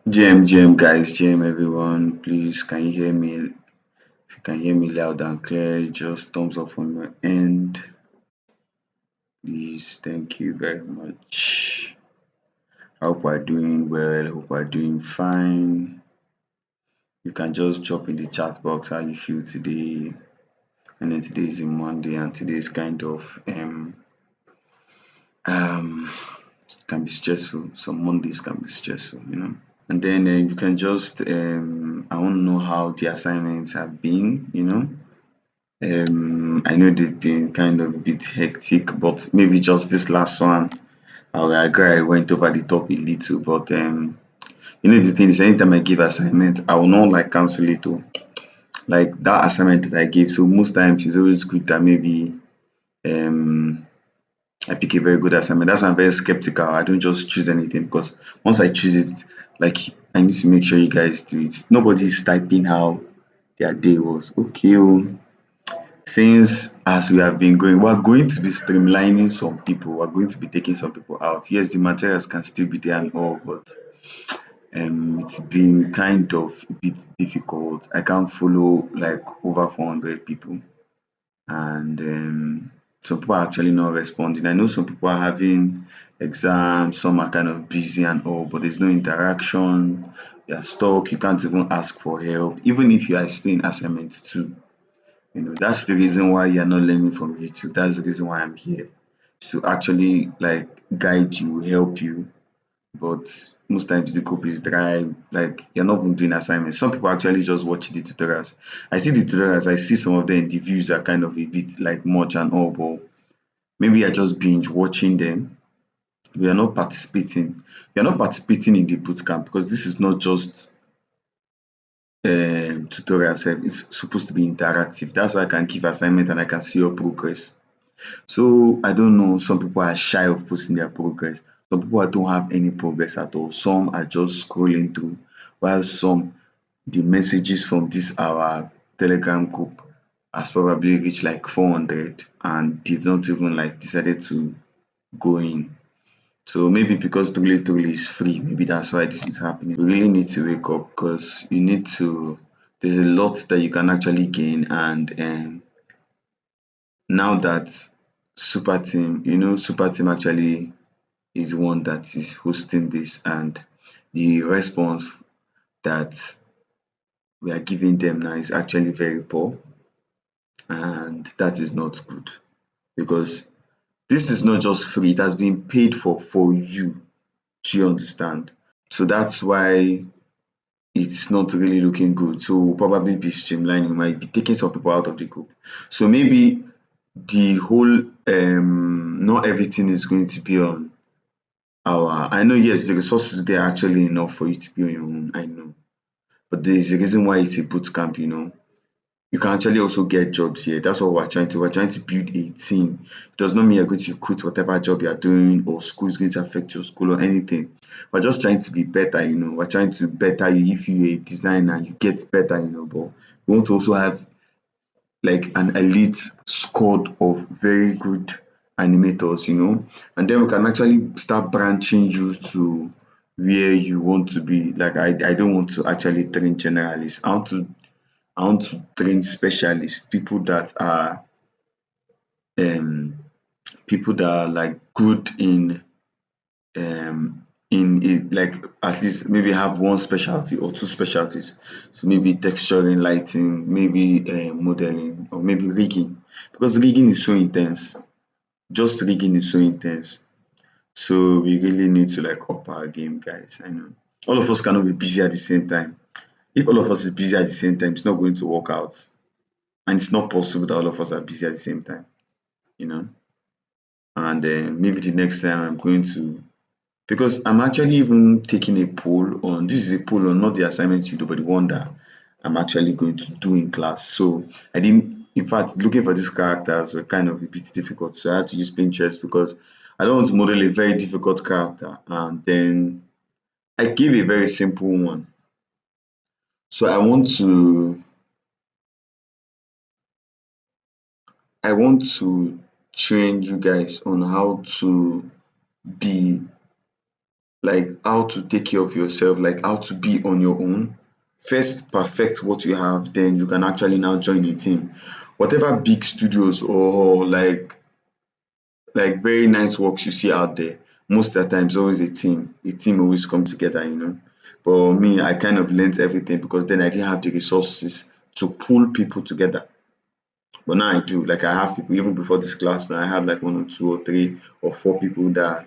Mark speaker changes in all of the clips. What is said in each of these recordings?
Speaker 1: GM guys, GM everyone, please can you hear me? If you can hear me loud and clear, just thumbs up on your end. Please, thank you very much. I hope we're doing well, hope we're doing fine. You can just drop in the chat box how you feel today. And then today is a Monday and today is kind of um can be stressful. Some Mondays can be stressful. And then you can just I want to know how the assignments have been. I know they've been kind of a bit hectic, but maybe just this last one, I agree I went over the top a little. But the thing is, anytime I give assignment, I will not like cancel it. Oh, like that assignment that I gave. So most times it's always good that maybe um I pick a very good assignment. That's why I'm very skeptical. I don't just choose anything because once I choose it, like I need to make sure you guys do it. Nobody's typing how their day was. Okay, oh, since as we have been going, we're going to be streamlining some people, we're going to be taking some people out. Yes, the materials can still be there and all, but it's been kind of a bit difficult. I can't follow like over 400 people, and some people are actually not responding. I know some people are having exams, some are kind of busy and all, but there's no interaction. You're stuck, you can't even ask for help, even if you are still in assignment 2. That's the reason why you're not learning from YouTube. That's the reason why I'm here, to actually like guide you, help you. But most times the code is dry, like you're not even doing assignments. Some people actually just watch the tutorials. I see the tutorials, I see some of them, the views are kind of a bit like much and all, but maybe I just binge watching them. We are not participating. We are not participating in the bootcamp because this is not just tutorial sef, it's supposed to be interactive. That's why I can give assignment and I can see your progress. So I don't know, some people are shy of posting their progress. Some people don't have any progress at all. Some are just scrolling through, while some, the messages from this our Telegram group has probably reached like 400 and they've not even like decided to go in. So maybe because truly is free, maybe that's why this is happening. We really need to wake up because there's a lot that you can actually gain. And now that SUPERTEAM actually is one that is hosting this, and the response that we are giving them now is actually very poor, and that is not good because this is not just free, it has been paid for you. Do you understand? So that's why it's not really looking good. So we'll probably be streamlining, might be taking some people out of the group. So maybe the whole not everything is going to be on I know, yes, the resources there are actually enough for you to be on your own, I know. But there's a reason why it's a boot camp. You can actually also get jobs here. That's what we're trying to build a team. It does not mean you're going to quit whatever job you're doing or school is going to affect your school or anything. We're just trying to be better. We're trying to better you. If you're a designer, you get better. But we want to also have like an elite squad of very good animators. And then we can actually start branching you to where you want to be. Like I don't want to actually train generalists. I want to train specialists, um people that are like good in it, like at least maybe have one specialty or two specialties. So maybe texturing, lighting, maybe modeling, or maybe rigging, because rigging is so intense. Just rigging is so intense. So we really need to like up our game, guys. I know all of us cannot be busy at the same time. If all of us is busy at the same time, it's not going to work out, and it's not possible that all of us are busy at the same time. You know, and maybe the next time I'm going to, because I'm actually even taking a poll on, this is a poll on not the assignments you do, but the one that I'm actually going to do in class. So I didn't, in fact, looking for these characters were kind of a bit difficult. So I had to use Pinterest because I don't want to model a very difficult character. And then I gave a very simple one. So I want to train you guys on how to be like how to take care of yourself, like how to be on your own. First, perfect what you have, then you can actually now join a team. Whatever big studios or like very nice works you see out there, most of the time it's always a team. A team always come together, you know. For me, I kind of learned everything because then I didn't have the resources to pull people together. But now I do. Like I have people even before this class now, I have like one or two or three or four people that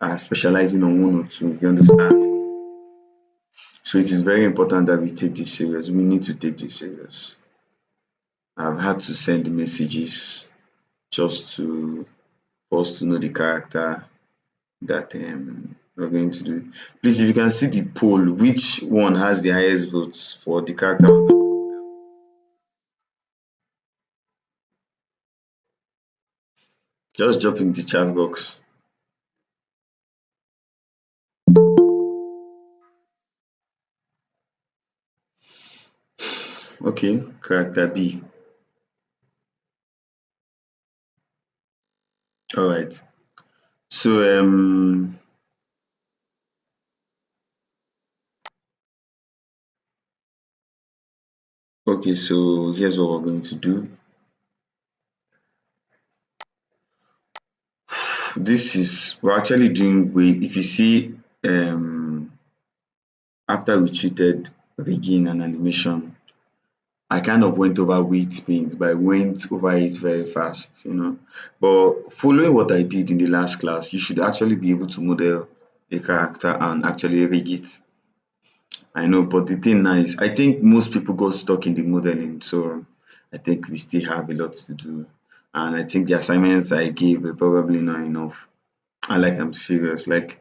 Speaker 1: are specializing on one or two. You understand? So it is very important that we take this serious. We need to take this serious. I've had to send messages just to for us to know the character that we're going to do. Please, if you can see the poll, which one has the highest votes for the character? Just drop in the chat box. Okay, character B. All right. So okay, so here's what we're going to do. This is we're actually doing with if you see after we cheated rigging and animation, I kind of went over weight paint, but I went over it very fast, you know. But following what I did in the last class, you should actually be able to model a character and actually rig it. I know, but the thing now is, I think most people got stuck in the modeling, so I think we still have a lot to do. And I think the assignments I gave were probably not enough. And like I'm serious, like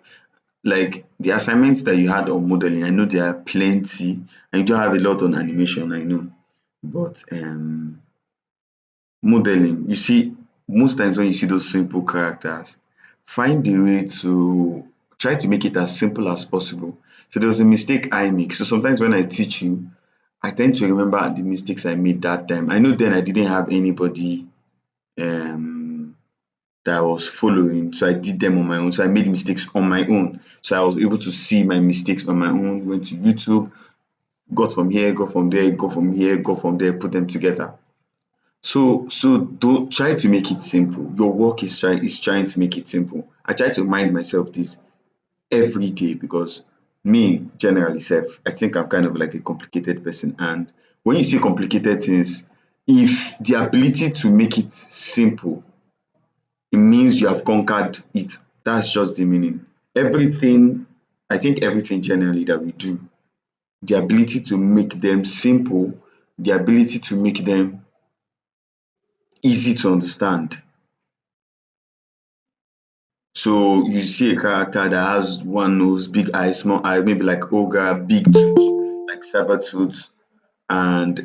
Speaker 1: the assignments that you had on modeling, I know there are plenty, and you don't have a lot on animation, I know. But modeling, you see, most times when you see those simple characters, find a way to try to make it as simple as possible. So there was a mistake I make. So sometimes when I teach you, I tend to remember the mistakes I made that time. I know then I didn't have anybody um that I was following, so I did them on my own. So I made mistakes on my own. So I was able to see my mistakes on my own, went to YouTube, got from here, got from there, got from here, got from there, put them together. So don't try to make it simple. Your work is trying to make it simple. I try to remind myself this every day because me generally self, I think I'm kind of like a complicated person. And when you see complicated things, if the ability to make it simple, it means you have conquered it. That's just the meaning. Everything, I think everything generally that we do, the ability to make them simple, the ability to make them easy to understand. So you see a character that has one nose, big eyes, small eye, maybe like ogre, big tooth, like saber tooth, and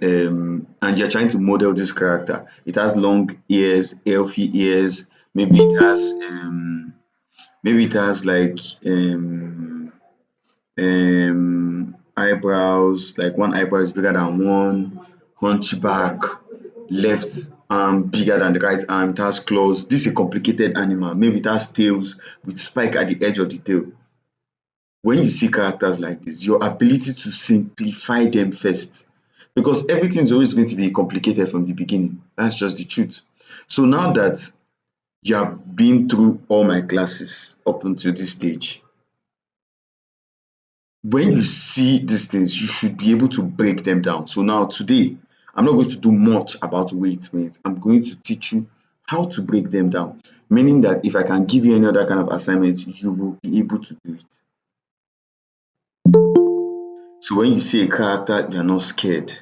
Speaker 1: you're trying to model this character. It has long ears, elfy ears. Maybe it has like eyebrows, like one eyebrow is bigger than one, hunchback, left arm bigger than the right arm, it has claws. This is a complicated animal. Maybe it has tails with spike at the edge of the tail. When you see characters like this, your ability to simplify them first, because everything is always going to be complicated from the beginning. That's just the truth. So now that you have been through all my classes up until this stage, when you see these things, you should be able to break them down. So now today, I'm not going to do much about weight. I'm going to teach you how to break them down. Meaning that if I can give you any other kind of assignment, you will be able to do it. So when you see a character, you're not scared.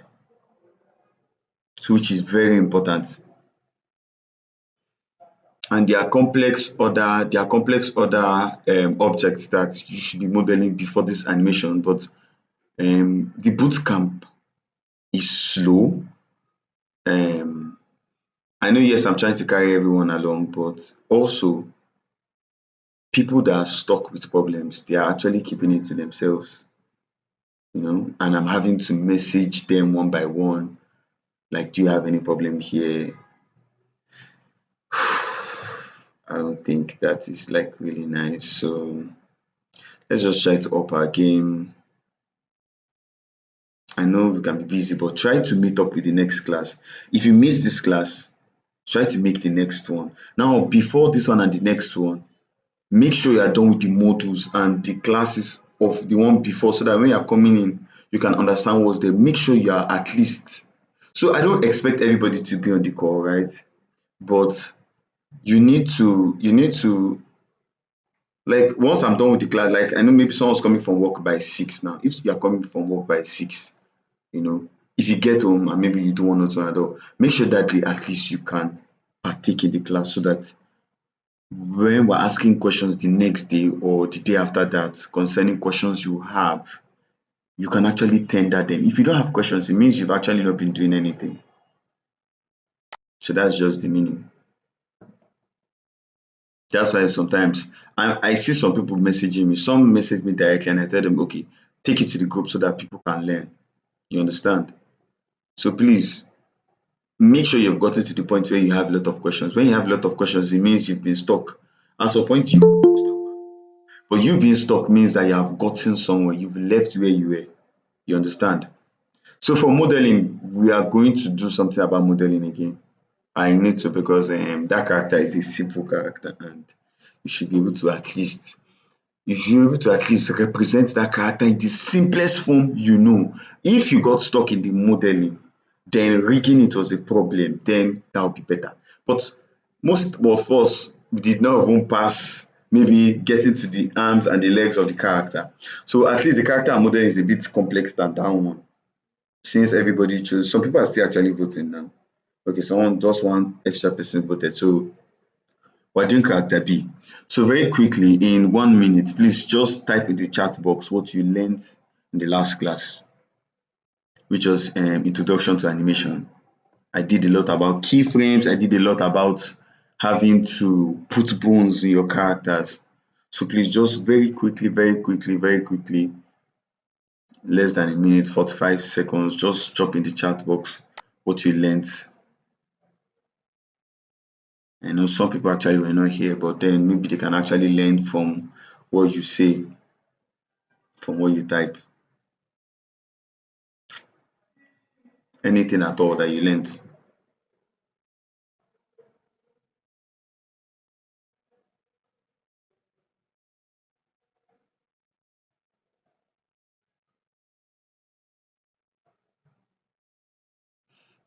Speaker 1: So which is very important. And there are complex other objects that you should be modeling before this animation. But the boot camp is slow. Um, I know, yes, I'm trying to carry everyone along, but also people that are stuck with problems, they are actually keeping it to themselves, you know, and I'm having to message them one by one, like, do you have any problem here? I don't think that is like really nice. So Let's just try to up our game. I know we can be busy, but try to meet up with the next class. If you miss this class, try to make the next one. Now, before this one and the next one, make sure you are done with the modules and the classes of the one before, so that when you are coming in, you can understand what's there. Make sure you are at least, so I don't expect everybody to be on the call, right? But you need to like, once I'm done with the class, like I know maybe someone's coming from work by 6 now. If you are coming from work by 6, you know, if you get home and maybe you do one or two another, make sure that day at least you can partake in the class, so that when we're asking questions the next day or the day after that concerning questions you have, you can actually tender them. If you don't have questions, it means you've actually not been doing anything. So that's just the meaning. That's why sometimes I see some people messaging me. Some message me directly and I tell them, okay, take it to the group so that people can learn. You understand? So please make sure you've gotten to the point where you have a lot of questions. When you have a lot of questions, it means you've been stuck. At some point, you but you being stuck means that you have gotten somewhere. You've left where you were. You understand? So for modeling, we are going to do something about modeling again. I need to, because that character is a simple character, and you should be able to at least you should be able to at least represent that character in the simplest form you know. If you got stuck in the modeling, then rigging it was a problem, then that would be better. But most of us did not even pass maybe getting to the arms and the legs of the character. So at least the character and modeling is a bit complex than that one. Since everybody chose, some people are still actually voting now. Okay, someone, just one extra person voted. So we're doing character B. So very quickly, in 1 minute, please just type in the chat box what you learned in the last class, which was introduction to animation. I did a lot about keyframes. I did a lot about having to put bones in your characters. So please just very quickly, less than a minute, 45 seconds, just drop in the chat box what you learned. I know some people actually were not here, but then maybe they can actually learn from what you say, from what you type. Anything at all that you learned.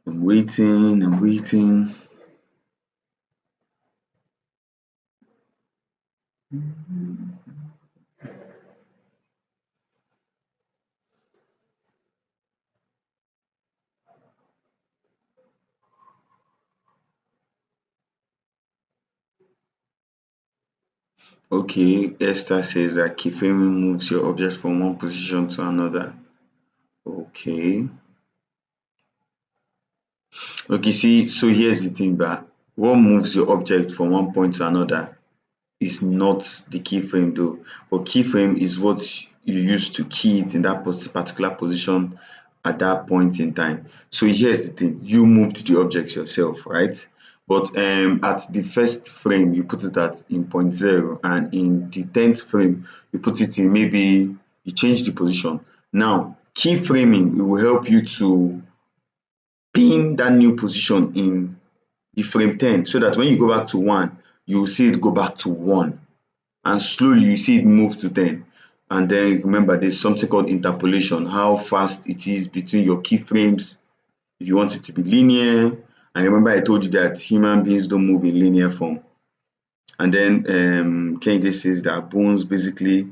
Speaker 1: I'm waiting, I'm waiting. Okay, Esther says that keyframing moves your object from one position to another. Okay. Okay, see, so here's the thing, but what moves your object from one point to another is not the keyframe though, but keyframe is what you use to key it in that particular position at that point in time. So here's the thing, you moved the object yourself, right? But at the first frame you put it at in point zero, and in the 10th frame you put it in, maybe you change the position. Now keyframing, it will help you to pin that new position in the frame 10, so that when you go back to 1, you will see it go back to 1, and slowly you see it move to 10. And then remember, there's something called interpolation, how fast it is between your keyframes, if you want it to be linear. And remember I told you that human beings don't move in linear form. And then Kennedy says that bones basically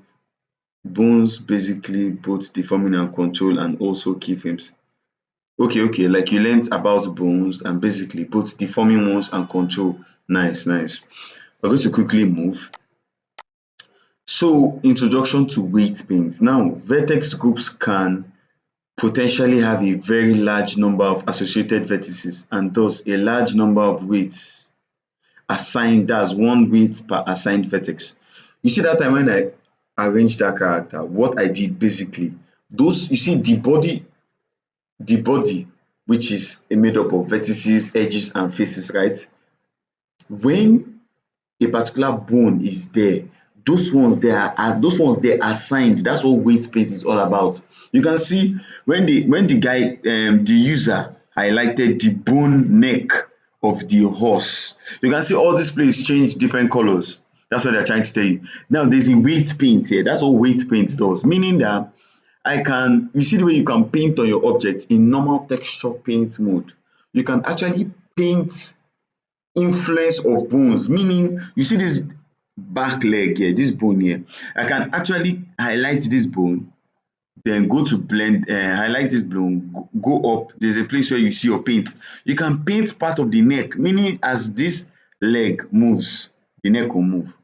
Speaker 1: both deforming and control, and also keyframes. Okay, like you learned about bones and basically both deforming ones and control. Nice, nice. We're going to quickly move. So, introduction to weight panes. Now, vertex groups can potentially have a very large number of associated vertices, and thus a large number of weights assigned. That's one weight per assigned vertex. You see that time when I arranged that character, what I did basically, those, you see the body, which is made up of vertices, edges and faces, right? When a particular bone is there, those ones they are assigned. That's what weight paint is all about. You can see when the guy the user highlighted the bone neck of the horse, you can see all these places change different colors. That's what they're trying to tell you. Now there's a weight paint here. That's what weight paint does, meaning that you see the way you can paint on your object in normal texture paint mode. You can actually paint influence of bones, meaning you see this back leg here, this bone here. I can actually highlight this bone, then go to blend, highlight this bone, go up. There's a place where you see your paint. You can paint part of the neck, meaning as this leg moves, the neck will move.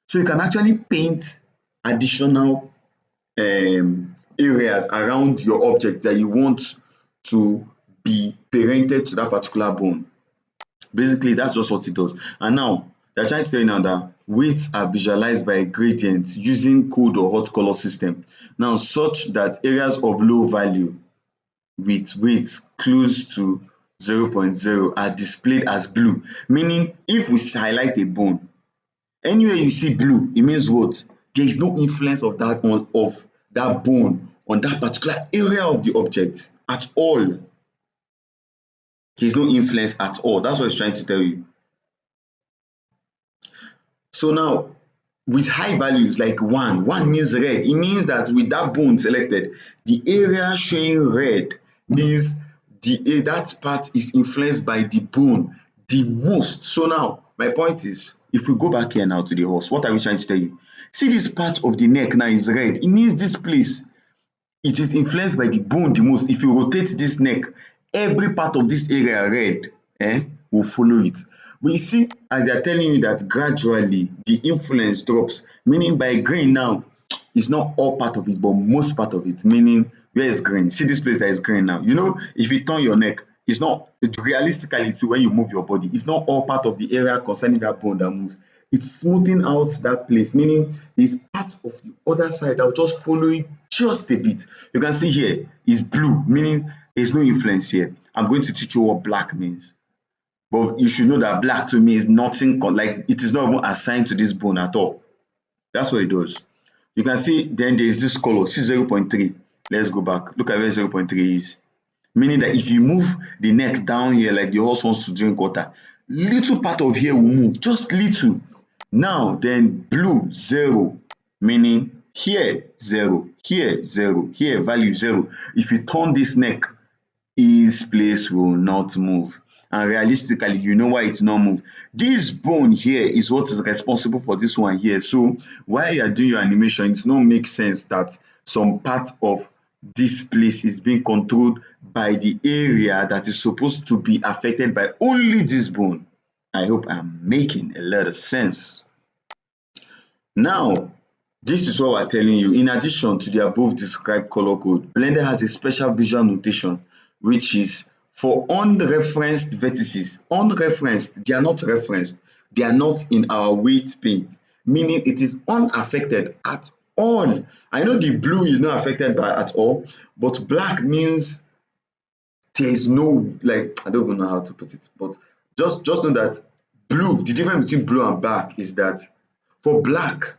Speaker 1: So you can actually paint additional areas around your object that you want to be parented to that particular bone. Basically, that's just what it does. And now they're trying to tell you now that weights are visualized by gradients using cold or hot color system. Now, such that areas of low value with weights close to 0.0 are displayed as blue. Meaning, if we highlight a bone, anywhere you see blue, it means what? There is no influence of that bone on that particular area of the object at all. There is no influence at all. That's what it's trying to tell you. So now, with high values like 1 means red. It means that with that bone selected, the area showing red means that part is influenced by the bone the most. So now, my point is, if we go back here now to the horse, what are we trying to tell you? See, this part of the neck now is red. It means this place, it is influenced by the bone the most. If you rotate this neck, every part of this area red will follow it. But you see, as they are telling you that gradually the influence drops, meaning by green now, it's not all part of it, but most part of it, meaning where is green? See this place that is green now. You know, if you turn your neck, it's not realistically too when you move your body, it's not all part of the area concerning that bone that moves. It's smoothing out that place, meaning it's part of the other side that will just follow it just a bit. You can see here is blue, meaning there's no influence here. I'm going to teach you what black means. But you should know that black to me is nothing, like it is not even assigned to this bone at all. That's what it does. You can see then there is this color, see 0.3. Let's go back. Look at where 0.3 is. Meaning that if you move the neck down here like the horse wants to drink water, little part of here will move, just little. Now then blue 0, meaning here 0, here 0, here value 0. If you turn this neck, his place will not move. And realistically, you know why it will not move. This bone here is what is responsible for this one here. So while you are doing your animation, it does not make sense that some part of this place is being controlled by the area that is supposed to be affected by only this bone. I hope I'm making a lot of sense. Now, this is what we're telling you. In addition to the above described color code, Blender has a special visual notation, which is for unreferenced vertices. Unreferenced, they are not referenced. They are not in our weight paint, meaning it is unaffected at all. I know the blue is not affected by at all, but black means there is no, like, I don't even know how to put it, but just know that blue, the difference between blue and black is that for black,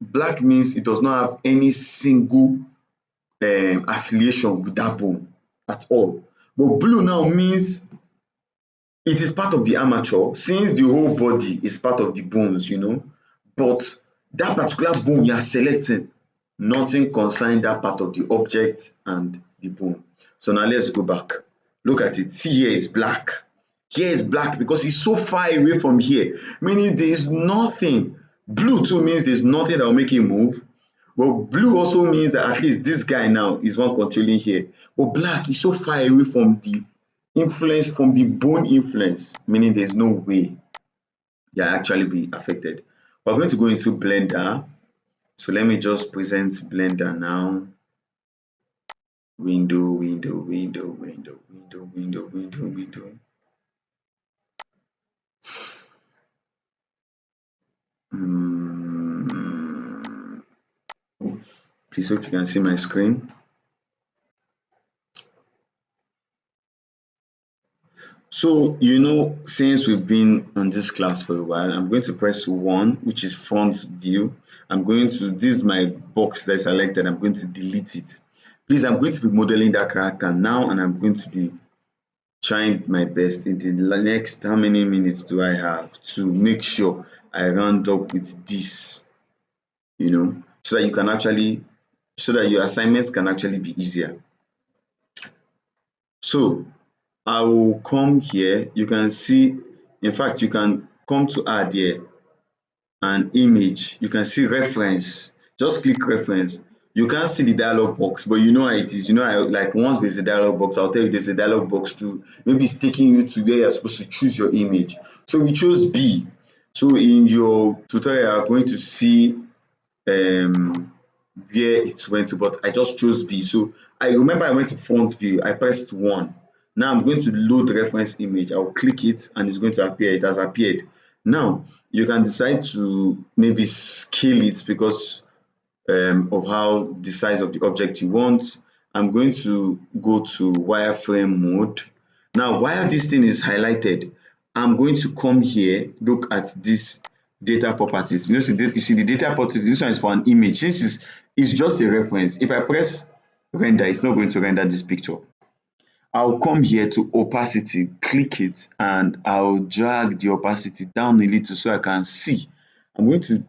Speaker 1: black means it does not have any single affiliation with that bone at all. But blue now means it is part of the armature, since the whole body is part of the bones, you know. But that particular bone you are selecting, nothing concerns that part of the object and the bone. So now let's go back. Look at it. See, here is black. Here is black because it's so far away from here, meaning there is nothing. Blue too means there's nothing that will make it move. Well, blue also means that at least this guy now is one controlling here. But black is so far away from the influence, from the bone influence, meaning there's no way they actually be affected. We're going to go into Blender. So let me just present Blender now. Window, window, window, window, window, window, window, window. Please hope you can see my screen. So, you know, since we've been on this class for a while, I'm going to press 1, which is front view. I'm going to, this is my box that I selected, I'm going to delete it. Please, I'm going to be modeling that character now, and I'm going to be trying my best in the next, how many minutes do I have to make sure I round up with this, you know, so that you can actually, so that your assignments can actually be easier. So I will come here, you can see, in fact, you can come to add here an image, you can see reference, just click reference. You can't see the dialog box, but you know how it is. You know, like once there's a dialog box, I'll tell you there's a dialog box too. Maybe it's taking you to where you're supposed to choose your image. So we chose B. So in your tutorial, you're going to see where it went to, but I just chose B. So I remember I went to front view, I pressed 1. Now I'm going to load reference image. I'll click it and it's going to appear. It has appeared. Now you can decide to maybe scale it because of how the size of the object you want. I'm going to go to wireframe mode. Now while this thing is highlighted, I'm going to come here, look at this data properties. You see the data properties, this one is for an image. This is it's just a reference. If I press render, it's not going to render this picture. I'll come here to opacity, click it, and I'll drag the opacity down a little so I can see. I'm going to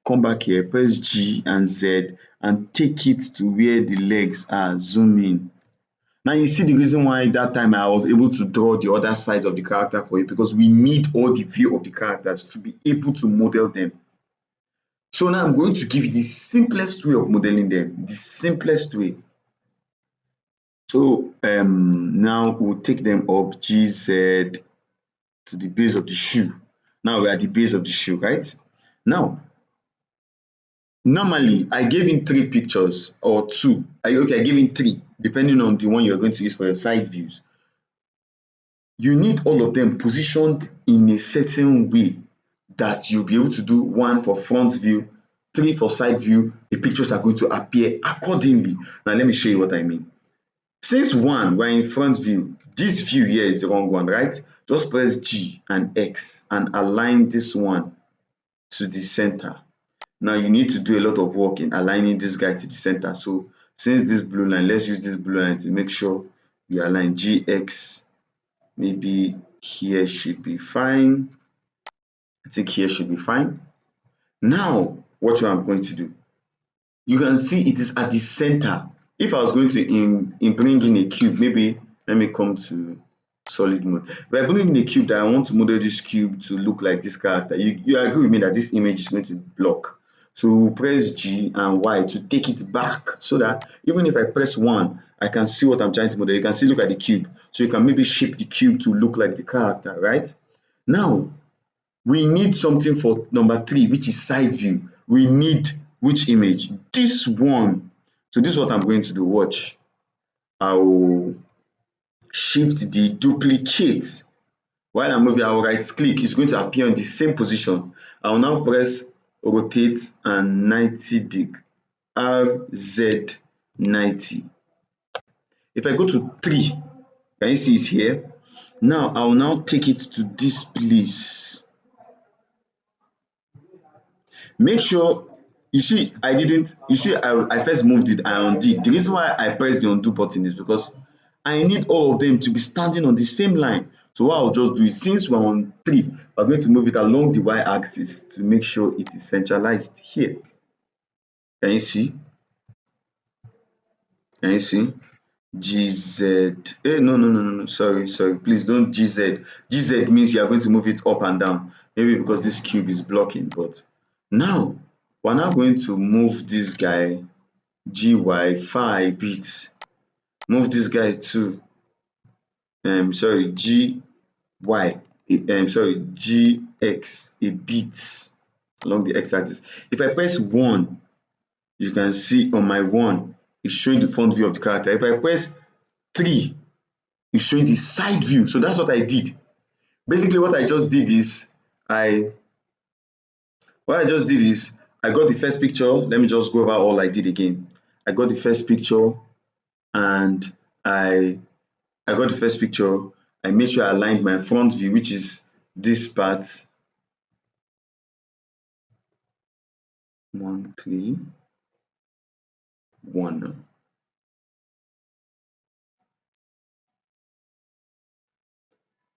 Speaker 1: come back here, press G and Z and take it to where the legs are, zoom in. Now you see the reason why that time I was able to draw the other side of the character for you, because we need all the view of the characters to be able to model them. So now I'm going to give you the simplest way of modeling them, the simplest way. So now we'll take them up GZ to the base of the shoe. Now we're at the base of the shoe, right? Now, normally I gave in 3 pictures or 2. Okay, I gave in 3, depending on the one you're going to use for your side views. You need all of them positioned in a certain way that you'll be able to do 1 for front view, 3 for side view. The pictures are going to appear accordingly. Now let me show you what I mean. Since 1, we're in front view, this view here is the wrong one, right? Just press G and X and align this one to the center. Now you need to do a lot of work in aligning this guy to the center. So since this blue line, let's use this blue line to make sure we align GX. Maybe here should be fine. I think here should be fine. Now, what I'm going to do, you can see it is at the center. If I was going to bring in a cube, maybe let me come to solid mode. If I bring in a cube that I want to model this cube to look like this character, you agree with me that this image is going to block. So we'll press G and Y to take it back so that even if I press 1, I can see what I'm trying to model. You can still look at the cube. So you can maybe shape the cube to look like the character, right? Now, we need something for number 3, which is side view. We need which image? This one. So this is what I'm going to do. Watch. I will shift the duplicate. While I'm moving, I will right click. It's going to appear in the same position. I will now press rotate and 90 deg. RZ 90. If I go to 3, can you see it's here? Now I will now take it to this place. Make sure you see I first moved it, I undid. The reason why I pressed the undo button is because I need all of them to be standing on the same line. So what I'll just do is, since we're on 3, we're going to move it along the y-axis to make sure it is centralized here. Can you see? Can you see? GZ. No, sorry, please don't GZ. GZ means you are going to move it up and down, maybe because this cube is blocking. But now we're now going to move this guy GY 5 bits. Move this guy to sorry, GY sorry, GX a bit along the x-axis. If I press 1, you can see on my 1 it's showing the front view of the character. If I press 3, it's showing the side view. So that's what I did. Basically what I just did is I got the first picture. Let me just go over all I did again. I got the first picture and I I made sure I aligned my front view, which is this part. 1, 3, 1.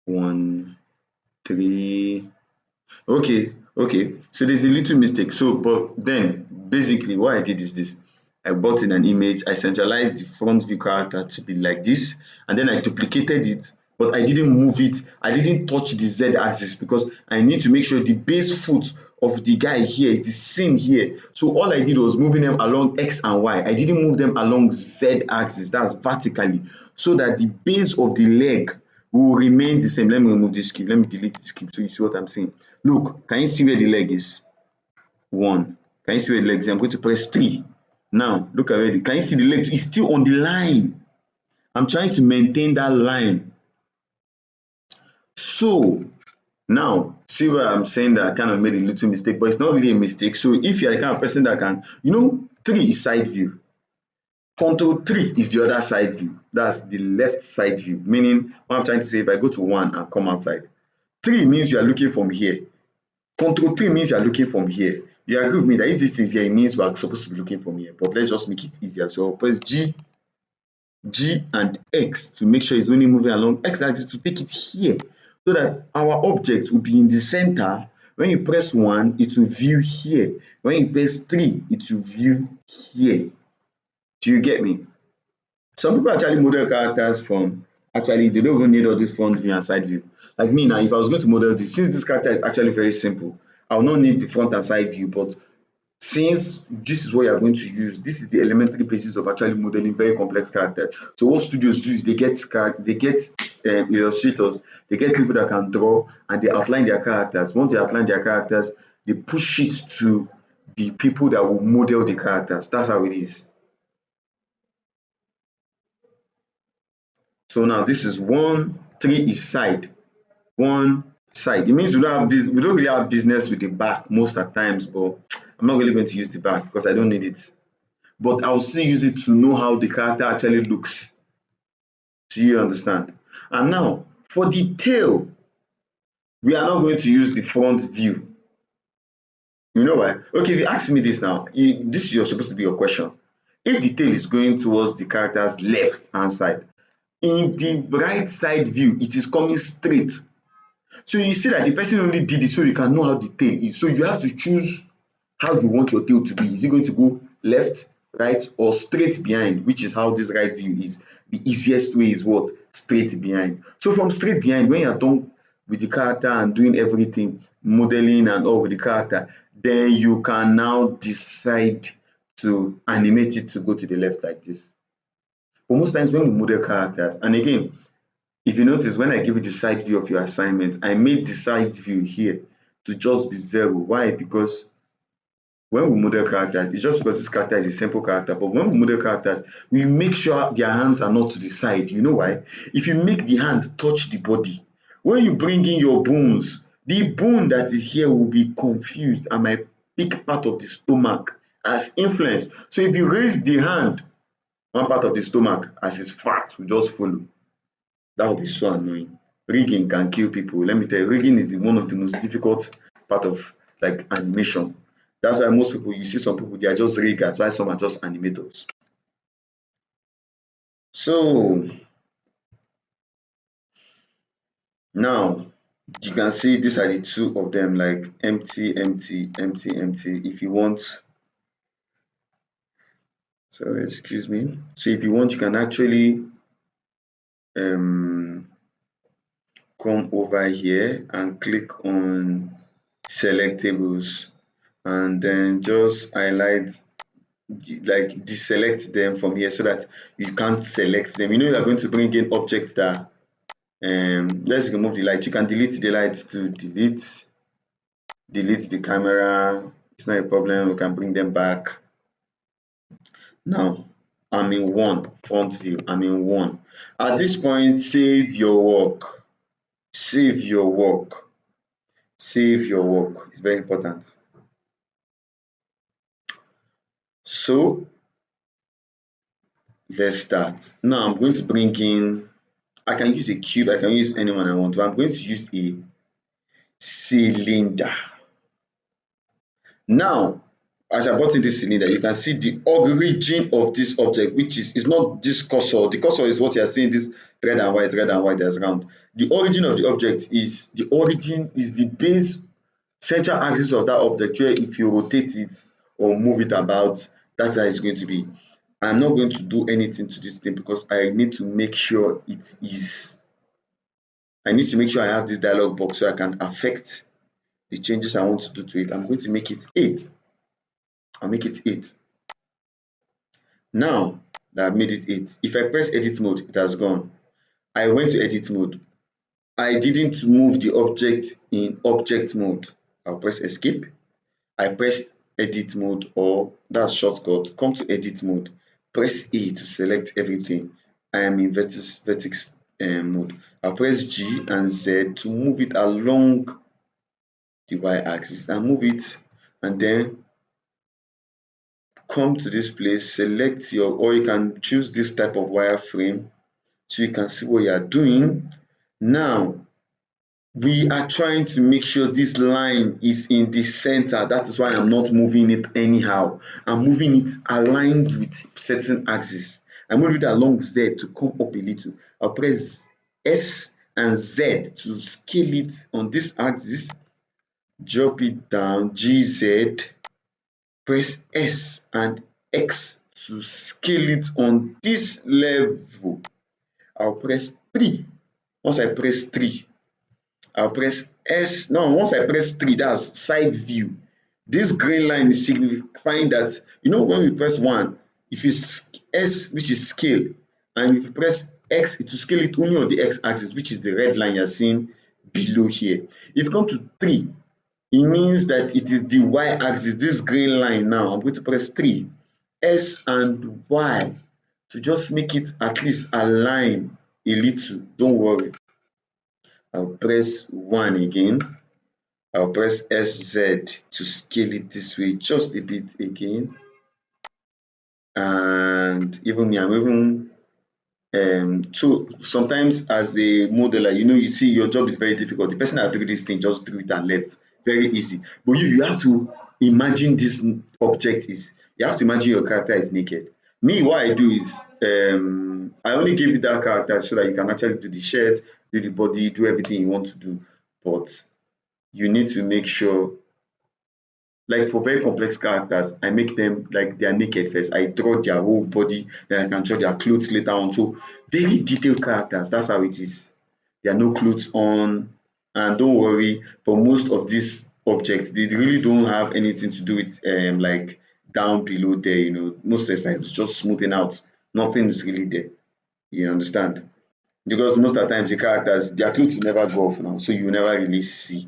Speaker 1: 1, 3. Okay, okay. So there's a little mistake. So, but then basically what I did is this. I brought in an image, I centralized the front view character to be like this, and then I duplicated it, but I didn't move it. I didn't touch the Z axis because I need to make sure the base foot of the guy here is the same here. So all I did was moving them along X and Y. I didn't move them along Z axis, that's vertically, so that the base of the leg will remain the same. Let me remove this skip. Let me delete this skip so you see what I'm saying. Look, can you see where the leg is? 1. Can you see where the leg is? I'm going to press 3. Now, look at where can you see the leg is still on the line? I'm trying to maintain that line. So, now, see where I'm saying that I kind of made a little mistake, but it's not really a mistake. So, if you're the kind of person that can, 3 is side view. Control 3 is the other side view. That's the left side view. Meaning, what I'm trying to say, if I go to 1 and come outside, 3 means you are looking from here. Control 3 means you are looking from here. You agree with me that if this is here, it means we are supposed to be looking from here. But let's just make it easier. So I'll press G and X to make sure it's only moving along X axis to take it here, so that our object will be in the center. When you press 1, it will view here. When you press 3, it will view here. Do you get me? Some people actually model characters from, actually they don't even need all this front view and side view. Like me now, if I was going to model this, since this character is actually very simple, I will not need the front and side view. But since this is what you are going to use, this is the elementary basis of actually modeling very complex characters. So what studios do is they get illustrators, they get people that can draw, and they outline their characters. Once they outline their characters, they push it to the people that will model the characters. That's how it is. So now this is 1, 3 is side, 1 side. It means we don't really have business with the back most at times, but I'm not really going to use the back because I don't need it. But I'll still use it to know how the character actually looks. Do you understand? And now for the tail, we are not going to use the front view. You know why? Okay, if you ask me this now, this is supposed to be your question. If the tail is going towards the character's left hand side, in the right side view, it is coming straight. So you see that the person only did it so you can know how the tail is. So you have to choose how you want your tail to be. Is it going to go left, right, or straight behind, which is how this right view is. The easiest way is what? Straight behind. So from straight behind, when you're done with the character and doing everything, modeling and all with the character, then you can now decide to animate it to go to the left like this. But most times when we model characters, and again, if you notice, when I give you the side view of your assignment, I made the side view here to just be 0. Why? Because when we model characters, it's just because this character is a simple character, but when we model characters, we make sure their hands are not to the side. You know why? If you make the hand touch the body, when you bring in your bones, the bone that is here will be confused and might pick part of the stomach as influence. So if you raise the hand, one part of the stomach as its fat will just follow. That would be so annoying. Rigging can kill people. Let me tell you, rigging is one of the most difficult part of like animation. That's why most people, you see some people, they are just riggers, while some are just animators. So now you can see these are the two of them, like empty, empty, empty, empty. If you want, sorry, excuse me. So if you want, you can actually come over here and click on selectables and then just highlight, like deselect them from here so that you can't select them. You know, you're going to bring in objects that let's remove the light. You can delete the light to delete the camera. It's not a problem. We can bring them back. Now I'm in 1 front view. I'm in 1. At this point, save your work. Save your work. Save your work. It's very important. So let's start. Now I'm going to bring in I can use a cube, I can use anyone I want, but I'm going to use a cylinder. Now, as I brought in this cylinder, you can see the origin of this object, which is not this cursor. The cursor is what you are seeing, this red and white, there's round. The origin of the object is the base central axis of that object, where if you rotate it or move it about, that's how it's going to be. I'm not going to do anything to this thing because I need to make sure I need to make sure I have this dialog box so I can affect the changes I want to do to it. I'm going to make it 8. I'll make it 8. Now that I've made it 8, if I press edit mode, it has gone. I went to edit mode. I didn't move the object in object mode. I'll press escape. I pressed edit mode, or that's shortcut. Come to edit mode. Press A to select everything. I am in vertex mode. I'll press G and Z to move it along the y-axis and move it, and then come to this place, select your, or you can choose this type of wireframe so you can see what you are doing. Now we are trying to make sure this line is in the center. That is why I'm not moving it anyhow. I'm moving it aligned with certain axis. I move it along Z to come up a little. I'll press S and Z to scale it on this axis, drop it down, GZ, press S and X to scale it on this level. I'll press 3. Once I press 3, I'll press S. Now, once I press 3, that's side view. This green line is signifying that, when we press 1, if you S, which is scale, and if you press X, it will scale it only on the X axis, which is the red line you're seeing below here. If you come to 3, it means that it is the Y axis, this green line. Now, I'm going to press 3, S and Y, to just make it at least align a little. Don't worry. I'll press 1 again. I'll press SZ to scale it this way just a bit again. And even me, I'm even so sometimes as a modeler, you see your job is very difficult. The person that drew this thing just drew it and left. Very easy. But you have to imagine this object is, you have to imagine your character is naked. Me, what I do is I only give you that character so that you can actually do the shirt, do the body, do everything you want to do. But you need to make sure, like for very complex characters, I make them like they are naked first. I draw their whole body, then I can draw their clothes later on. So very detailed characters, that's how it is. There are no clothes on, and don't worry, for most of these objects, they really don't have anything to do with like down below there, most of the time it's just smoothing out. Nothing is really there. You understand? Because most of the times the characters, their clothes will never go off now, so you never really see.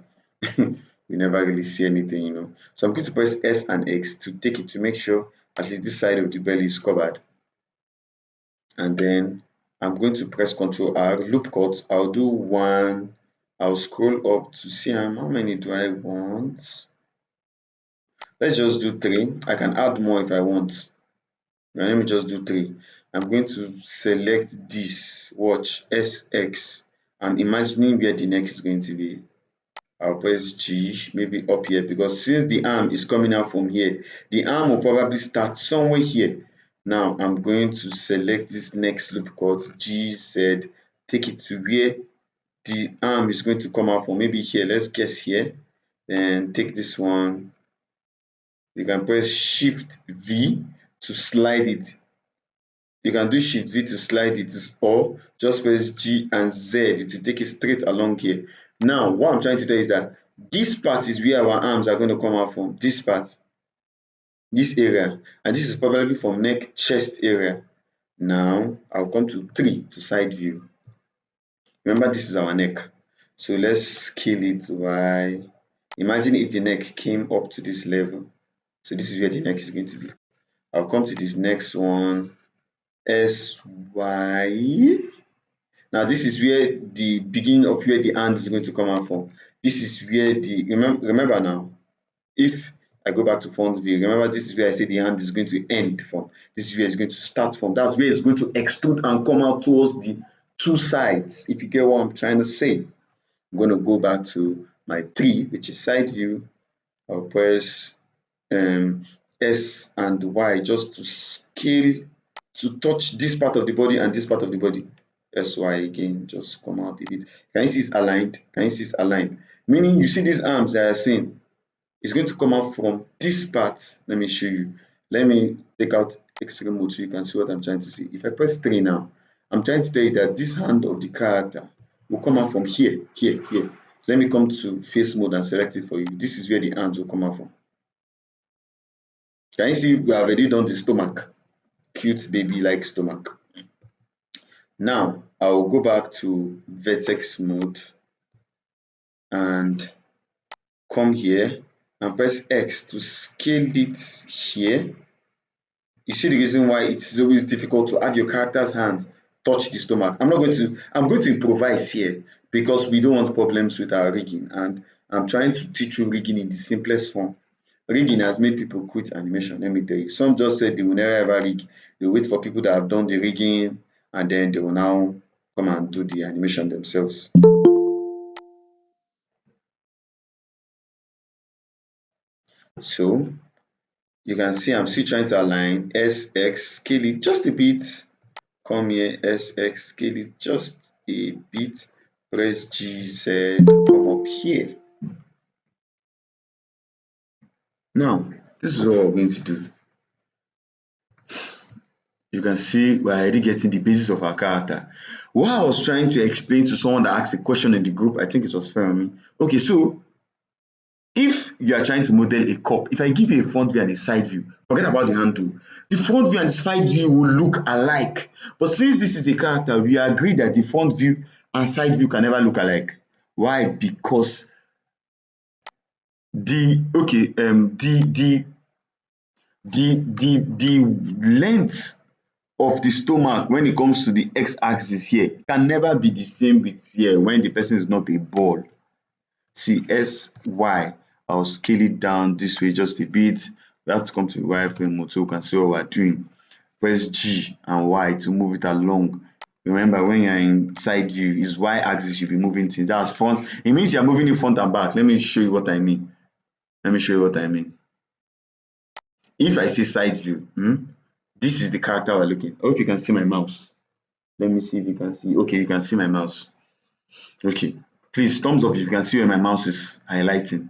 Speaker 1: You never really see anything. So I'm going to press S and X to take it, to make sure at least this side of the belly is covered. And then I'm going to press Ctrl R, loop cut. I'll do 1. I'll scroll up to see how many do I want. Let's just do 3. I can add more if I want. Now let me just do 3. I'm going to select this, watch, SX. I'm imagining where the neck is going to be. I'll press G, maybe up here, because since the arm is coming out from here, the arm will probably start somewhere here. Now I'm going to select this next loop cut, GZ, take it to where the arm is going to come out from, maybe here, let's guess here. Then take this one. You can press Shift V to slide it. You can do Shift V to slide it, or just press G and Z to take it straight along here. Now, what I'm trying to tell you is that this part is where our arms are going to come out from. This part, this area, and this is probably from neck, chest area. Now, I'll come to 3 to side view. Remember, this is our neck. So let's scale it by, imagine if the neck came up to this level. So this is where the neck is going to be. I'll come to this next one. SY. Now this is where the beginning of where the hand is going to come out from. This is where the, remember now, if I go back to front view, remember this is where I say the hand is going to end from. This is where it's going to start from. That's where it's going to extrude and come out towards the two sides, if you get what I'm trying to say. I'm going to go back to my 3, which is side view. I'll press S and Y just to scale, to touch this part of the body and this part of the body. SY again, just come out a bit. Can you see it's aligned? Can you see it's aligned? Meaning you see these arms that I saying, it's going to come out from this part. Let me show you. Let me take out extreme mode so you can see what I'm trying to see. If I press 3 now, I'm trying to tell you that this hand of the character will come out from here, here, here. Let me come to face mode and select it for you. This is where the hands will come out from. Can you see we have already done the stomach? Cute baby like stomach. Now I'll go back to vertex mode and come here and press X to scale it here. You see the reason why it is always difficult to have your character's hands touch the stomach. I'm going to improvise here because we don't want problems with our rigging, and I'm trying to teach you rigging in the simplest form. Rigging has made people quit animation, let me tell you. Some just said they will never ever rig. They wait for people that have done the rigging and then they will now come and do the animation themselves. So you can see I'm still trying to align SX, scale it just a bit. Come here, SX, scale it just a bit. Press GZ, come up here. Now, this is what we're going to do. You can see we're already getting the basis of our character. What I was trying to explain to someone that asked a question in the group, I think it was Fermi. Okay, so if you are trying to model a cup, if I give you a front view and a side view, forget about the handle. The front view and the side view will look alike. But since this is a character, we agree that the front view and side view can never look alike. Why? Because the length of the stomach when it comes to the x-axis here can never be the same with here when the person is not a ball. See, SY, I'll scale it down this way just a bit. We have to come to the wireframe mode so we can see what we're doing. Press G and Y to move it along. Remember, when you're in side view, is Y axis you'll be moving things. That's front. It means you're moving it front and back. Let me show you what I mean. If I say side view, this is the character we're looking. I hope you can see my mouse. Let me see if you can see. Okay, you can see my mouse. Okay, please thumbs up if you can see where my mouse is highlighting.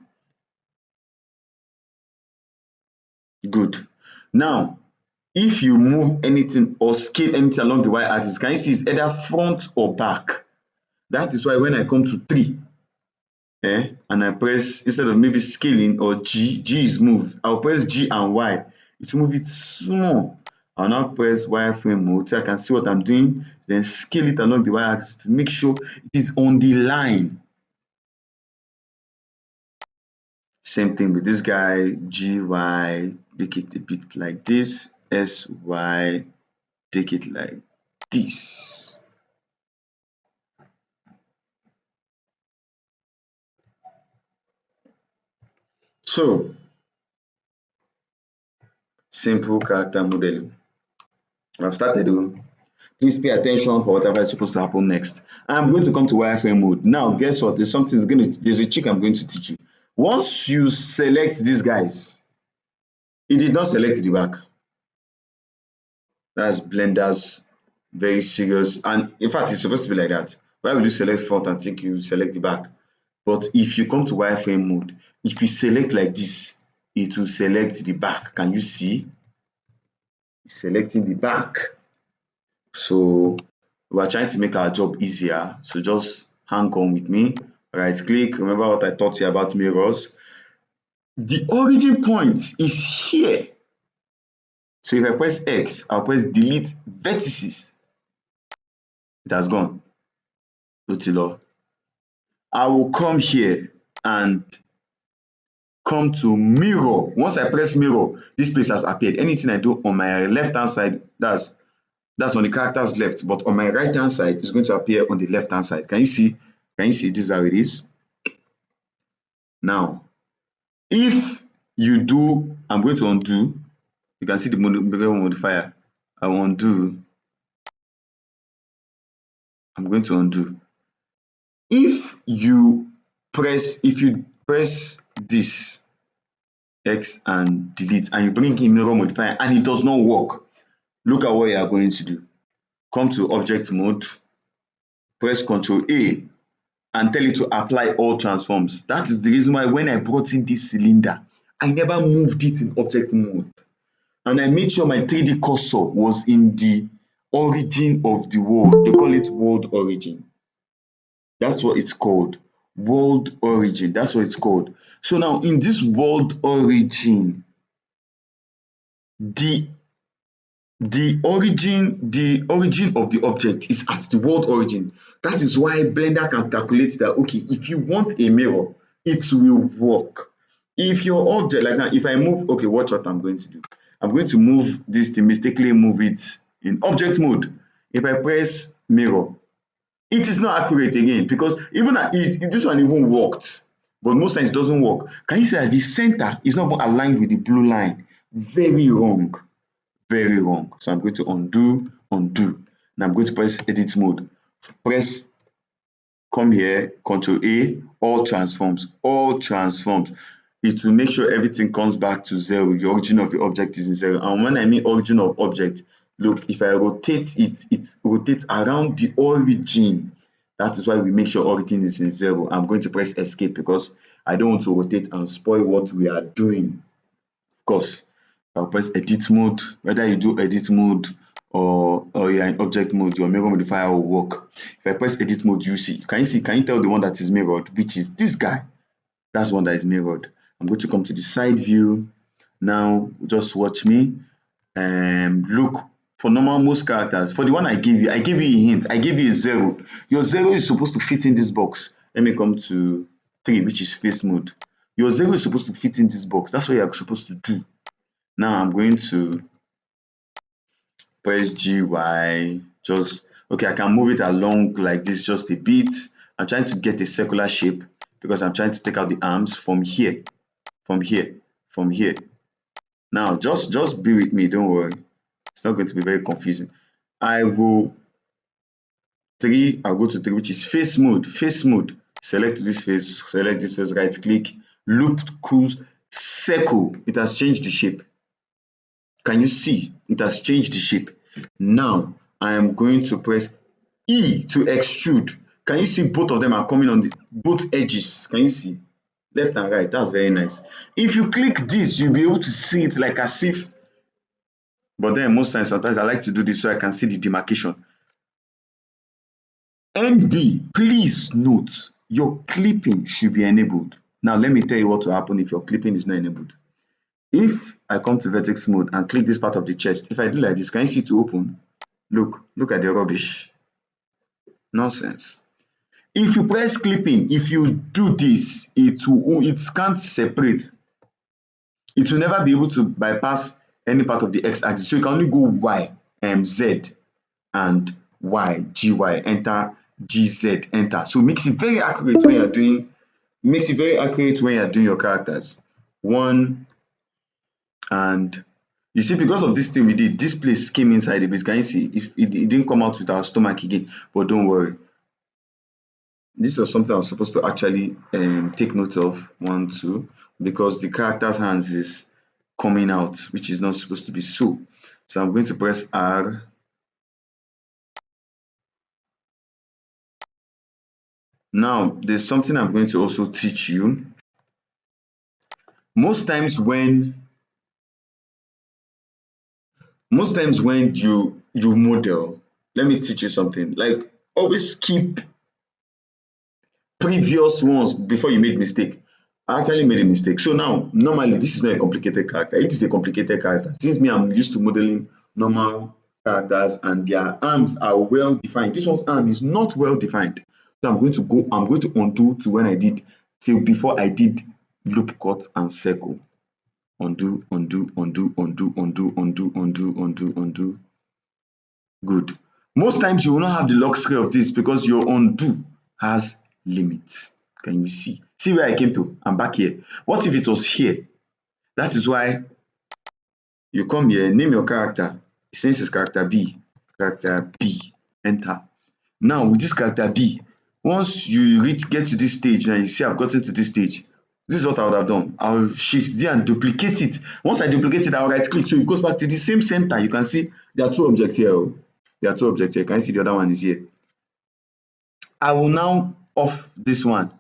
Speaker 1: Good. Now, if you move anything or scale anything along the y-axis, can you see it's either front or back? That is why when I come to 3, and I press, instead of maybe scaling or G is moved, I'll press G and Y. It move it small. I'll now press wireframe mode so I can see what I'm doing, then scale it along the y-axis to make sure it is on the line. Same thing with this guy, GY, make it a bit like this, SY, take it like this. So, simple character modeling. I've started. Please pay attention for whatever is supposed to happen next. I'm going to come to wireframe mode. Now, guess what? There's a trick I'm going to teach you. Once you select these guys, it did not select the back. That's Blender's very serious, and in fact, it's supposed to be like that. Why would you select front and think you select the back? But if you come to wireframe mode, if you select like this, it will select the back. Can you see? It's selecting the back. So we are trying to make our job easier. So just hang on with me. Right click. Remember what I taught you about mirrors. The origin point is here. So if I press X, I'll press delete vertices. It has gone. Lotilo. I will come here and come to mirror. Once I press mirror, this place has appeared. Anything I do on my left hand side, that's on the character's left, but on my right hand side is going to appear on the left hand side. Can you see? Can you see this is how it is? Now, if you do, I'm going to undo. You can see the modifier. I will undo. I'm going to undo. If you press this X and delete and you bring in mirror modifier and it does not work, look at what you are going to do. Come to object mode, press Ctrl A and tell it to apply all transforms. That is the reason why when I brought in this cylinder, I never moved it in object mode. And I made sure my 3D cursor was in the origin of the world. They call it world origin. That's what it's called. World origin. That's what it's called. So now in this world origin, the origin of the object is at the world origin. That is why Blender can calculate that, okay, if you want a mirror, it will work. If your object, like now, if I move, okay, watch what I'm going to do. I'm going to move this to mistakenly move it in object mode. If I press mirror, it is not accurate again because even this one even worked, but most times it doesn't work. Can you see that the center is not even aligned with the blue line? Very wrong. Very wrong. So I'm going to undo. Now I'm going to press edit mode. Come here, Ctrl A, all transforms. It will make sure everything comes back to 0. The origin of the object is in 0. And when I mean origin of object, look, if I rotate it, it rotates around the origin. That is why we make sure origin is in 0. I'm going to press escape because I don't want to rotate and spoil what we are doing. Of course, I'll press edit mode. Whether you do edit mode or you're in object mode, your mirror modifier will work. If I press edit mode, can you tell the one that is mirrored, which is this guy? That's one that is mirrored. I'm going to come to the side view. Now just watch me. Look, for normal most characters, for the one I gave you a hint. I gave you a 0. Your 0 is supposed to fit in this box. Let me come to 3, which is face mode. Your 0 is supposed to fit in this box. That's what you're supposed to do. Now I'm going to press GY. Okay, I can move it along like this just a bit. I'm trying to get a circular shape because I'm trying to take out the arms from here. Now just be with me, don't worry. It's not going to be very confusing. I'll go to 3, which is face mode. Select this face, right click, loop cruise, circle. It has changed the shape. Can you see? It has changed the shape. Now I am going to press E to extrude. Can you see both of them are coming on both edges? Can you see? Left and right. That's very nice. If you click this, you'll be able to see it like as if. But then sometimes I like to do this so I can see the demarcation. NB, please note your clipping should be enabled. Now let me tell you what will happen if your clipping is not enabled. If I come to vertex mode and click this part of the chest, if I do like this, can you see it to open? Look at the rubbish. Nonsense. If you press clipping, if you do this, it can't separate. It will never be able to bypass any part of the x-axis. So you can only go Y, Z, and Y, GY, enter, GZ, enter. So it makes it very accurate when you're doing your characters. 1 and you see, because of this thing we did, this place came inside a bit. Can you see? If it didn't come out with our stomach again, but don't worry. This was something I was supposed to actually take note of. 1, 2, because the character's hands is coming out, which is not supposed to be so. So I'm going to press R. Now, there's something I'm going to also teach you. Most times when you model, let me teach you something. Like, always keep previous ones before you make mistake. I actually made a mistake. So now, normally, this is not a complicated character. It is a complicated character. Since me, I'm used to modeling normal characters and their arms are well defined. This one's arm is not well defined. So I'm going to undo to when I did, till before I did loop cut and circle. Undo. Good. Most times you will not have the lock scale of this because your undo has limits. Can you see? See where I came to? I'm back here. What if it was here? That is why you come here, name your character. Since it's character B, enter. Now with this character B, once you get to this stage and you see I've gotten to this stage, this is what I would have done. I'll shift there and duplicate it. Once I duplicate it, I'll right click so it goes back to the same center. You can see there are two objects here. There are two objects here. Can you see the other one is here? I will now off this one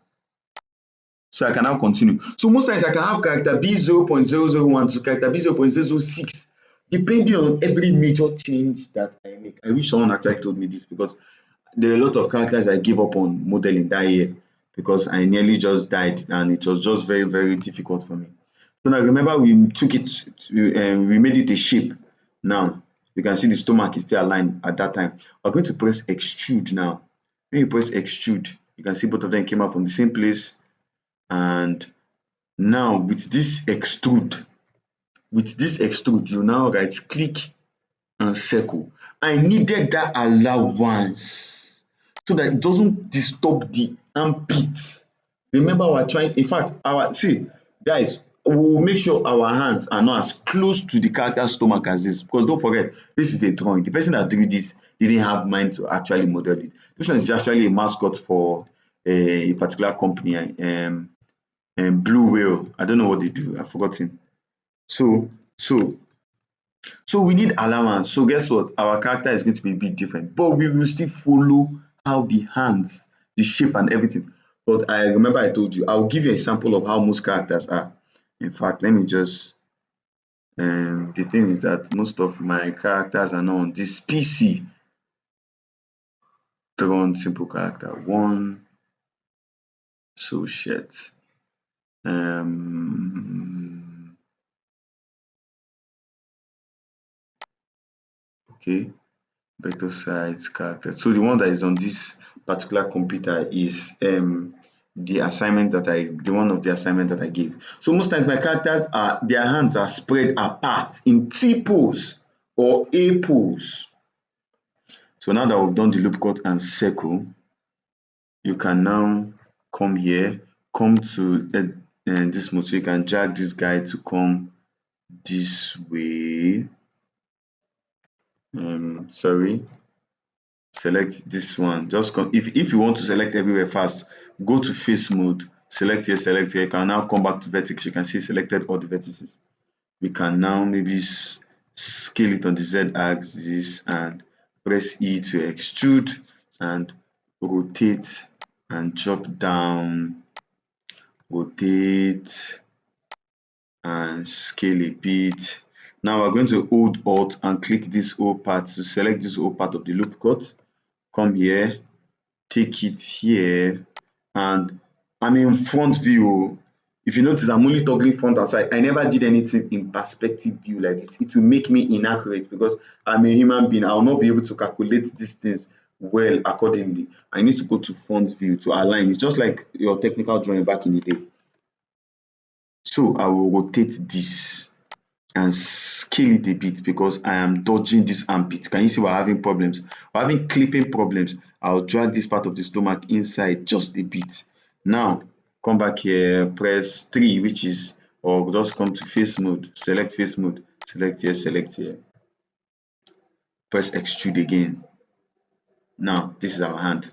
Speaker 1: so I can now continue. So most times I can have character B 0.001 to character B 0.006 depending on every major change that I make. I wish someone actually told me this because there are a lot of characters I gave up on modeling that year because I nearly just died and it was just very, very difficult for me. So now remember we took it, we made it a shape. Now you can see the stomach is still aligned at that time. We're going to press extrude now. When you press extrude, you can see both of them came up from the same place. And now with this extrude, you now right click and circle. I needed that allowance so that it doesn't disturb the armpit. Remember we're trying, in fact, see guys, we'll make sure our hands are not as close to the character stomach as this, because don't forget this is a drawing. The person that drew this didn't have mind to actually model it. This one is actually a mascot for a particular company, Blue Whale. I don't know what they do, I've forgotten. So we need allowance. So guess what? Our character is going to be a bit different, but we will still follow how the hands, the shape and everything. But I remember I told you, I'll give you an example of how most characters are. In fact, let me just, the thing is that most of my characters are not on this PC. Drawn simple character one. So shit. Okay, vector size character. So the one that is on this particular computer is the assignment that one of the assignment that I gave. So most times my characters are, their hands are spread apart in T pose or A pose. So now that we've done the loop cut and circle, you can now come here, come to this mode, so you can drag this guy to come this way. Sorry, select this one. Just come, if you want to select everywhere fast, go to face mode, select here, select here. You can now come back to vertex. You can see selected all the vertices. We can now maybe scale it on the Z axis and press E to extrude and rotate and drop down, rotate and scale a bit. Now we're going to hold Alt and click this whole part to select this whole part of the loop cut. Come here, take it here, and I'm in front view. If you notice, I'm only toggling front and side. I never did anything in perspective view like this. It will make me inaccurate because I'm a human being. I will not be able to calculate these things well accordingly. I need to go to front view to align. It's just like your technical drawing back in the day. So I will rotate this and scale it a bit because I am dodging this armpit. Can you see we're having problems? We're having clipping problems. I'll drag this part of the stomach inside just a bit. Now come back here, press 3, which is, or just come to face mode, select face mode, select here, press extrude again. Now this is our hand.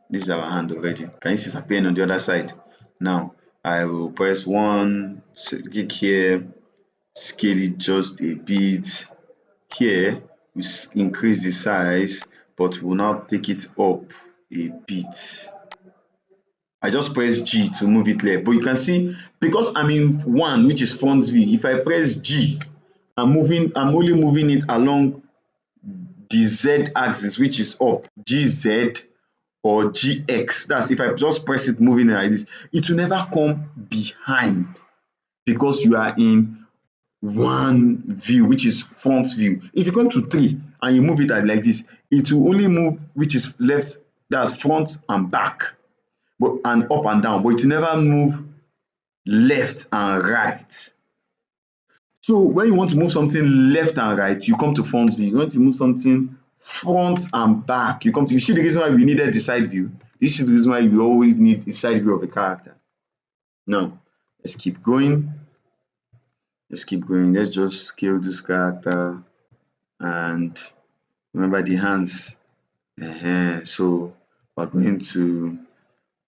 Speaker 1: This is our hand already. Can you see it's appearing on the other side? Now I will press 1, click here, scale it just a bit. Here we increase the size, but we'll now take it up a bit. I just press G to move it left, but you can see because I'm in 1, which is front view, if I press G, I'm only moving it along the Z axis, which is up, GZ or GX. That's if I just press it moving like this, it will never come behind because you are in 1 view, which is front view. If you come to 3 and you move it like this, it will only move which is left, that's front and back, but and up and down, but it will never move left and right. So when you want to move something left and right, you come to front view. You want to move something front and back, you see the reason why we needed the side view. This is the reason why you always need a side view of a character. Now let's keep going. Let's just scale this character and remember the hands So we're going to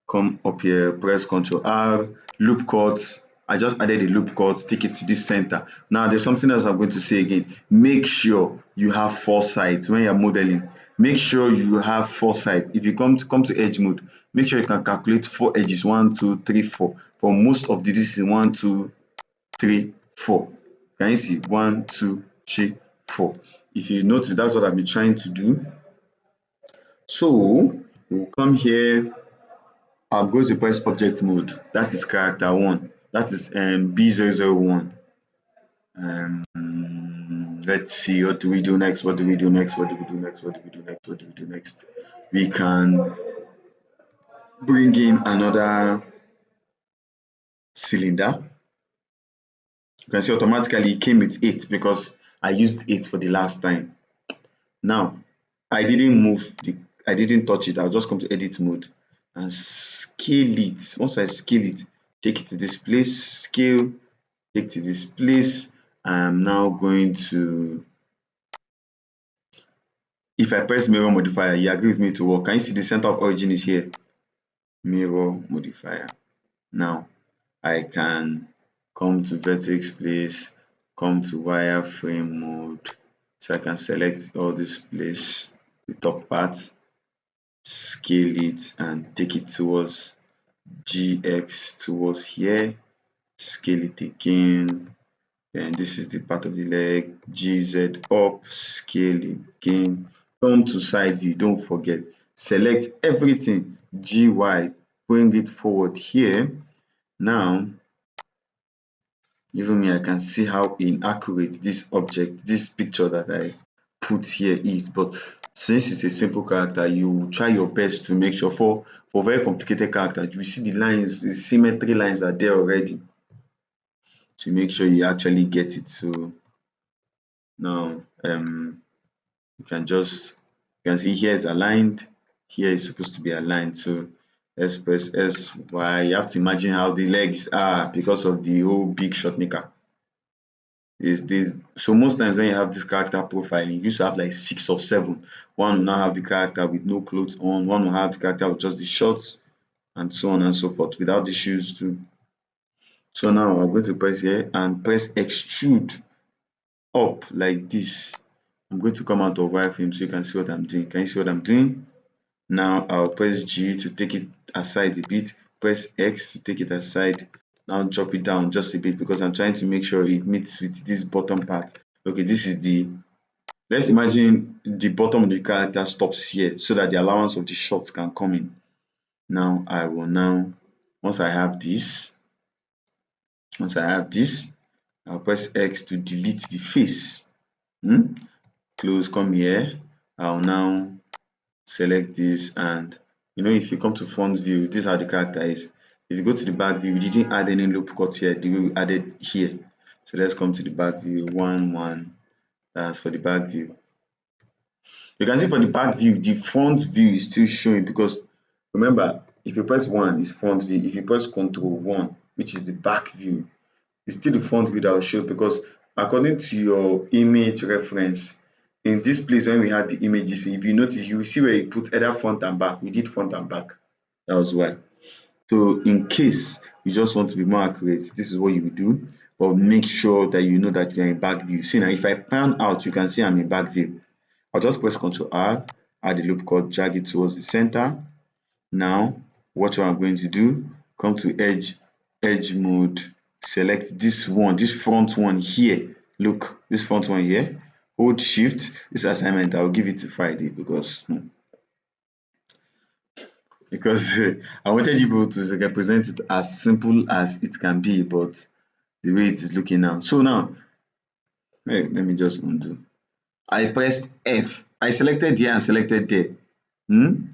Speaker 1: come up here, press Ctrl R, loop cut. I just added a loop cut, take it to this center. Now there's something else I'm going to say again. Make sure you have foresight when you're modeling. Make sure you have foresight. If you come to edge mode, make sure you can calculate 4 edges, 1, 2, 3, 4. For most of the this is 1, 2, 3, 4. Can you see? 1, 2, 3, 4. If you notice, that's what I've been trying to do. So we'll come here. I'm going to press object mode. That is character 1. That is B001. Let's see, what do we do next? What do we do next? What do we do next? What do we do next? What do we do next? We can bring in another cylinder. You can see automatically it came with 8 because I used 8 for the last time. Now, I didn't touch it. I'll just come to edit mode and scale it. Once I scale it, take it to this place, scale, take to this place. I'm now going to, if I press mirror modifier, you agree with me to work. Can you see the center of origin is here? Mirror modifier. Now I can come to vertex place, come to wireframe mode. So I can select all this place, the top part, scale it and take it towards GX towards here, scale it again. Then this is the part of the leg, GZ up, scale again, come to side view, don't forget, select everything, GY, bring it forward here. Now, even me, I can see how inaccurate this object, this picture that I put here is, but since it's a simple character, you try your best to make sure for very complicated characters, you see the lines, the symmetry lines are there already, to make sure you actually get it. So now you can see here is aligned, here is supposed to be aligned. So let's press S, Y. You have to imagine how the legs are because of the whole big shot maker. So most times when you have this character profile, you used to have like 6 or 7. One will now have the character with no clothes on, one will have the character with just the shorts, and so on and so forth, without the shoes too. So now I'm going to press here and press extrude up like this. I'm going to come out of wireframe so you can see what I'm doing. Can you see what I'm doing? Now I'll press G to take it aside a bit, press X to take it aside. Now drop it down just a bit because I'm trying to make sure it meets with this bottom part. Okay, this is let's imagine the bottom of the character stops here so that the allowance of the shots can come in. Now I will once I have this, I'll press X to delete the face. Close, come here. I'll now select this, and if you come to front view, this is how the character is. If you go to the back view, we didn't add any loop cut here the way we added here. So let's come to the back view, 1, 1. That's for the back view. You can see for the back view, the front view is still showing because remember, if you press 1 is front view, if you press Ctrl 1, which is the back view, it's still the front view that will show because according to your image reference, in this place when we had the images, if you notice, you will see where you put either front and back. We did front and back. That was why. So in case you just want to be more accurate, this is what you will do. But make sure that you know that you are in back view. See now, if I pan out, you can see I'm in back view. I'll just press Ctrl R, add the loop cut, drag it towards the center. Now, what I'm going to do, come to edge mode, select this front one here. Look, this front one here. Hold shift. This assignment I'll give it to Friday because I wanted you to represent it as simple as it can be, but the way it is looking now. So now, let me just undo. I pressed F. I selected here and selected there. You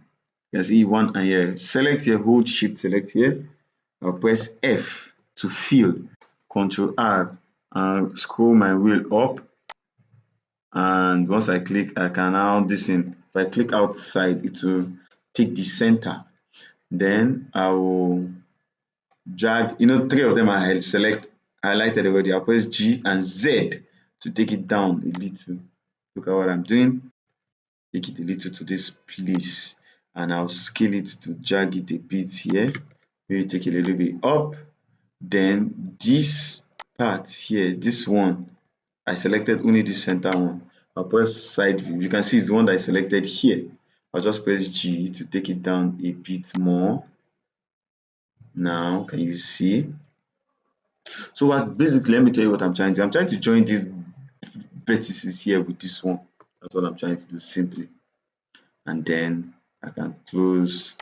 Speaker 1: can see 1 and here. Select here, hold shift, select here. I'll press F to fill. Ctrl R and scroll my wheel up. And once I click, I can now if I click outside, it will take the center. Then I will drag, 3 of them I highlighted already. I'll press G and Z to take it down a little. Look at what I'm doing. take it a little to this place, and I'll scale it to drag it a bit here. Maybe take it a little bit up. Then this part here, this one, I selected only the center one. I'll press side view. You can see it's the one that I selected here. I'll just press G to take it down a bit more. Now, can you see? So what basically, let me tell you what I'm trying to do. I'm trying to join these vertices here with this one. That's what I'm trying to do simply. And then I can close,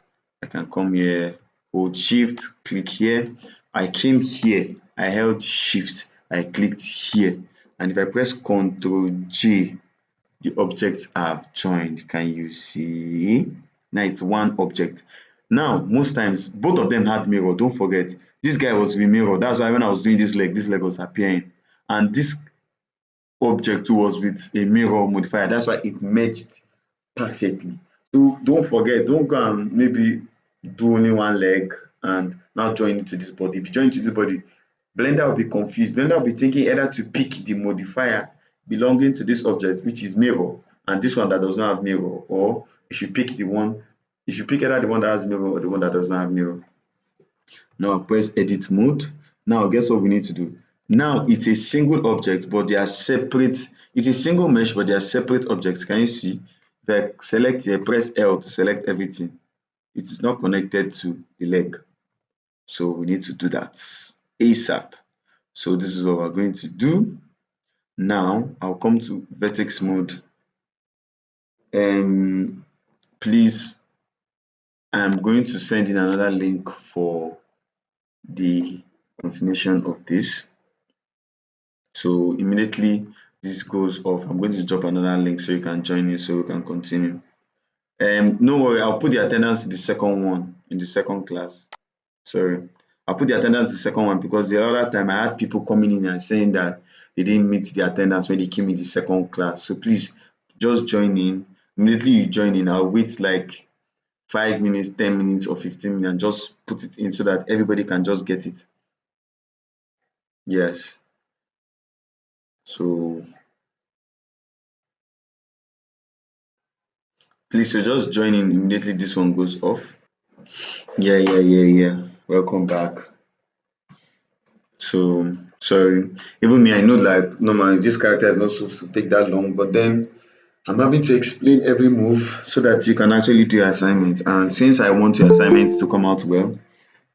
Speaker 1: I can come here, hold shift, click here. I came here, I held shift, I clicked here. And if I press Ctrl J, the objects have joined. Can you see? Now it's one object. Now, most times, both of them had mirror. Don't forget, this guy was with mirror. That's why when I was doing this leg was appearing. And this object was with a mirror modifier. That's why it merged perfectly. So don't forget, don't go and maybe do only one leg and now join it to this body. If you join it to this body, Blender will be confused. Blender will be thinking either to pick the modifier belonging to this object, which is mirror, and this one that does not have mirror, or you should pick the one, you should pick either the one that has mirror or the one that does not have mirror. Now press edit mode. Now guess what we need to do? Now it's a single object, but they are separate. It's a single mesh, but they are separate objects. Can you see? If I select here, press L to select everything. It is not connected to the leg. So we need to do that ASAP. So this is what we're going to do. Now I'll come to vertex mode. Please, I'm going to send in another link for the continuation of this. So immediately this goes off, I'm going to drop another link so you can join me so we can continue. No worry, I'll put the attendance in the second one, in the second class. Sorry, I'll put the attendance in the second one because the other time I had people coming in and saying that they didn't meet the attendance when they came in the second class. So please just join in. Immediately you join in, I'll wait like 5 minutes, 10 minutes, or 15 minutes and just put it in so that everybody can just get it. Yes. So please, so just join in immediately this one goes off. Yeah. Welcome back. So sorry. Even me, I know like normally this character is not supposed to take that long, but then I'm having to explain every move so that you can actually do your assignment. And since I want your assignments to come out well,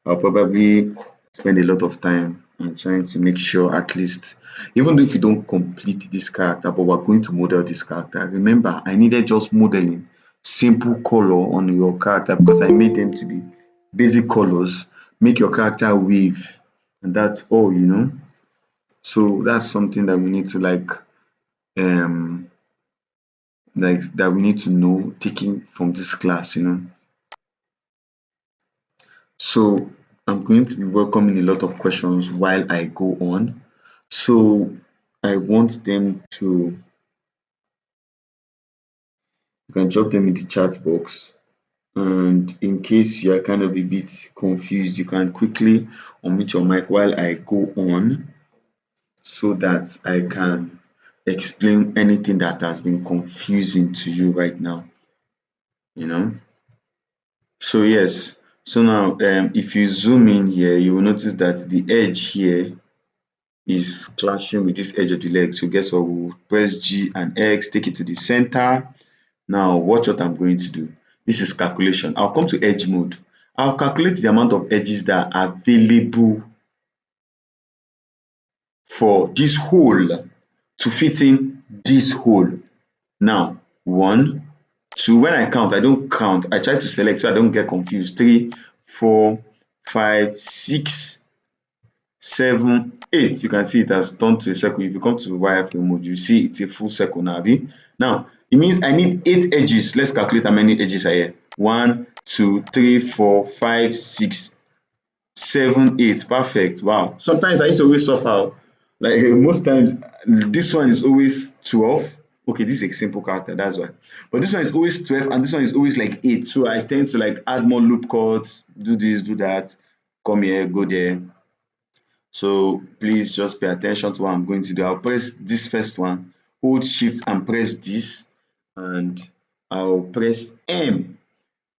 Speaker 1: I'll probably spend a lot of time in trying to make sure at least, even though if you don't complete this character, but we're going to model this character. Remember, I needed just modeling simple color on your character because I made them to be basic colors, make your character wave, and that's all, you know. So that's something that we need to like that we need to know taking from this class, you know. So I'm going to be welcoming a lot of questions while I go on. So I want them to, you can drop them in the chat box. And in case you are kind of a bit confused, you can quickly unmute your mic while I go on so that I can explain anything that has been confusing to you right now, you know. So yes, so now if you zoom in here, you will notice that the edge here is clashing with this edge of the leg. So guess what? We'll press G and X, take it to the center. Now watch what I'm going to do. This is calculation. I'll come to edge mode. I'll calculate the amount of edges that are available for this hole to fit in this hole. Now 1, 2, when I count, I don't count. I try to select so I don't get confused. 3, 4, 5, 6, 7, 8. You can see it has turned to a circle. If you come to wireframe mode, you see it's a full circle now. Now it means I need 8 edges. Let's calculate how many edges are here. 1, 2, 3, 4, 5, 6, 7, 8. Perfect. Wow. Sometimes I used to always suffer. Like most times, this one is always 12. Okay, this is a simple character, that's why. But this one is always 12 and this one is always like 8. So I tend to like add more loop cuts, do this, do that, come here, go there. So please just pay attention to what I'm going to do. I'll press this first one, hold shift and press this, and I'll press M.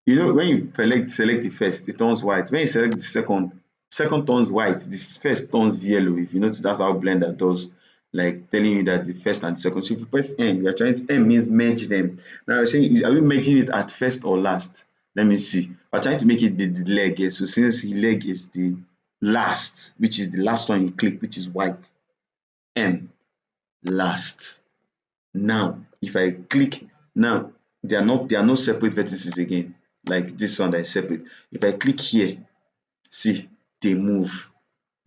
Speaker 1: You know, when you select the first, it turns white. When you select the second turns white, this first turns yellow. If you notice, that's how Blender does, like telling you that the first and the second. So if you press M, you're trying to, M means merge them. Now you're saying, are we merging it at first or last? Let me see. We're trying to make it the leg here. So since the leg is the last, which is the last one you click, which is white, M, last. Now, if I click, now they are no separate vertices again, like this one that is separate. If I click here, see, they move,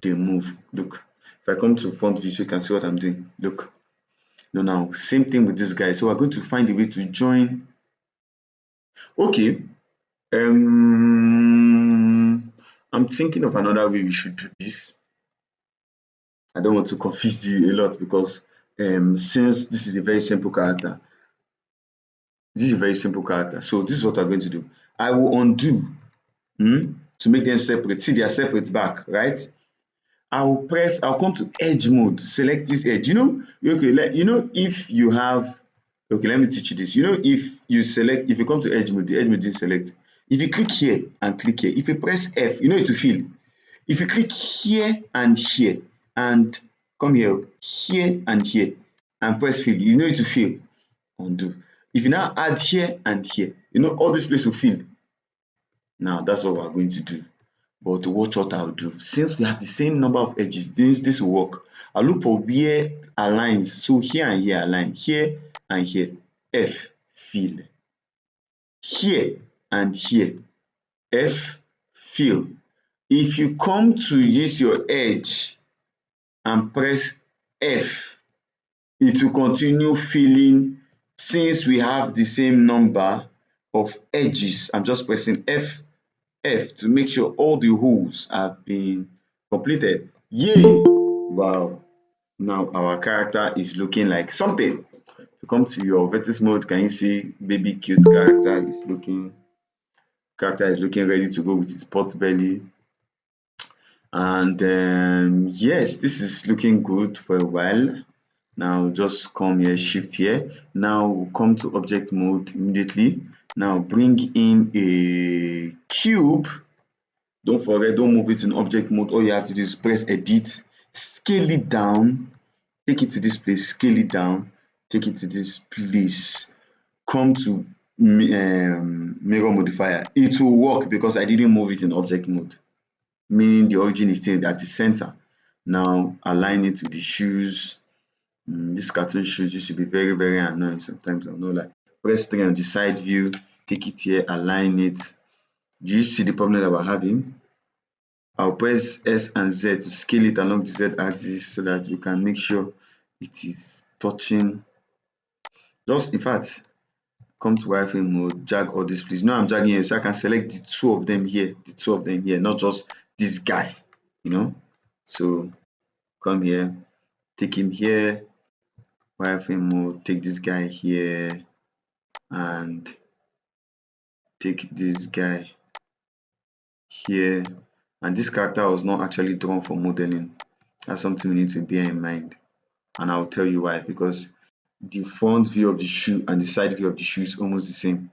Speaker 1: Look, if I come to front view, so you can see what I'm doing. Look, now same thing with this guy. So we're going to find a way to join. Okay, I'm thinking of another way we should do this. I don't want to confuse you a lot because since this is a very simple character, so this is what I'm going to do. I will undo to make them separate. See, they are separate back, right? I'll come to edge mode, select this edge. You know, okay, if you have, okay, let me teach you this. You know, if you come to edge mode, the edge mode is select. If you click here and click here, if you press F, you know it will fill. If you click here and come here and press fill, you know it will fill. Undo. If you now add here and here, you know all this place will fill. Now that's what we're going to do. But watch what I'll do. Since we have the same number of edges, this will work. I'll look for where aligns. So here and here align. Here and here. F, fill. Here and here. F, fill. If you come to use your edge and press F, it will continue filling since we have the same number of edges. I'm just pressing F to make sure all the holes have been completed. Yay! Wow. Now our character is looking like something. If you come to your vertex mode, can you see baby cute character is looking ready to go with his pot belly. And yes, this is looking good for a while. Now just come here, shift here. Now we'll come to object mode immediately. Now bring in a cube. Don't forget, don't move it in object mode. All you have to do is press edit, scale it down, take it to this place, scale it down, take it to this place. Come to mirror modifier. It will work because I didn't move it in object mode, meaning the origin is still at the center. Now align it with the shoes. This cartoon shoes used to be very, very annoying sometimes. I know, like press 3 on the side view, take it here, align it. Do you see the problem that we're having? I'll press S and Z to scale it along the Z axis so that we can make sure it is touching. Just in fact, come to wireframe mode, drag all this, please. Now I'm dragging here so I can select the two of them here, not just this guy, you know. So come here, take him here, wireframe mode, take this guy here, and take this guy here. And this character was not actually drawn for modeling. That's something we need to bear in mind. And I'll tell you why. Because the front view of the shoe and the side view of the shoe is almost the same.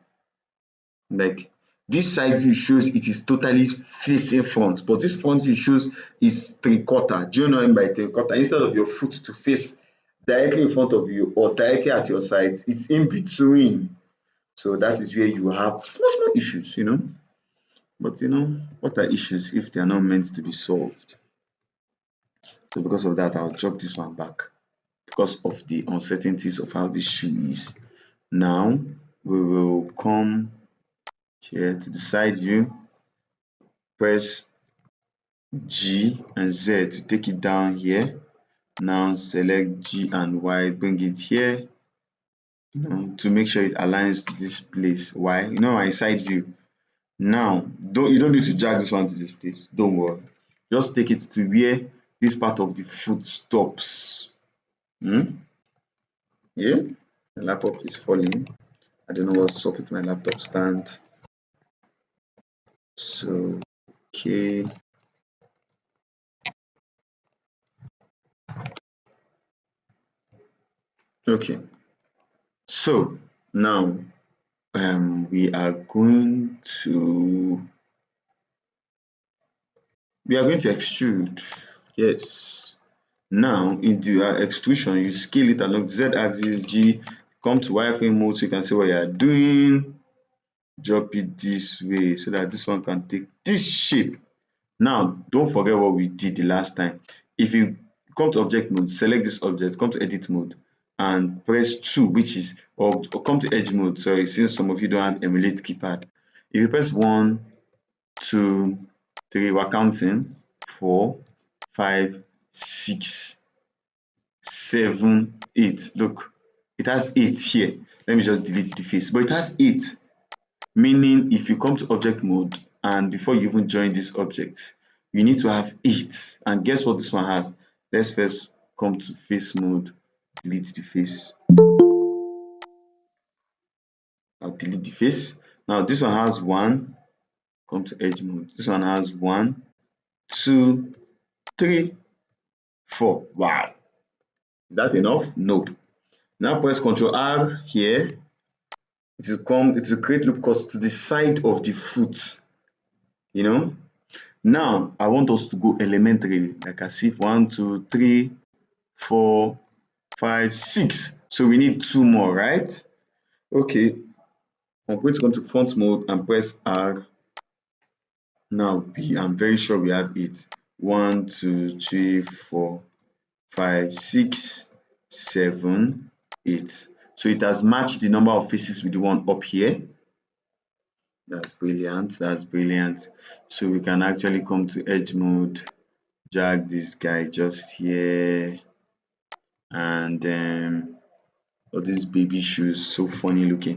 Speaker 1: Like this side view shows it is totally facing front, but this front view shows is 3/4. Do you know what I mean by 3/4? Instead of your foot to face directly in front of you or directly at your sides, it's in between. So that is where you have small issues, you know. But you know, what are issues if they are not meant to be solved? So because of that, I'll drop this one back because of the uncertainties of how this shoe is. Now we will come here to the side view, press G and Z to take it down here. Now select G and Y, bring it here, you know, to make sure it aligns to this place. Why? You know, my side view. Now, you don't need to drag this one to this place. Don't worry. Just take it to where this part of the foot stops. Yeah, the laptop is falling. I don't know what's up with my laptop stand. So, okay. Okay. So now we are going to extrude. Yes. Now into our extrusion, you scale it along the z-axis, G, come to wireframe mode so you can see what you are doing. Drop it this way so that this one can take this shape. Now, don't forget what we did the last time. If you come to object mode, select this object, come to edit mode, and press 2, which is, or come to edge mode, sorry, since some of you don't have emulate keypad. If you press 1, 2, 3, we're counting 4, 5, 6, 7, 8. Look, it has 8 here. Let me just delete the face, but it has 8. Meaning if you come to object mode and before you even join this object, you need to have 8. And guess what this one has? Let's first come to face mode, delete the face. I'll delete the face. Now this one has 1, come to edge mode. This one has 1, 2, 3, 4. Wow. Is that enough? Nope. Now press Ctrl R here. It will create loop cuts to the side of the foot. You know? Now I want us to go elementary, like as if 1, 2, 3, 4, 5, 6. So we need 2 more, right? Okay. I'm going to come to font mode and press R. Now I'm very sure we have 8. 1, 2, 3, 4, 5, 6, 7, 8. So it has matched the number of faces with the one up here. That's brilliant. That's brilliant. So we can actually come to edge mode, drag this guy just here, and all these baby shoes, so funny looking.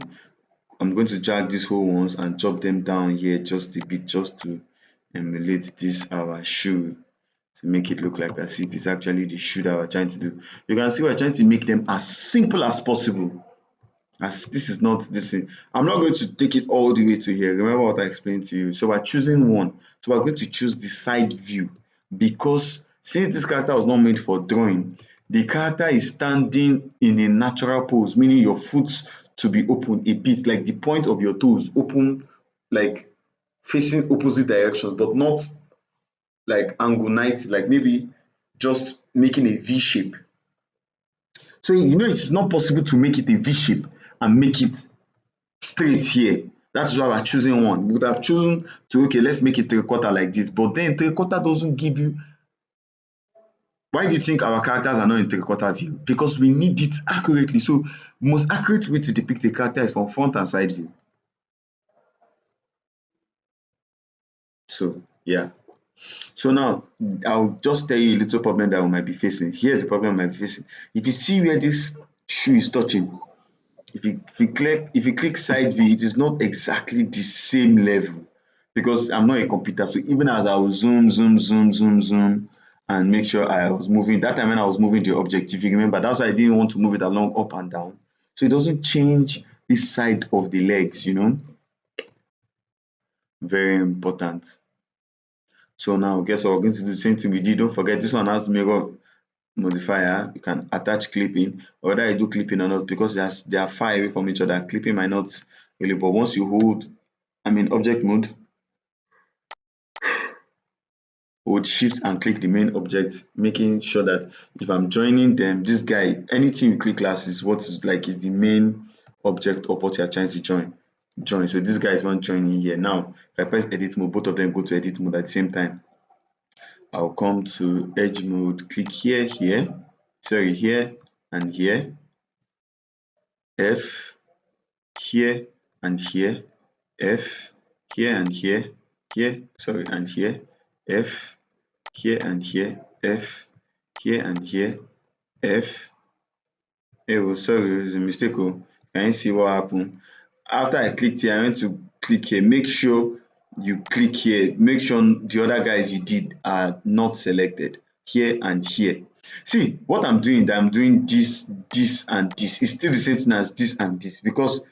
Speaker 1: I'm going to drag these whole ones and drop them down here just a bit, just to emulate this our shoe, to make it look like as if it's actually the shoe that we're trying to do. You can see we're trying to make them as simple as possible. As this is not this thing. I'm not going to take it all the way to here. Remember what I explained to you. So we're choosing one. So we're going to choose the side view, because since this character was not made for drawing, the character is standing in a natural pose, meaning your foot to be open a bit, like the point of your toes open, like facing opposite directions, but not like angle 90, like maybe just making a V shape. So you know it's not possible to make it a V shape and make it straight here. That's why we're choosing one. We would have chosen to, okay, let's make it 3/4 like this, but then 3/4 doesn't give you. Why do you think our characters are not in 3/4 view? Because we need it accurately. So the most accurate way to depict a character is from front and side view. So yeah. So now I'll just tell you a little problem that we might be facing. Here's the problem we might be facing. If you see where this shoe is touching, if you click side view, it is not exactly the same level, because I'm not a computer. So even as I will zoom and make sure I was moving, that time when I was moving the object, if you remember, that's why I didn't want to move it along up and down, so it doesn't change this side of the legs, you know. Very important. So now guess what, we're going to do the same thing we did. Don't forget, this one has mirror modifier. You can attach clipping, or whether you do clipping or not, because they are far away from each other. Clipping might not really, but once you hold, object mode, hold shift and click the main object, making sure that if I'm joining them, this guy, anything you click last is what is like is the main object of what you're trying to join. So this guy is one joining here. Now if I press edit mode, both of them go to edit mode at the same time. I'll come to edge mode, click here, here and here, F, here and here, F, here and here, and here, F, here and here, F, here and here, F. Oh, sorry, there's a mistake. Oh, can you see what happened? After I clicked here, I went to click here. Make sure you click here. Make sure the other guys you did are not selected. Here and here. See, what I'm doing, I'm doing this, this, and this. It's still the same thing as this and this, because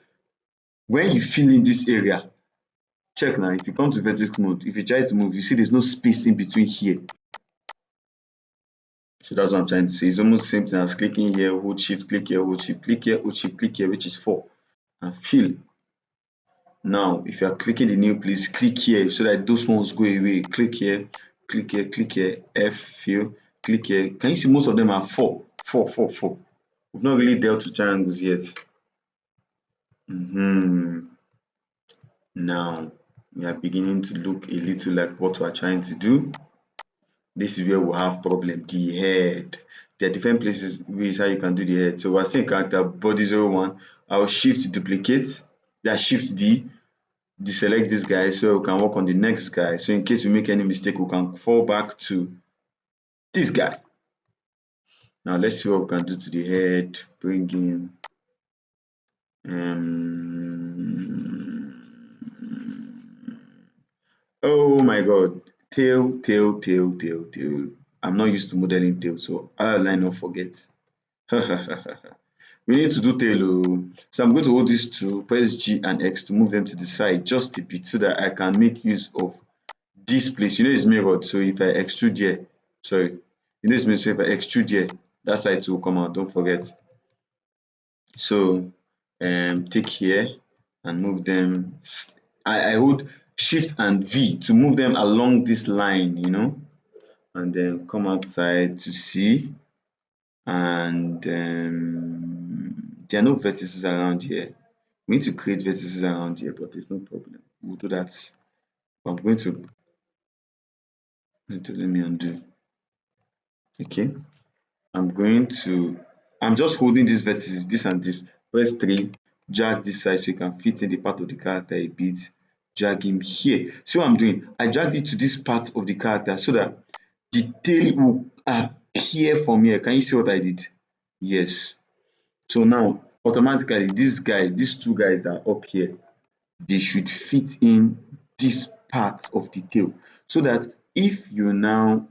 Speaker 1: when you fill in this area, check now, if you come to vertex mode, if you try to move, you see there's no space in between here. So that's what I'm trying to say. It's almost the same thing as clicking here, hold shift, click here, hold shift, click here, hold shift, click here, which is 4, and fill. Now, if you are clicking the new, please click here so that those ones go away. Click here, click here, click here, F fill, click here. Can you see most of them are 4, 4, 4, 4? We've not really dealt with triangles yet. Now, we are beginning to look a little like what we are trying to do. This is where we have problem, the head. There are different ways how you can do the head. So we're saying character body 01. I'll shift duplicate, that shift D, deselect this guy so we can work on the next guy. So in case we make any mistake, we can fall back to this guy. Now let's see what we can do to the head. Bring in oh my god, tail, tail, tail, tail, tail. I'm not used to modeling tail, so I'll not forget. We need to do tail. So I'm going to hold these two, press G and X to move them to the side just a bit so that I can make use of this place. You know it's mirrored, so if I extrude here, sorry, you know it's mirrored, so if I extrude here, that side will come out, don't forget. So take here and move them. I hold shift and V to move them along this line, you know, and then come outside to see. And there are no vertices around here. We need to create vertices around here, but there's no problem. We'll do that. I'm going to let me undo. Okay. I'm just holding these vertices, this and this. Press 3, drag this side so you can fit in the part of the character a bit. Drag him here. See what I'm doing? I dragged it to this part of the character so that the tail will appear from here. Can you see what I did? Yes. So now, automatically, these two guys that are up here, they should fit in this part of the tail. So that if you now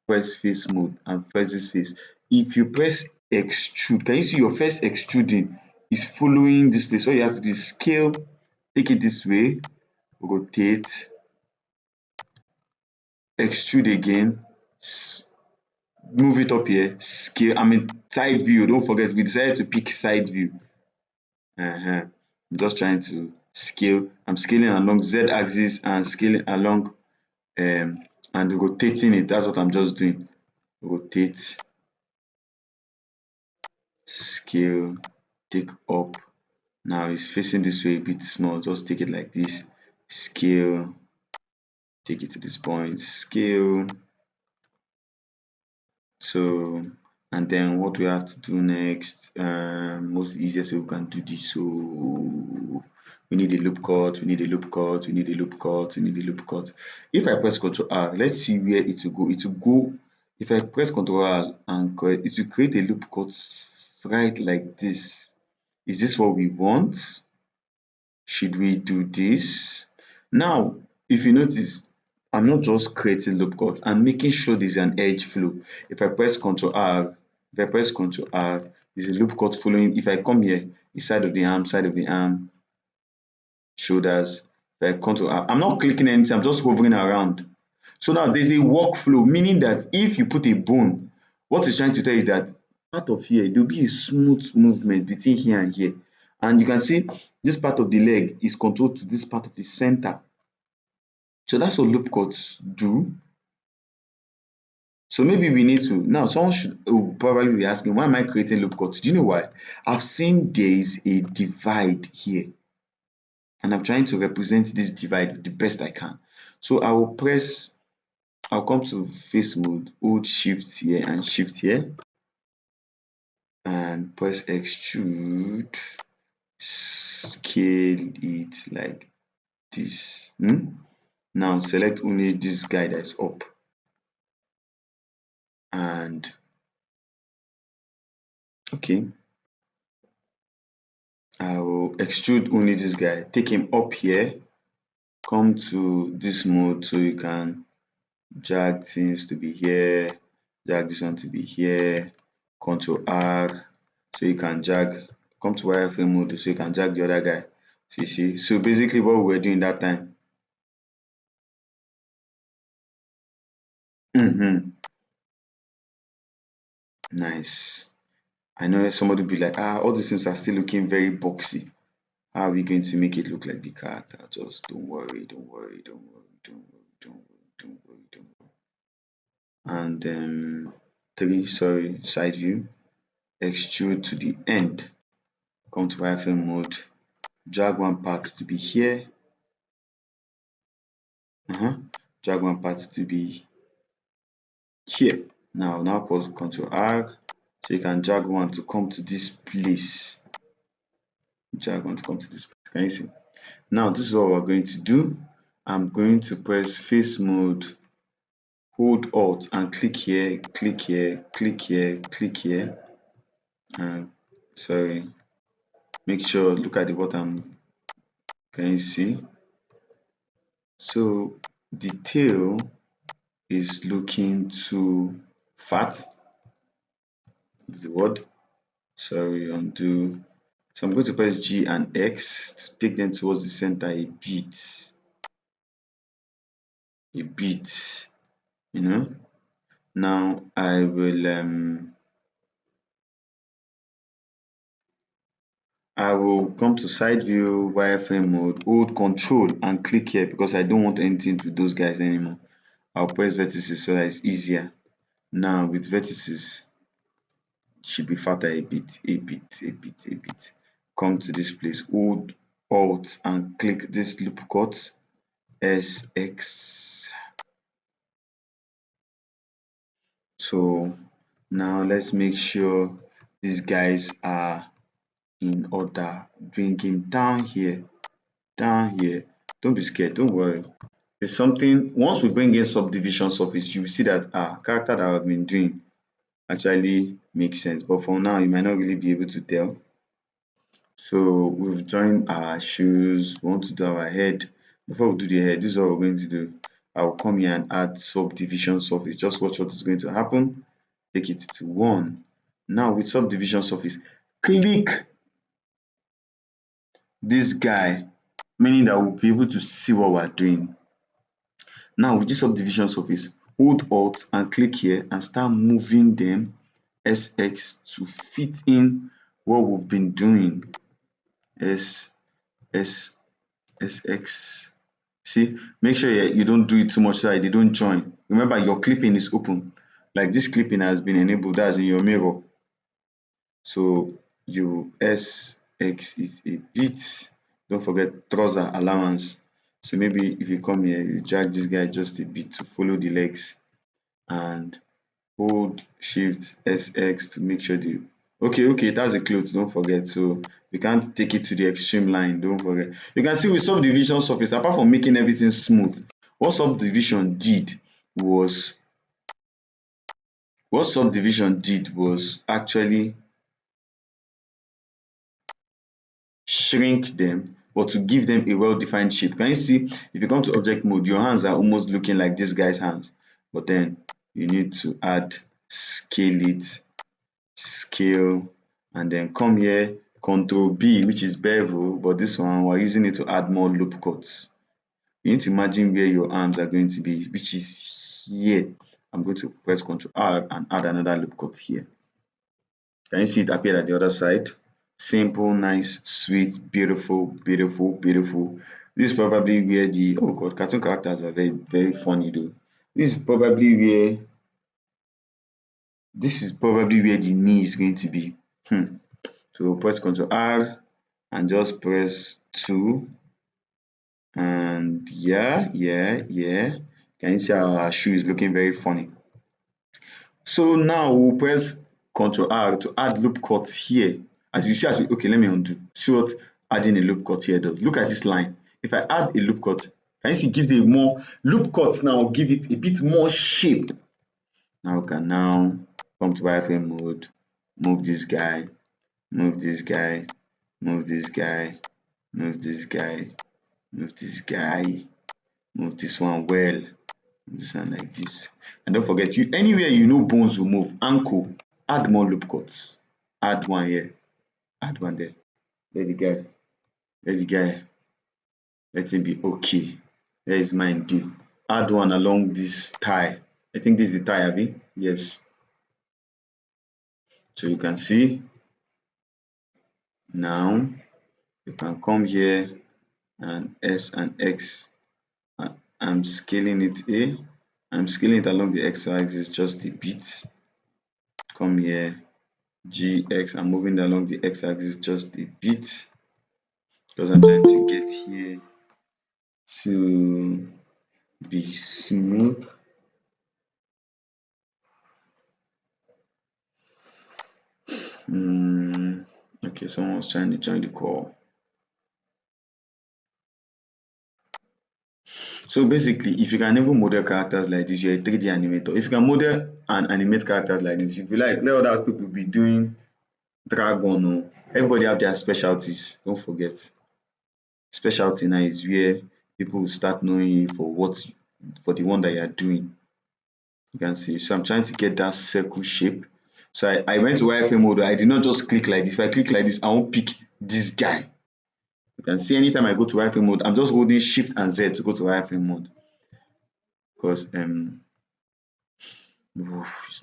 Speaker 1: press face mode and press this face, if you press extrude, can you see your first extruding is following this place? All you have to do is scale, take it this way, rotate, extrude again, move it up here, scale, side view. Don't forget, we decided to pick side view. I'm just trying to scale. I'm scaling along Z axis and scaling along and rotating it. That's what I'm just doing. Rotate, scale, take up. Now it's facing this way a bit small. Just take it like this. Scale, take it to this point. Scale. So, and then what we have to do next, most easiest way we can do this. So we need a loop cut, we need a loop cut, we need a loop cut, we need a loop cut. If I press Ctrl R, let's see where it will go. It will go, if I press Ctrl R and it will create a loop cut right like this. Is this what we want? Should we do this? Now, if you notice, I'm not just creating loop cuts, I'm making sure there's an edge flow. If I press Ctrl R, there's a loop cut following. If I come here, the side of the arm, shoulders. If I Ctrl R, I'm not clicking anything, I'm just hovering around. So now there's a workflow, meaning that if you put a bone, what it's trying to tell you that part of here, there'll be a smooth movement between here and here. And you can see this part of the leg is controlled to this part of the center. So that's what loop cuts do. So maybe we need to, now someone will probably be asking, why am I creating loop cuts? Do you know why? I've seen there is a divide here. And I'm trying to represent this divide the best I can. So I'll come to face mode, hold shift here and shift here. And press extrude, scale it like this. Now select only this guy that is up and okay, I will extrude only this guy, take him up here, come to this mode so you can drag things to be here, drag this one to be here, Ctrl R so you can drag, come to wireframe mode so you can drag the other guy. So you see, so basically what we were doing that time. Nice. I know somebody will be like, all these things are still looking very boxy. How are we going to make it look like the character? Just don't worry, don't worry, don't worry, don't worry, don't worry, don't worry, don't worry. And 3, sorry, side view, extrude to the end. Come to wireframe mode, drag one part to be here. Drag one part to be here. Now pause Ctrl R, so you can drag one to come to this place. Drag one to come to this place. Can you see? Now this is what we're going to do. I'm going to press face mode, hold Alt and click here, click here, click here, click here. Sorry. Make sure, look at the bottom. Can you see? So the tail is looking too fat. Is the word. Sorry, undo. So I'm going to press G and X to take them towards the center a bit. You know. Now I will come to side view, wireframe mode, hold Control and click here because I don't want anything with those guys anymore. I'll press vertices so that it's easier. Now with vertices, it should be fatter a bit. Come to this place, hold Alt and click this loop cut, SX. So now let's make sure these guys are in order. Bring him down here. Don't be scared, don't worry. There's something, once we bring in subdivision surface, you will see that our character that I've been doing actually makes sense. But for now, you might not really be able to tell. So we've joined our shoes. We want to do our head. Before we do the head, this is what we're going to do. I will come here and add subdivision surface. Just watch what is going to happen. Take it to 1. Now with subdivision surface, click this guy, meaning that we'll be able to see what we're doing. Now with this subdivision surface, hold Alt and click here and start moving them SX to fit in what we've been doing. SX. See, make sure you don't do it too much so that they don't join. Remember, your clipping is open. Like this clipping has been enabled, that's in your mirror. So you SX is a bit. Don't forget trouser allowance. So maybe if you come here, you drag this guy just a bit to follow the legs and hold Shift SX to make sure the okay, that's a clothes, don't forget. So we can't take it to the extreme line, don't forget. You can see with subdivision surface, apart from making everything smooth, what subdivision did was actually shrink them, but to give them a well-defined shape. Can you see, if you come to object mode, your hands are almost looking like this guy's hands, but then you need to add scale, and then come here, Control B, which is bevel, but this one we're using it to add more loop cuts. You need to imagine where your arms are going to be, which is here. I'm going to press Ctrl R and add another loop cut here. Can you see it appear at the other side? Simple, nice, sweet, beautiful. This is probably where the, oh god, cartoon characters are very, very funny though. This is probably where the knee is going to be. So press Ctrl R and just press 2. And yeah. Can you see how our shoe is looking very funny? So now we'll press Ctrl R to add loop cuts here. As you see, okay, let me undo. See what adding a loop cut here does. Look at this line. If I add a loop cut, can you see it gives it more loop cuts now, give it a bit more shape. Now we can now come to wireframe mode, move this guy, move this guy, move this guy, move this guy, move this guy, move this one well, this one like this. And don't forget, you anywhere you know bones will move, ankle, add more loop cuts. Add one here, add one there. There's the guy. Let it be okay. There is mine D. Add one along this thigh. I think this is the thigh, Abby. Yes. So you can see now You can come here and S and X. I'm scaling it I'm scaling it along the x-axis just a bit. Come here, GX, I'm moving along the x-axis just a bit because I'm trying to get here to be smooth. Okay, someone was trying to join the call. So basically, if you can even model characters like this, you're a 3D animator. If you can model and animate characters like this, if you like, let other people be doing dragon. Or everybody have their specialties. Don't forget, specialty now is where people will start knowing you for the one that you are doing. You can see. So I'm trying to get that circle shape. So I went to wireframe mode. I did not just click like this. If I click like this, I won't pick this guy. You can see anytime I go to wireframe mode, I'm just holding Shift and Z to go to wireframe mode because it's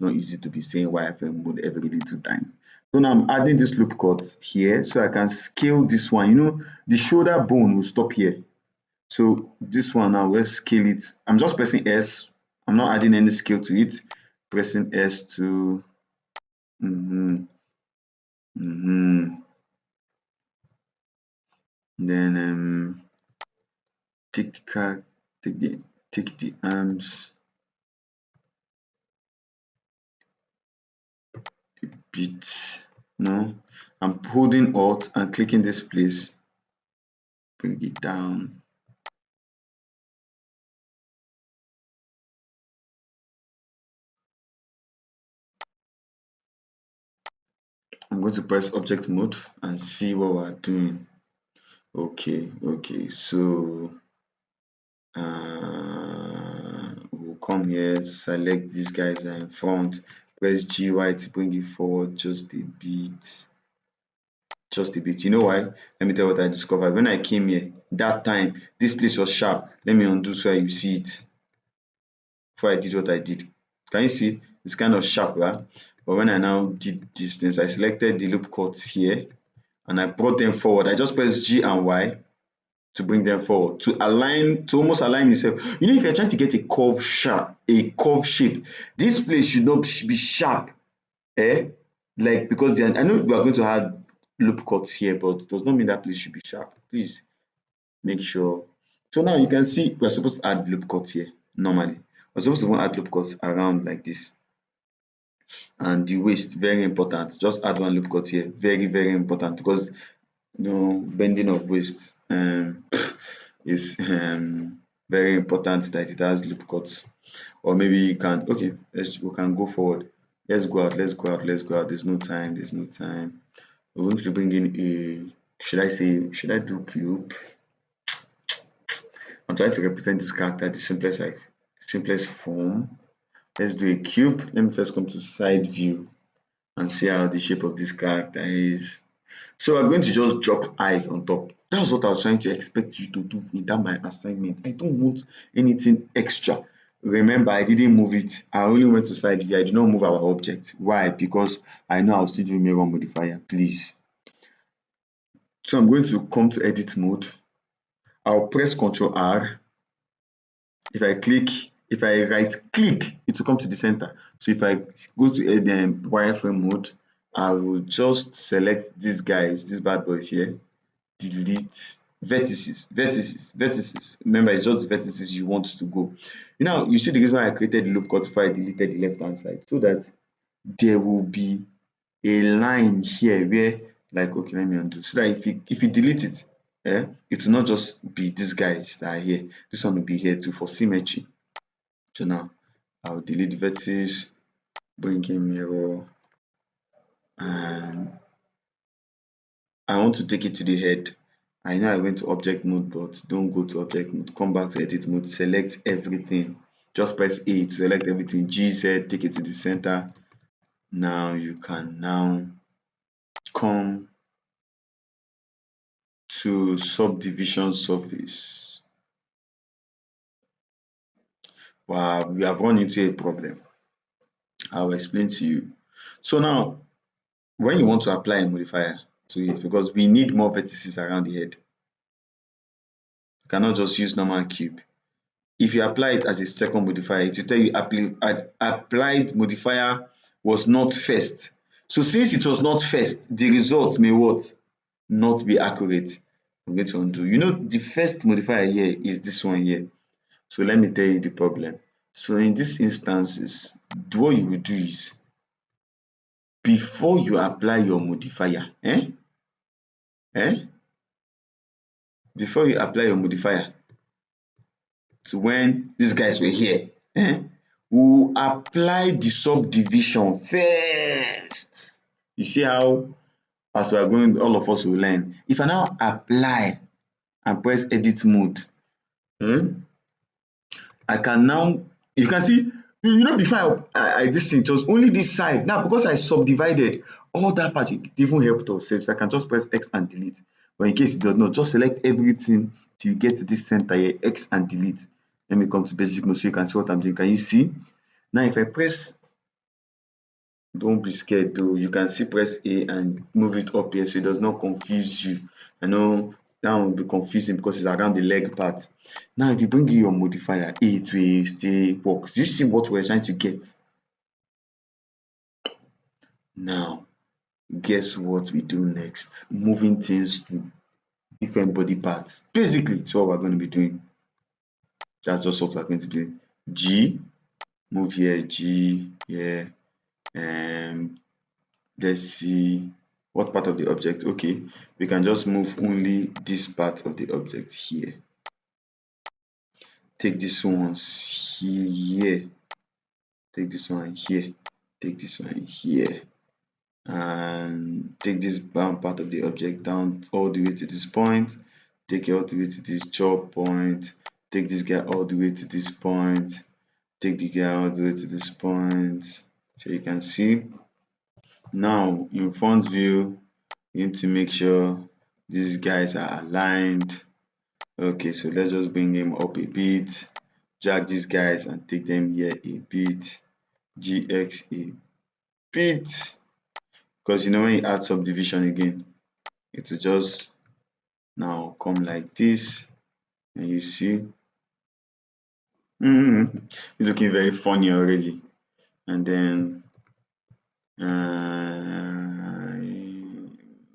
Speaker 1: not easy to be saying wireframe mode every little time. So now I'm adding this loop cut here so I can scale this one. You know, the shoulder bone will stop here. So this one now, let's scale it. I'm just pressing S. I'm not adding any scale to it. Pressing S to then take the arms a bit. No, I'm holding Alt and clicking this place. Bring it down. I'm going to press object mode and see what we're doing. Okay, so we'll come here, select these guys that are in front, press GY to bring it forward just a bit. You know why? Let me tell you what I discovered. When I came here, that time, this place was sharp. Let me undo so you see it before I did what I did. Can you see? It's kind of sharp, right? But when I now did these things, I selected the loop cuts here and I brought them forward. I just pressed G and Y to bring them forward, to almost align itself. You know, if you're trying to get a curve shape, this place should not be sharp. Like, because I know we are going to add loop cuts here, but it does not mean that place should be sharp. Please make sure. So now you can see we're supposed to add loop cuts here normally. We're supposed to add loop cuts around like this. And the waist, very important. Just add one loop cut here. Very, very important because bending of waist is very important that it has loop cuts. Or maybe you can, okay, we can go forward. Let's go out. There's no time. We're going to bring in should I do cube? I'm trying to represent this character the simplest form. Let's do a cube. Let me first come to side view and see how the shape of this character is. So we're going to just drop eyes on top. That's what I was trying to expect you to do in that my assignment. I don't want anything extra. Remember, I didn't move it. I only went to side view. I did not move our object. Why? Because I know I'll still do mirror modifier. Please. So I'm going to come to edit mode. I'll press Ctrl R. If I right click, it will come to the center. So if I go to wireframe mode, I will just select these guys, these bad boys here, delete vertices. Remember, it's just vertices you want to go. Now you see the reason why I created the loop cut before I deleted the left hand side, so that there will be a line here where, like, okay, let me undo, so that if you delete it, it will not just be these guys that are here. This one will be here too for symmetry. So now I'll delete the vertices, bring in mirror, and I want to take it to the head. I know I went to object mode, but don't go to object mode. Come back to edit mode, select everything. Just press A to select everything. GZ, take it to the center. Now you can now come to subdivision surface. Wow, we have run into a problem. I'll explain to you. So now, when you want to apply a modifier, to it, because we need more vertices around the head. You cannot just use normal cube. If you apply it as a second modifier, it will tell you applied modifier was not first. So since it was not first, the result may what? Not be accurate. I'm going to undo. You know, the first modifier here is this one here. So let me tell you the problem. So in these instances, what you will do is, before you apply your modifier, before you apply your modifier to when these guys were here, we'll apply the subdivision first. You see how, as we are going, all of us will learn. If I now apply and press edit mode, I can now, you can see, you know, before I this thing, it was only this side. Now, because I subdivided all that part, it even helped us. So I can just press X and delete. But in case it does not, just select everything till you get to this center here, X and delete. Let me come to basic mode so you can see what I'm doing. Can you see? Now, if I press, don't be scared though, you can see press A and move it up here so it does not confuse you. I know that one will be confusing because it's around the leg part. Now, if you bring in your modifier, it will still work. Do you see what we're trying to get? Now, guess what we do next? Moving things to different body parts. Basically, it's what we're going to be doing. That's just what we're going to be doing. G, move here, G, here, let's see what part of the object. Okay, we can just move only this part of the object here. Take this one here, take this one here, take this one here, and take this bound part of the object down all the way to this point, take it all the way to this jaw point, take this guy all the way to this point, take the guy all the way to this point. So you can see now in front view, you need to make sure these guys are aligned. Okay, so let's just bring him up a bit, drag these guys and take them here a bit, GX a bit, because you know when you add subdivision again, it will just now come like this, and you see it's looking very funny already. And then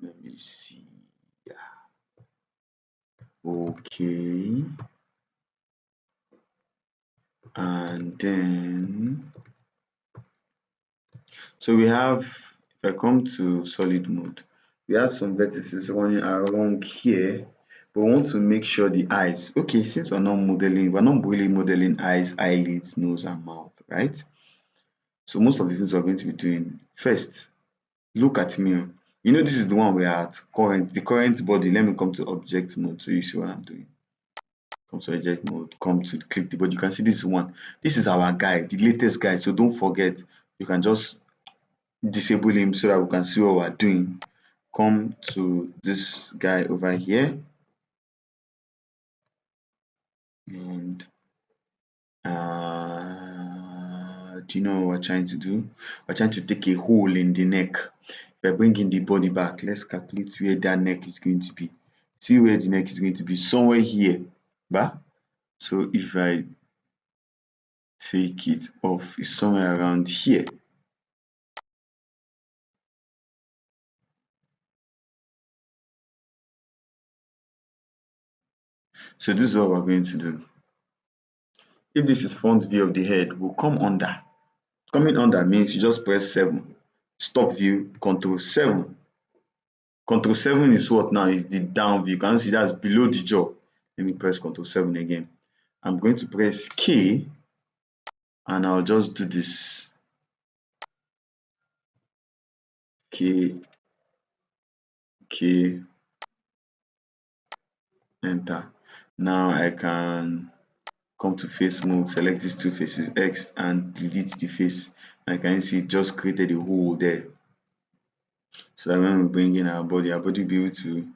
Speaker 1: let me see, okay, and then so we have, if I come to solid mode, we have some vertices running along here, but we want to make sure the eyes, okay, since we're not really modeling eyes, eyelids, nose and mouth, right? So most of the things we're going to be doing, first, look at me. You know, this is the one we're at, the current body. Let me come to object mode so you see what I'm doing. Come to object mode, come to click the body. You can see this one. This is our guy, the latest guy. So don't forget, you can just disable him so that we can see what we're doing. Come to this guy over here, and do you know what we're trying to do? We're trying to take a hole in the neck. If I bring in the body back, let's calculate where that neck is going to be. See where the neck is going to be, somewhere here, bah? So if I take it off, it's somewhere around here. So this is what we're going to do. If this is front view of the head, we'll come under. Coming under means you just press 7. Stop view, Control 7. Control 7 is what now? Is the down view. You can see that's below the jaw. Let me press Control 7 again. I'm going to press K, and I'll just do this. K, K, enter. Now I can come to face mode, select these two faces, X, and delete the face. I can see it just created a hole there. So that when we bring in our body will be able to,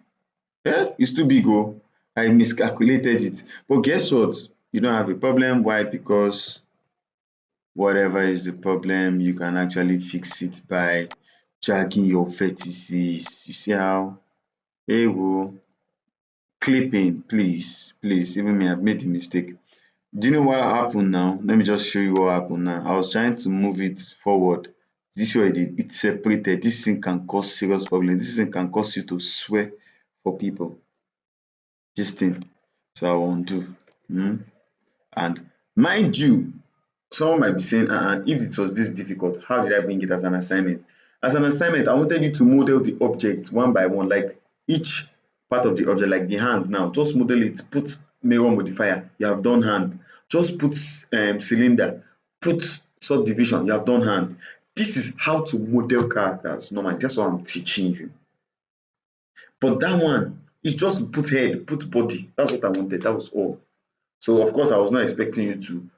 Speaker 1: it's too big. Oh, I miscalculated it. But guess what? You don't have a problem. Why? Because whatever is the problem, you can actually fix it by dragging your vertices. You see how? Hey, whoa. Clipping, please, please. Even me, I've made the mistake. Do you know what happened now? Let me just show you what happened now. I was trying to move it forward. This is what I did. It separated. This thing can cause serious problem. This thing can cause you to swear for people. This thing. So I will undo. And mind you, someone might be saying, if it was this difficult, how did I bring it as an assignment? As an assignment, I wanted you to model the objects one by one, like each part of the object, like the hand now. Just model it, put mirror modifier, you have done hand. Just put cylinder, put subdivision, you have done hand. This is how to model characters normally. That's what I'm teaching you. But that one is just put head, put body. That's what I wanted. That was all. So of course, I was not expecting you to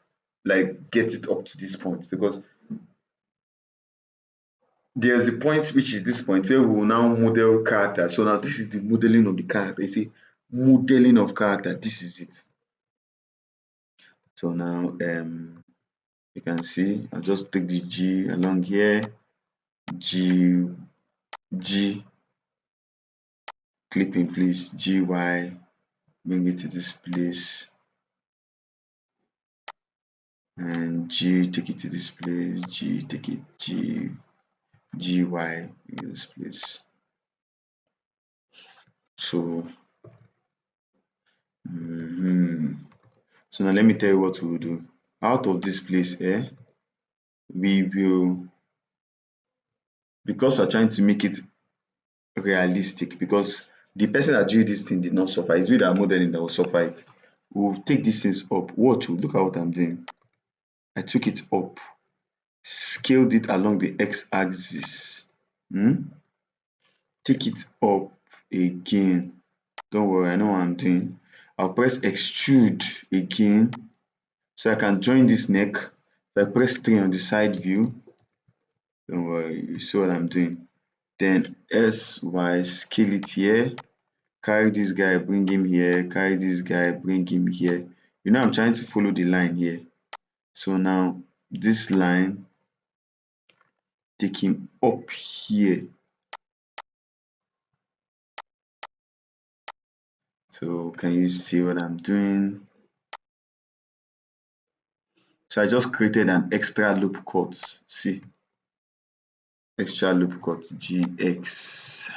Speaker 1: like get it up to this point, because there's a point which is this point where we will now model character. So now this is the modeling of the character. You see, modeling of character, this is it. So now you can see I'll just take the G along here, G, clipping please, GY, bring it to this place, and G, take it to this place, G, take it, G, GY in this place. So so now let me tell you what we will do. Out of this place here, we will, because we're trying to make it realistic, because the person that drew this thing did not suffer, it's with our modeling that will suffer it. We'll take these things up. Watch, look at what I'm doing. I took it up, scaled it along the x-axis. Take it up again. Don't worry, I know what I'm doing. I'll press extrude again, so I can join this neck. If I press 3 on the side view, don't worry, you see what I'm doing. Then SY, scale it here, carry this guy, bring him here, carry this guy, bring him here. You know, I'm trying to follow the line here. So now this line, take him up here. So can you see what I'm doing? So I just created an extra loop cut. See, extra loop cut, GX.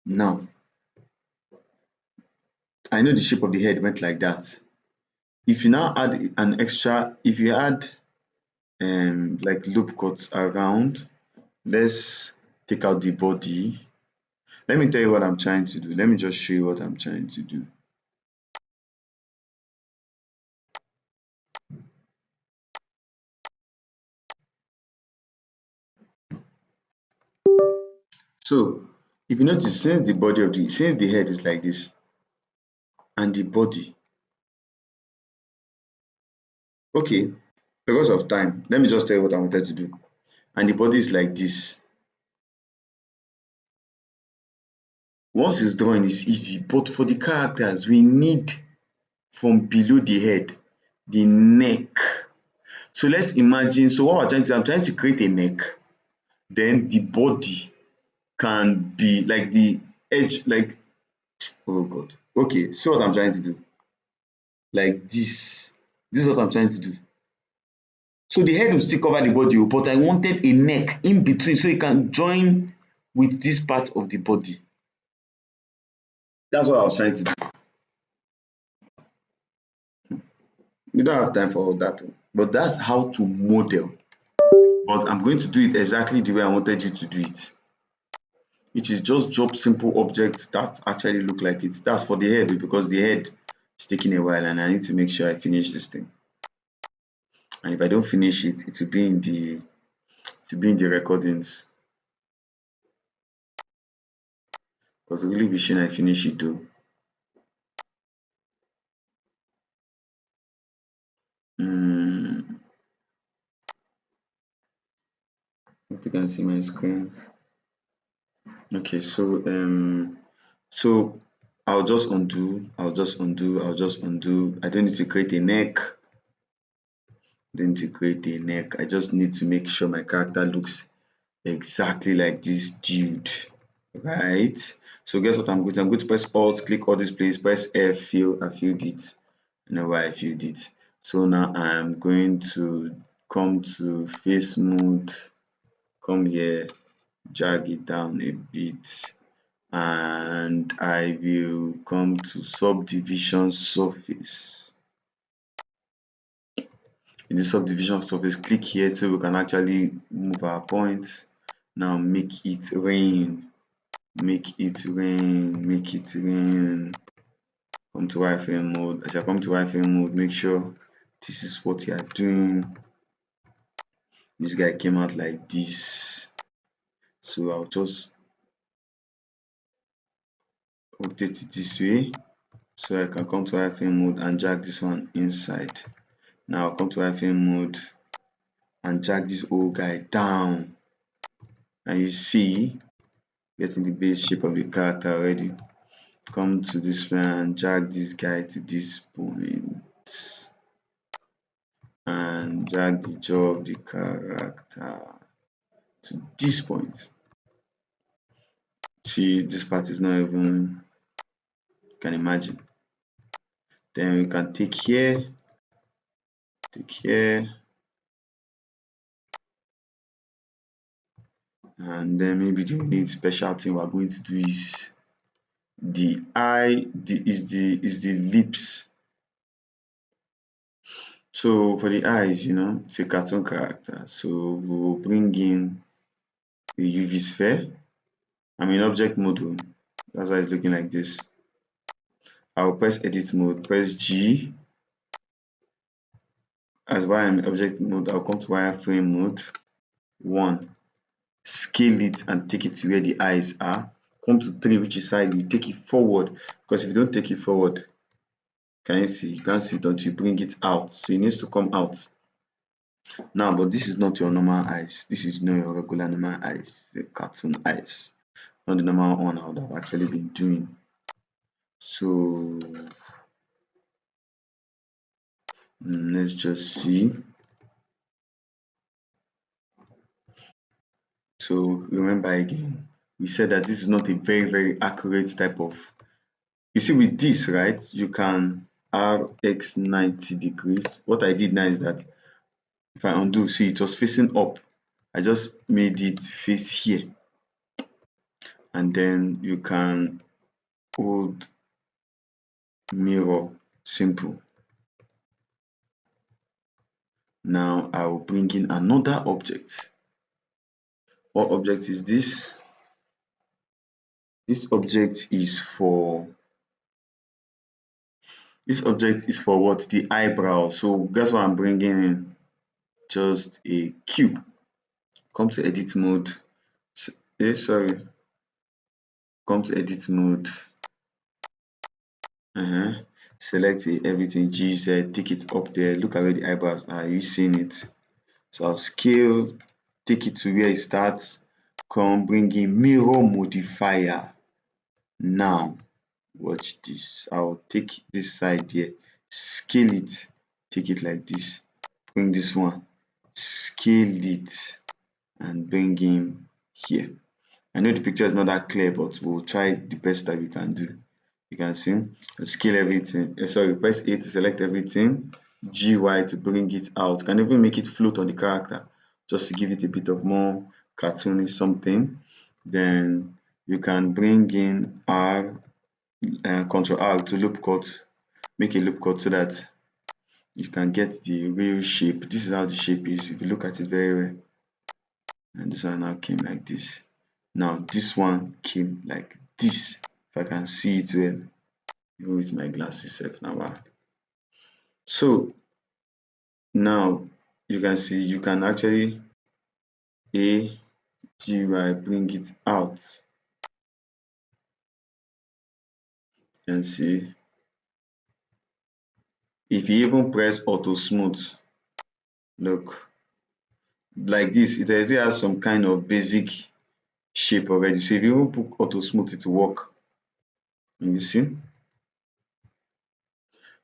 Speaker 1: Now, I know the shape of the head went like that. If you now add an extra, if you add like loop cuts around, let's take out the body. Let me tell you what I'm trying to do. Let me just show you what I'm trying to do. So if you notice, since the head is like this and the body, okay, because of time, let me just tell you what I wanted to do. And the body is like this. Once it's drawn, it's easy, but for the characters, we need from below the head, the neck. So let's imagine, so what we're trying to do, I'm trying to create a neck, then the body can be like the edge, like, oh God. Okay, see what I'm trying to do? Like this. This is what I'm trying to do. So the head will still cover the body, but I wanted a neck in between so it can join with this part of the body. That's what I was trying to do. You don't have time for all that, but that's how to model. But I'm going to do it exactly the way I wanted you to do it. It is just drop simple objects that actually look like it. That's for the head, because the head is taking a while and I need to make sure I finish this thing. And if I don't finish it, it will be in the recordings. I was really wishing I finish it though. Hope you can see my screen. Okay, so I'll just undo. I don't need to create a neck. Then to create a neck, I just need to make sure my character looks exactly like this dude, right? So guess what I'm going to? I'm going to press Alt, click all these places, press F, fill. I filled it. I know why I filled it. So now I'm going to come to face mode, come here, drag it down a bit, and I will come to subdivision surface. In the subdivision surface, click here so we can actually move our points. Now make it rain, make it rain, make it rain. Come to wireframe mode. As I come to wireframe mode, make sure this is what you are doing. This guy came out like this, so I'll just rotate it this way so I can come to wireframe mode and drag this one inside. Now I'll come to wireframe mode and drag this old guy down, and you see getting the base shape of the character already. Come to this one and drag this guy to this point and drag the jaw of the character to this point. See, this part is not even, you can imagine. Then we can take here, and then maybe the only special thing we're going to do is the eye, is the lips. So for the eyes, you know, it's a cartoon character, so we'll bring in the UV sphere. I'm in object mode, that's why it's looking like this. I'll press edit mode, press G. As while I'm in object mode, I'll come to wireframe mode 1, scale it and take it to where the eyes are. Come to 3, which is side, you take it forward, because if you don't take it forward, can you see? You can't see it until you bring it out, so it needs to come out. Now, but this is not your normal eyes. This is not your regular normal eyes, the cartoon eyes, not the normal one I would have actually been doing. So let's just see. So remember again, we said that this is not a very accurate type of, you see with this, right, you can RX 90 degrees. What I did now is that if I undo, see it was facing up, I just made it face here, and then you can hold mirror, simple. Now I will bring in another object. What object is this? This object is for what? The eyebrow. So guess what I'm bringing in? Just a cube. Come to edit mode. Come to edit mode. Select everything, GZ, take it up there. Look at where the eyebrows are. You seeing it? So I'll scale, take it to where it starts. Come bring in mirror modifier. Now watch this. I'll take this side here, scale it, take it like this, bring this one, scale it, and bring him here. I know the picture is not that clear, but we'll try the best that we can do. You can see, scale everything. Sorry, press A to select everything, GY to bring it out. You can even make it float on the character, just to give it a bit of more cartoonish something. Then you can bring in R, Control R to loop cut, make a loop cut so that you can get the real shape. This is how the shape is if you look at it very well. And this one now came like this. Now this one came like this. If I can see it well, even with my glasses set now. So now you can see, you can actually bring it out. You can see if you even press auto smooth, look like this, it already has some kind of basic shape already. So if you even put auto smooth, it will work. You see.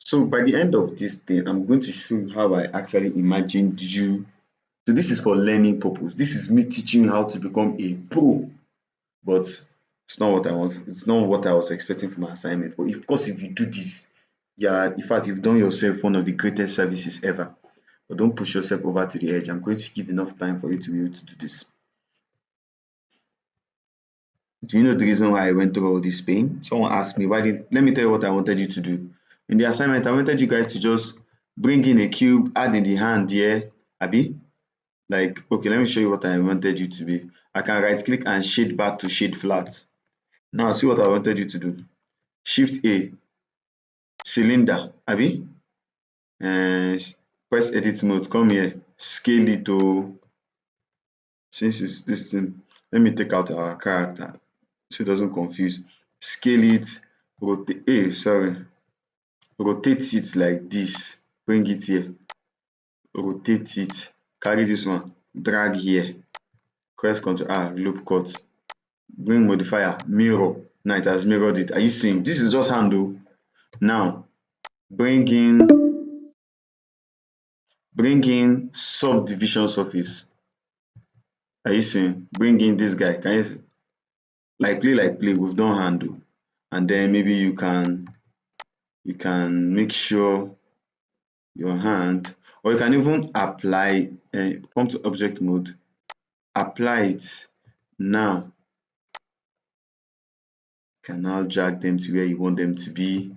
Speaker 1: So by the end of this thing, I'm going to show you how I actually imagined you. So this is for learning purpose. This is me teaching you how to become a pro, but it's not what I want. It's not what I was expecting from my assignment. But of course, if you do this, yeah, in fact, you've done yourself one of the greatest services ever. But don't push yourself over to the edge. I'm going to give enough time for you to be able to do this. Do you know the reason why I went through all this pain? Someone asked me, why did let me tell you what I wanted you to do. In the assignment, I wanted you guys to just bring in a cube, add in the hand here, Abi. Like, okay, let me show you what I wanted you to be. I can right click and shade back to shade flat. Now see what I wanted you to do. Shift A, cylinder, Abi. And press edit mode, come here, scale it to, since it's this thing, let me take out our character so it doesn't confuse. Scale it, rotate, sorry, rotate it like this, bring it here, rotate it, carry this one, drag here, press Ctrl R, loop cut, bring modifier, mirror. Now it has mirrored it. Are you seeing? This is just handle. Now bring in subdivision surface. Are you seeing? Bring in this guy. Can you see? Like play, we've done handle. And then maybe you can make sure your hand, or you can even apply, come to object mode, apply it. Now you can now drag them to where you want them to be.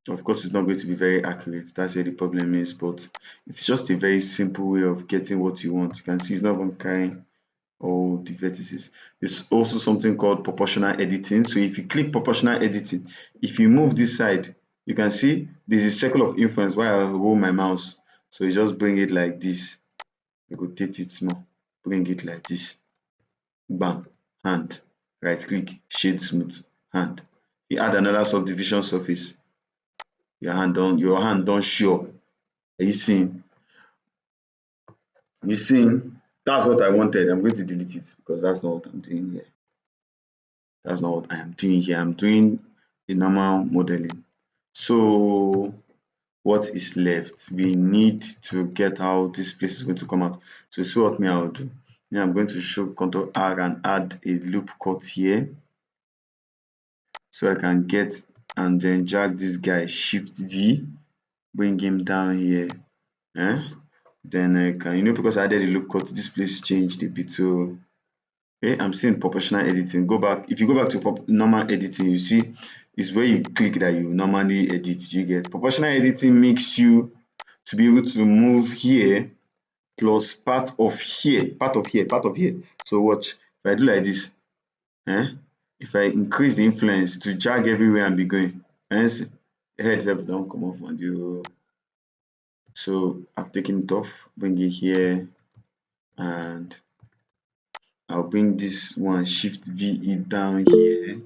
Speaker 1: Of course, it's not going to be very accurate. That's where the problem is, but it's just a very simple way of getting what you want. You can see it's not even carrying all the vertices. There's also something called proportional editing. So if you click proportional editing, if you move this side, you can see there's a circle of influence while I roll my mouse. So you just bring it like this, rotate it small, bring it like this, bam, hand, right click, shade smooth, hand. You add another subdivision surface, your hand don't show. Are you seeing? You seeing? That's what I wanted. I'm going to delete it because that's not what I'm doing here. That's not what I am doing here. I'm doing the normal modeling. So what is left? We need to get how this place is going to come out. So see what me I'll do. Now I'm going to show Ctrl R and add a loop cut here. So I can get and then drag this guy, Shift V, bring him down here. Then I can, because I added a loop cut, this place changed a bit. So okay, I'm seeing proportional editing. Go back. If you go back to normal editing, you see it's where you click that you normally edit. You get proportional editing makes you to be able to move here plus part of here, part of here, part of here. So watch. If I do like this, if I increase the influence to drag everywhere and be going, hence head don't come off on you. So I've taken it off, bring it here, and I'll bring this one, Shift VE down here.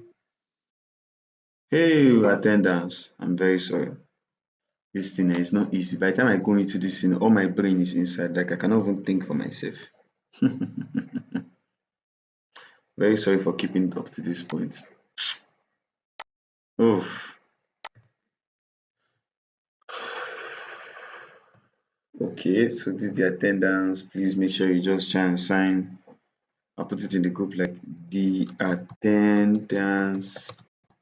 Speaker 1: Hey, attendance, I'm very sorry. This thing is not easy. By the time I go into this thing, all my brain is inside. Like I cannot even think for myself. Very sorry for keeping it up to this point. Oof. Okay, so this is the attendance. Please make sure you just try and sign. I'll put it in the group like the attendance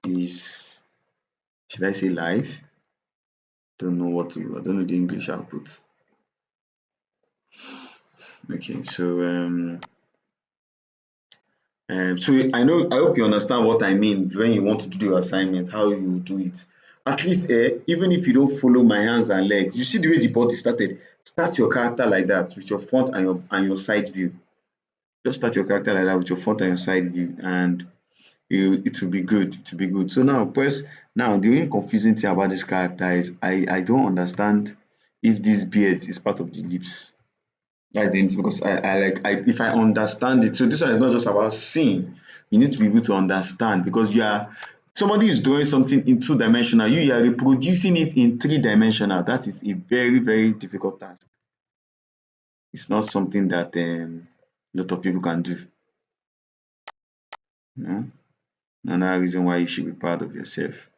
Speaker 1: is, should I say live? I don't know the English output. Okay, so I hope you understand what I mean when you want to do your assignment, how you do it. At least even if you don't follow my hands and legs, you see the way the body started. Start your character like that with your front and your side view. Just start your character like that with your front and your side view, and it will be good. It will be good. So now now the only confusing thing about this character is I don't understand if this beard is part of the lips. That's the thing, because if I understand it, so this one is not just about seeing. You need to be able to understand, because somebody is doing something in 2-dimensional, you are reproducing it in 3-dimensional. That is a very, very difficult task. It's not something that a lot of people can do. Another reason why you should be proud of yourself.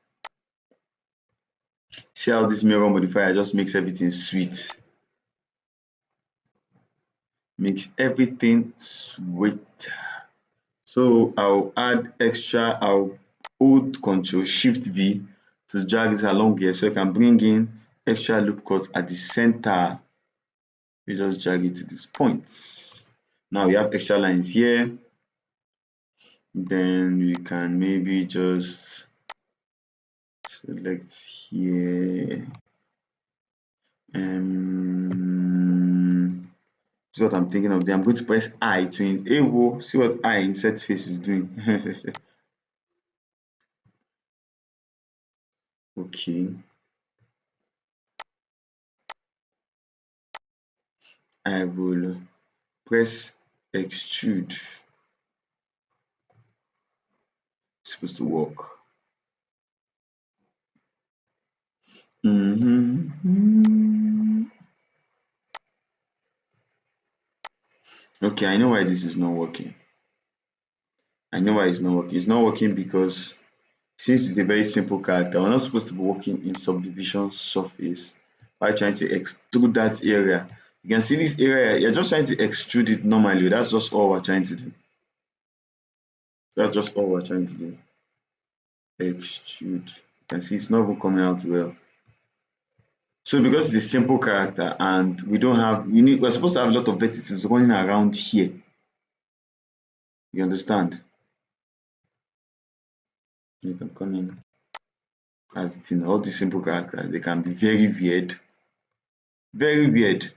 Speaker 1: See how this mirror modifier just makes everything sweet. Makes everything sweet. So I'll add extra, I'll hold Control Shift V to drag this along here so I can bring in extra loop cuts at the center. We just drag it to this point. Now we have extra lines here. Then we can maybe just select here. This is what I'm thinking of. Then I'm going to press I to see what I insert face is doing. Okay. I will press extrude. It's supposed to work. Okay, I know why this is not working. I know why it's not working. It's not working because since it's a very simple character, we're not supposed to be working in subdivision surface by trying to extrude that area. You can see this area, you're just trying to extrude it normally. That's just all we're trying to do. That's just all we're trying to do. Extrude. You can see it's not even coming out well. So because it's a simple character and we're supposed to have a lot of vertices running around here. You understand? I'm coming. As it's in all these simple characters, they can be very weird. Very weird.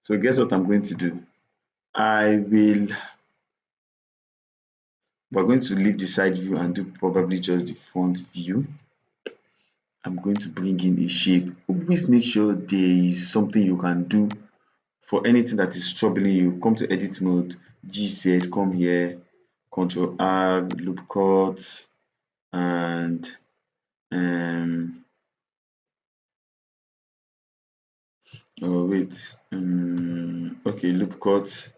Speaker 1: So guess what I'm going to do? We're going to leave the side view and do probably just the front view. I'm going to bring in a shape. Always make sure there is something you can do for anything that is troubling you. Come to edit mode, GZ, come here, Control R, loop cut, and okay, loop cut.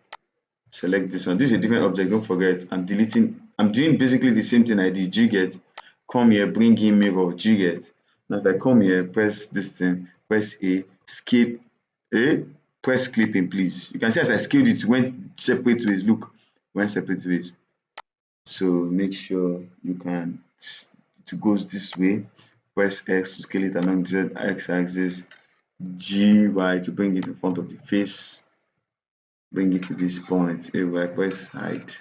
Speaker 1: Select this one. This is a different object, don't forget. I'm doing basically the same thing I did. Do you get? Come here, bring in mirror. Do you get? Now if I come here, press this thing, press A, skip A, press clipping, please. You can see as I scaled it, went separate ways. Look, went separate ways. So make sure you can, it goes this way. Press X to scale it along the X axis, GY to bring it in front of the face. Bring it to this point. If I press hide,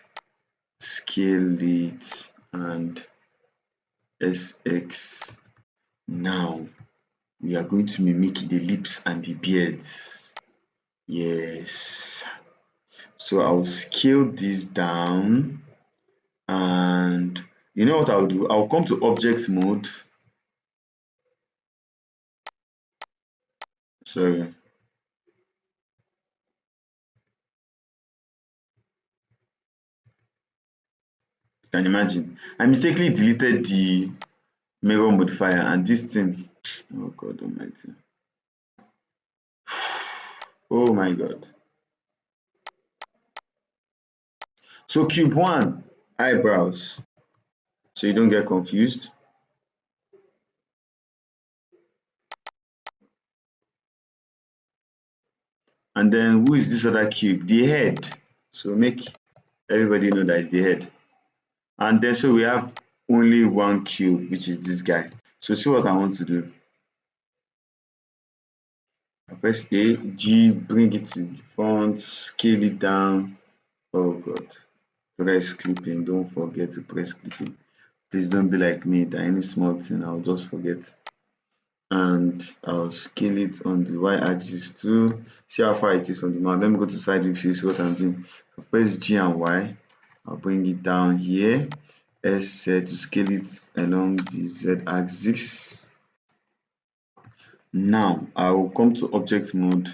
Speaker 1: scale it, and SX. Now we are going to mimic the lips and the beards. Yes. So I'll scale this down, and you know what I'll do? I'll come to object mode. Sorry. Can you imagine? I mistakenly deleted the mirror modifier and this thing. Oh God almighty. Oh my God. So cube 1, eyebrows. So you don't get confused. And then who is this other cube? The head. So make everybody know that it's the head. And then so we have only one cube, which is this guy. So see what I want to do. I press A, G, bring it to the front, scale it down. Oh God. Press clipping. Don't forget to press clipping. Please don't be like me that any small thing I'll just forget. And I'll scale it on the y-axis too. See how far it is from the mouth. Let me go to side view, see what I'm doing. I'll press G and Y. I'll bring it down here. S to scale it along the z-axis. Now I will come to object mode,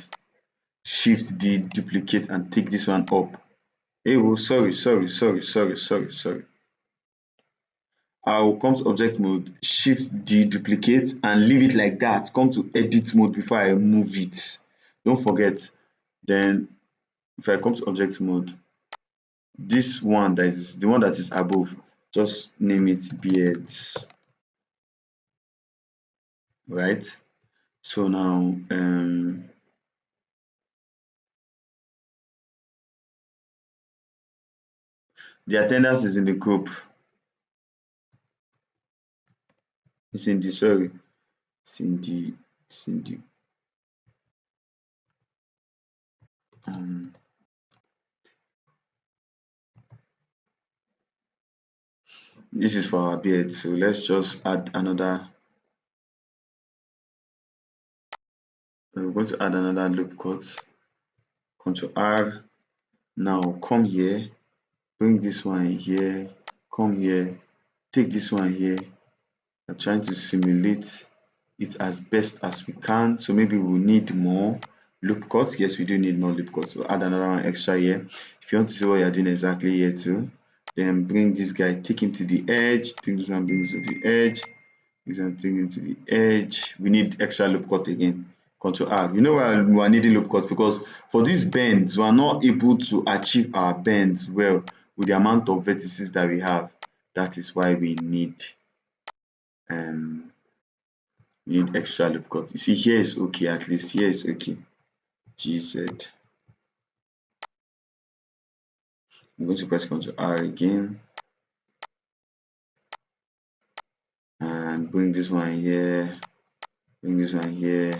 Speaker 1: Shift D, duplicate, and take this one up. Oh, sorry. I'll come to object mode, Shift D, duplicate, and leave it like that. Come to edit mode before I move it. Don't forget. Then if I come to object mode, this one that is the one that is above, just name it beards. Right? So now the attendance is in the group. It's in the sorry. It's in the um this is for our beard, so let's just add another. We're going to add another loop cut. Ctrl R. Now come here, bring this one here, come here, take this one here. I'm trying to simulate it as best as we can. So maybe we'll need more loop cuts. Yes, we do need more loop cuts. We'll add another one extra here. If you want to see what you're doing exactly here too, then bring this guy, take him to the edge, take this one, bring this to the edge, this one, take him to the edge. We need extra loop cut again. Ctrl R. You know why we are needing loop cuts? Because for these bends, we are not able to achieve our bends well with the amount of vertices that we have. That is why we need extra loop cut. You see, here is okay, at least here is okay. GZ. I'm going to press Ctrl R again and bring this one here, bring this one here,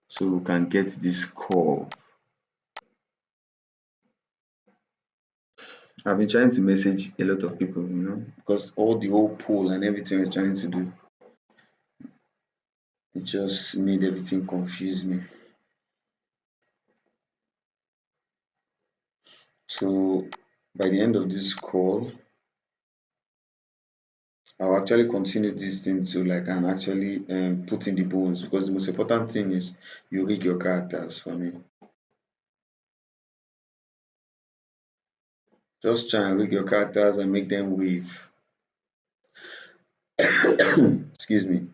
Speaker 1: so we can get this curve. I've been trying to message a lot of people, you know, because all the whole poll and everything we're trying to do, it just made everything confuse me. So by the end of this call, I'll actually continue this thing so like I can actually put in the bones, because the most important thing is you rig your characters for me. Just try and rig your characters and make them wave. Excuse me.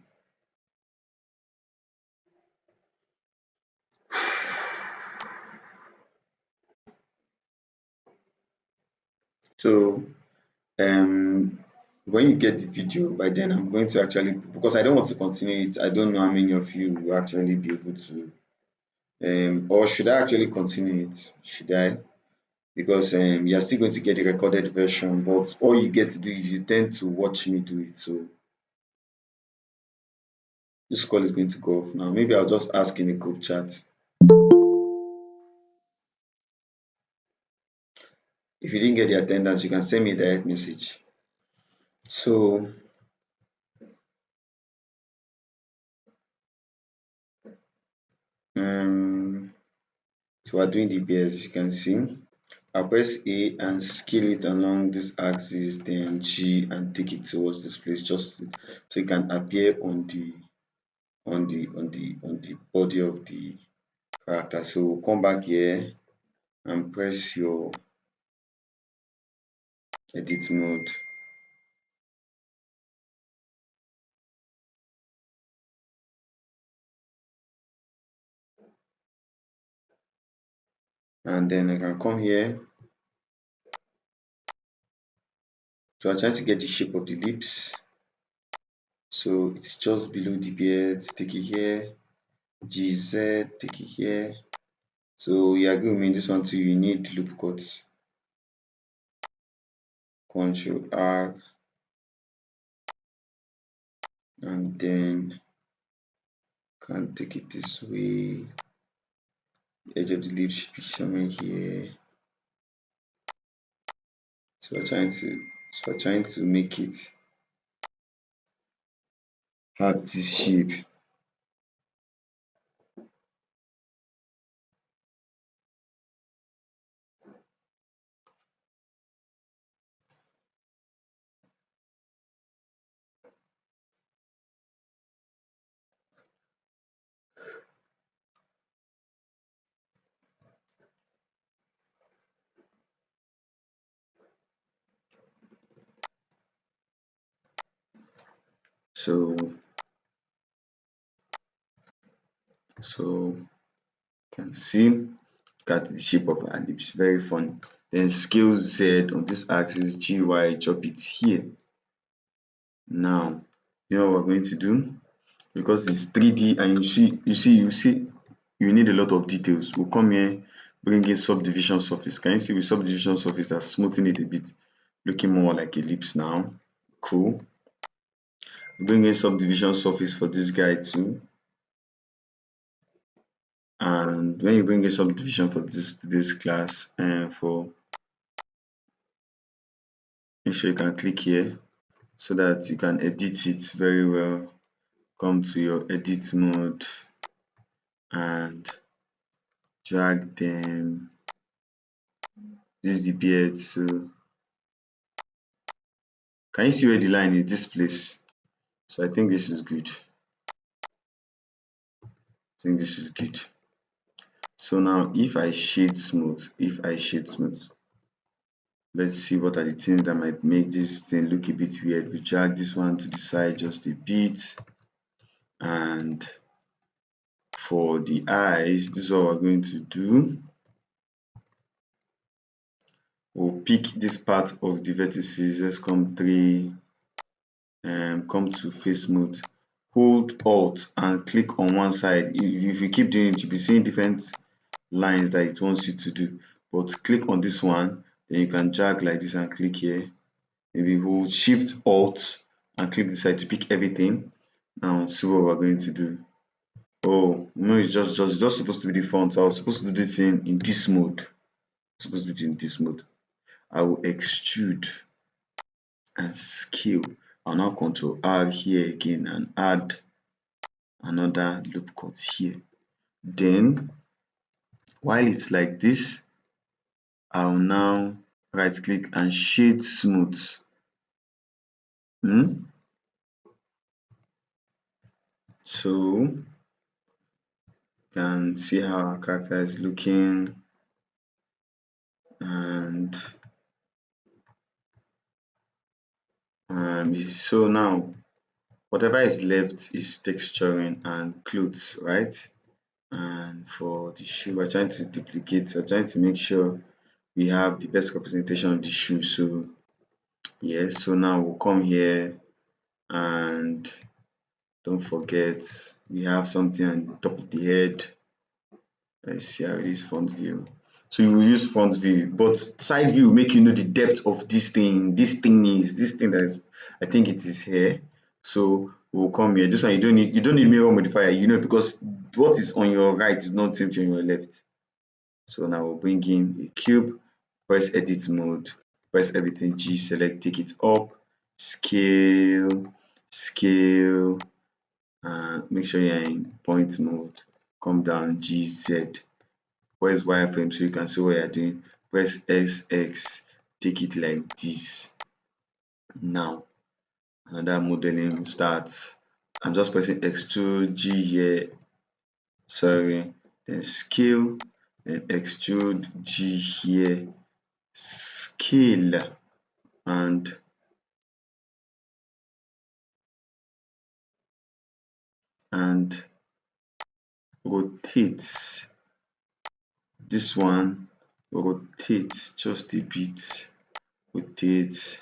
Speaker 1: So when you get the video, by then I'm going to actually, because I don't want to continue it, I don't know how many of you will actually be able to or should I actually continue it? Should I? Because you're still going to get the recorded version, but all you get to do is you tend to watch me do it. So this call is going to go off now. Maybe I'll just ask in a group chat. If you didn't get the attendance, you can send me a direct message. So so we're doing the B as you can see. I'll press A and scale it along this axis, then G and take it towards this place, just so it can appear on the body of the character. So we'll come back here and press your edit mode. And then I can come here. So I'm trying to get the shape of the lips. So it's just below the beard. Take it here. GZ, take it here. So you agree with me, this one too, you need loop cuts. Ctrl R, and then can take it this way. The edge of the lip should be somewhere here. So we're trying to make it have this shape. So you can see, got the shape of our lips, very funny. Then scale Z on this axis, GY, drop it here. Now, you know what we're going to do? because it's 3D and you see you need a lot of details. We'll come here, bring in subdivision surface. Can you see with subdivision surface that's smoothing it a bit, looking more like ellipse now? Cool. Bring in subdivision surface for this guy too. And when you bring in subdivision for this class and for, make sure you can click here so that you can edit it very well. Come to your edit mode and drag them. This is the beard, so can you see where the line is? This place. So I think this is good. I think this is good. So now if I shade smooth, let's see what are the things that might make this thing look a bit weird. We drag this one to the side just a bit, and for the eyes, this is what we're going to do. We'll pick this part of the vertices. Let's come 3 and come to face mode. Hold Alt and click on one side. If you keep doing it, you'll be seeing different lines that it wants you to do. But click on this one, then you can drag like this and click here. Maybe hold Shift Alt and click this side to pick everything. Now see what we're going to do. Oh no, it's just supposed to be the font. So I was supposed to do this in this mode. I will extrude and scale. I'll now Control R here again and add another loop cut here. Then while it's like this, I'll now right click and shade smooth. So you can see how our character is looking, and so now whatever is left is texturing and clothes, right? And for the shoe, we're trying to duplicate, we're trying to make sure we have the best representation of the shoe. So yes, so now we'll come here and don't forget we have something on the top of the head. Let's see how it is front view. So you will use front view, but side view will make you know the depth of this thing. This thing that is, I think it is here. So we'll come here. This one you don't need mirror modifier, you know, because what is on your right is not the same thing on your left. So now we'll bring in a cube, press edit mode, press everything G, select, take it up, scale, and make sure you're in point mode. Come down, GZ, press wireframe so you can see what you're doing. Press SX, take it like this. Now another modeling starts. I'm just pressing extrude G here, sorry, then scale, then extrude G here, scale, and rotate. This one rotate just a bit, rotate.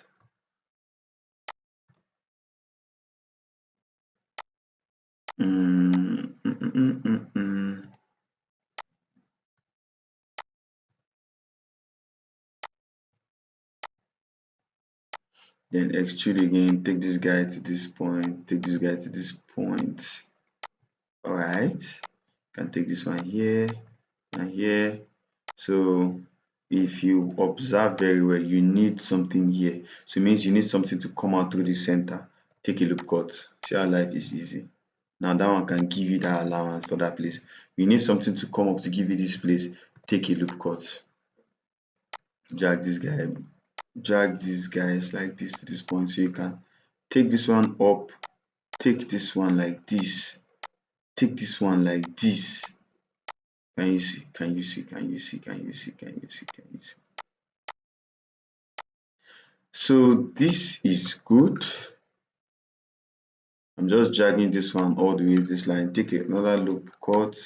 Speaker 1: Then extrude again, take this guy to this point, take this guy to this point. Alright, can take this one here and here. So if you observe very well, you need something here. So it means you need something to come out through the center. Take a loop cut. See how life is easy. Now that one can give you that allowance for that place. You need something to come up to give you this place. Take a loop cut. Drag this guys like this to this point, so you can take this one up, take this one like this, take this one like this. Can you see? So this is good. I'm just dragging this one all the way this line. Take another loop cut.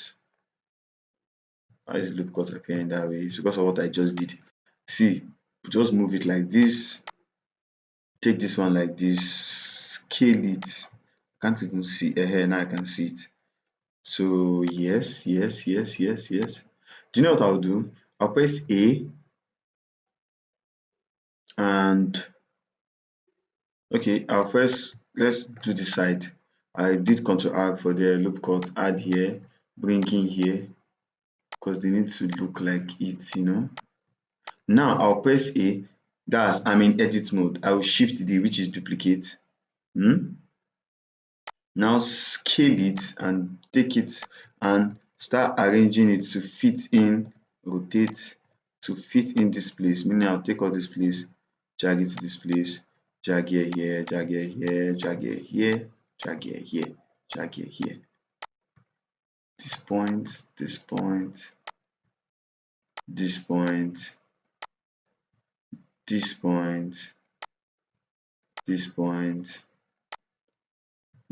Speaker 1: Why is loop cut appearing that way? It's because of what I just did. See, just move it like this. Take this one like this, scale it, Can't even see here. Now I can see it. So yes. Do you know what I'll do? I'll press A and okay, I'll first let's do this side. I did Ctrl R for the loop cut, add here, bring in here, because they need to look like it, you know. Now I'll press A, that's I'm in edit mode. I will shift D, which is duplicate. Now scale it and take it and start arranging it to fit in, rotate to fit in this place. Meaning I'll take all this place, drag it to this place, drag here, drag here, drag here, drag here, drag here. This point, this point, this point, this point, this point.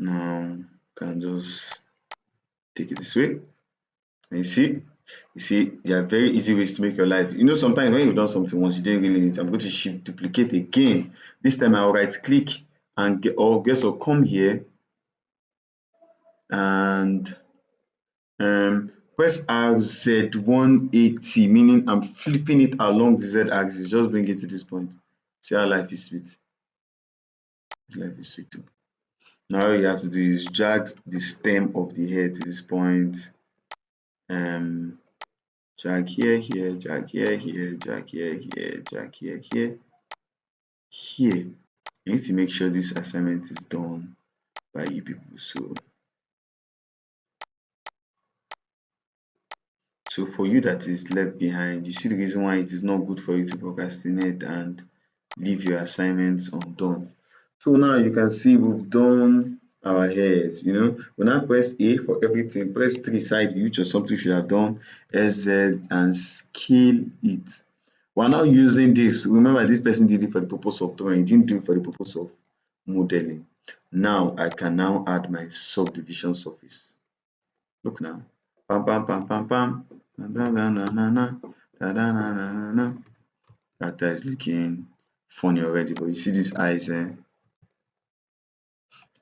Speaker 1: Now can just take it this way. And you see, there are very easy ways to make your life. You know, sometimes when you've done something once, you didn't really need it. I'm going to shift duplicate again. This time I'll right click and guess what, come here and press RZ180, meaning I'm flipping it along the Z axis. Just bring it to this point. See how life is sweet. Life is sweet too. Now all you have to do is drag the stem of the hair to this point. Drag here, drag here, drag here, drag here. Here. You need to make sure this assignment is done by you people. So for you that is left behind, you see the reason why it is not good for you to procrastinate and leave your assignments undone. So now you can see we've done our hairs, you know. When I press A for everything, press 3 side view, which or something should have done, SZ and scale it. We're now using this. Remember, this person did it for the purpose of drawing, didn't do it for the purpose of modeling. Now I can now add my subdivision surface. Look now. Pam pam pam pam pam. That is looking funny already, but you see these eyes,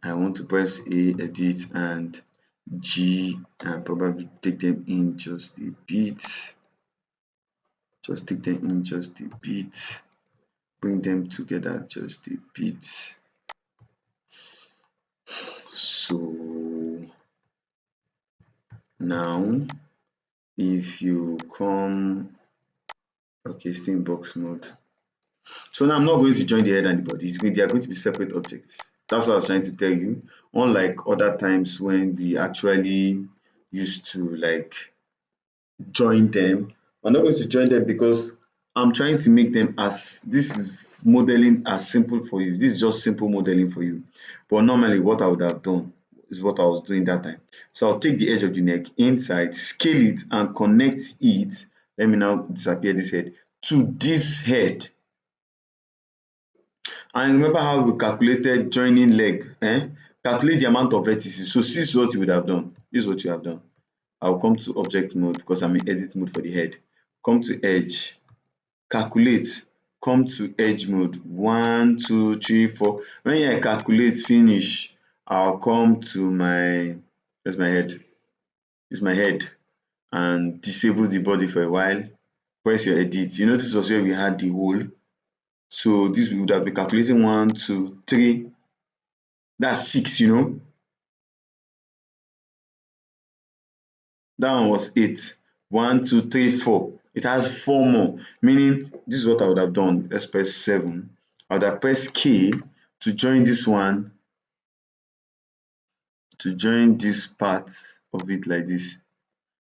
Speaker 1: I want to press A, edit, and G, and probably take them in just a bit. Just take them in just a bit. Bring them together just a bit. So now, if you come, okay, still in box mode. So now I'm not going to join the head and the body. They are going to be separate objects. That's what I was trying to tell you. Unlike other times when we actually used to like join them, I'm not going to join them because I'm trying to make them as, this is modeling as simple for you. This is just simple modeling for you. But normally what I would have done is what I was doing that time. So I'll take the edge of the neck inside, scale it and connect it. Let me now disappear this head to this head. And remember how we calculated joining leg, calculate the amount of vertices. So this is what you would have done. This is what you have done. I'll come to object mode because I'm in edit mode for the head. Come to edge, calculate, come to edge mode. 1, 2, 3, 4. When I calculate finish, I'll come to my, where's my head? It's my head, and disable the body for a while. Press your edit. You know this was where we had the hole. So this would have been calculating 1, 2, 3. That's 6, you know. That one was 8. 1, 2, 3, 4. It has 4 more, meaning this is what I would have done. Let's press 7. I would have pressed K to join this one, to join this part of it like this.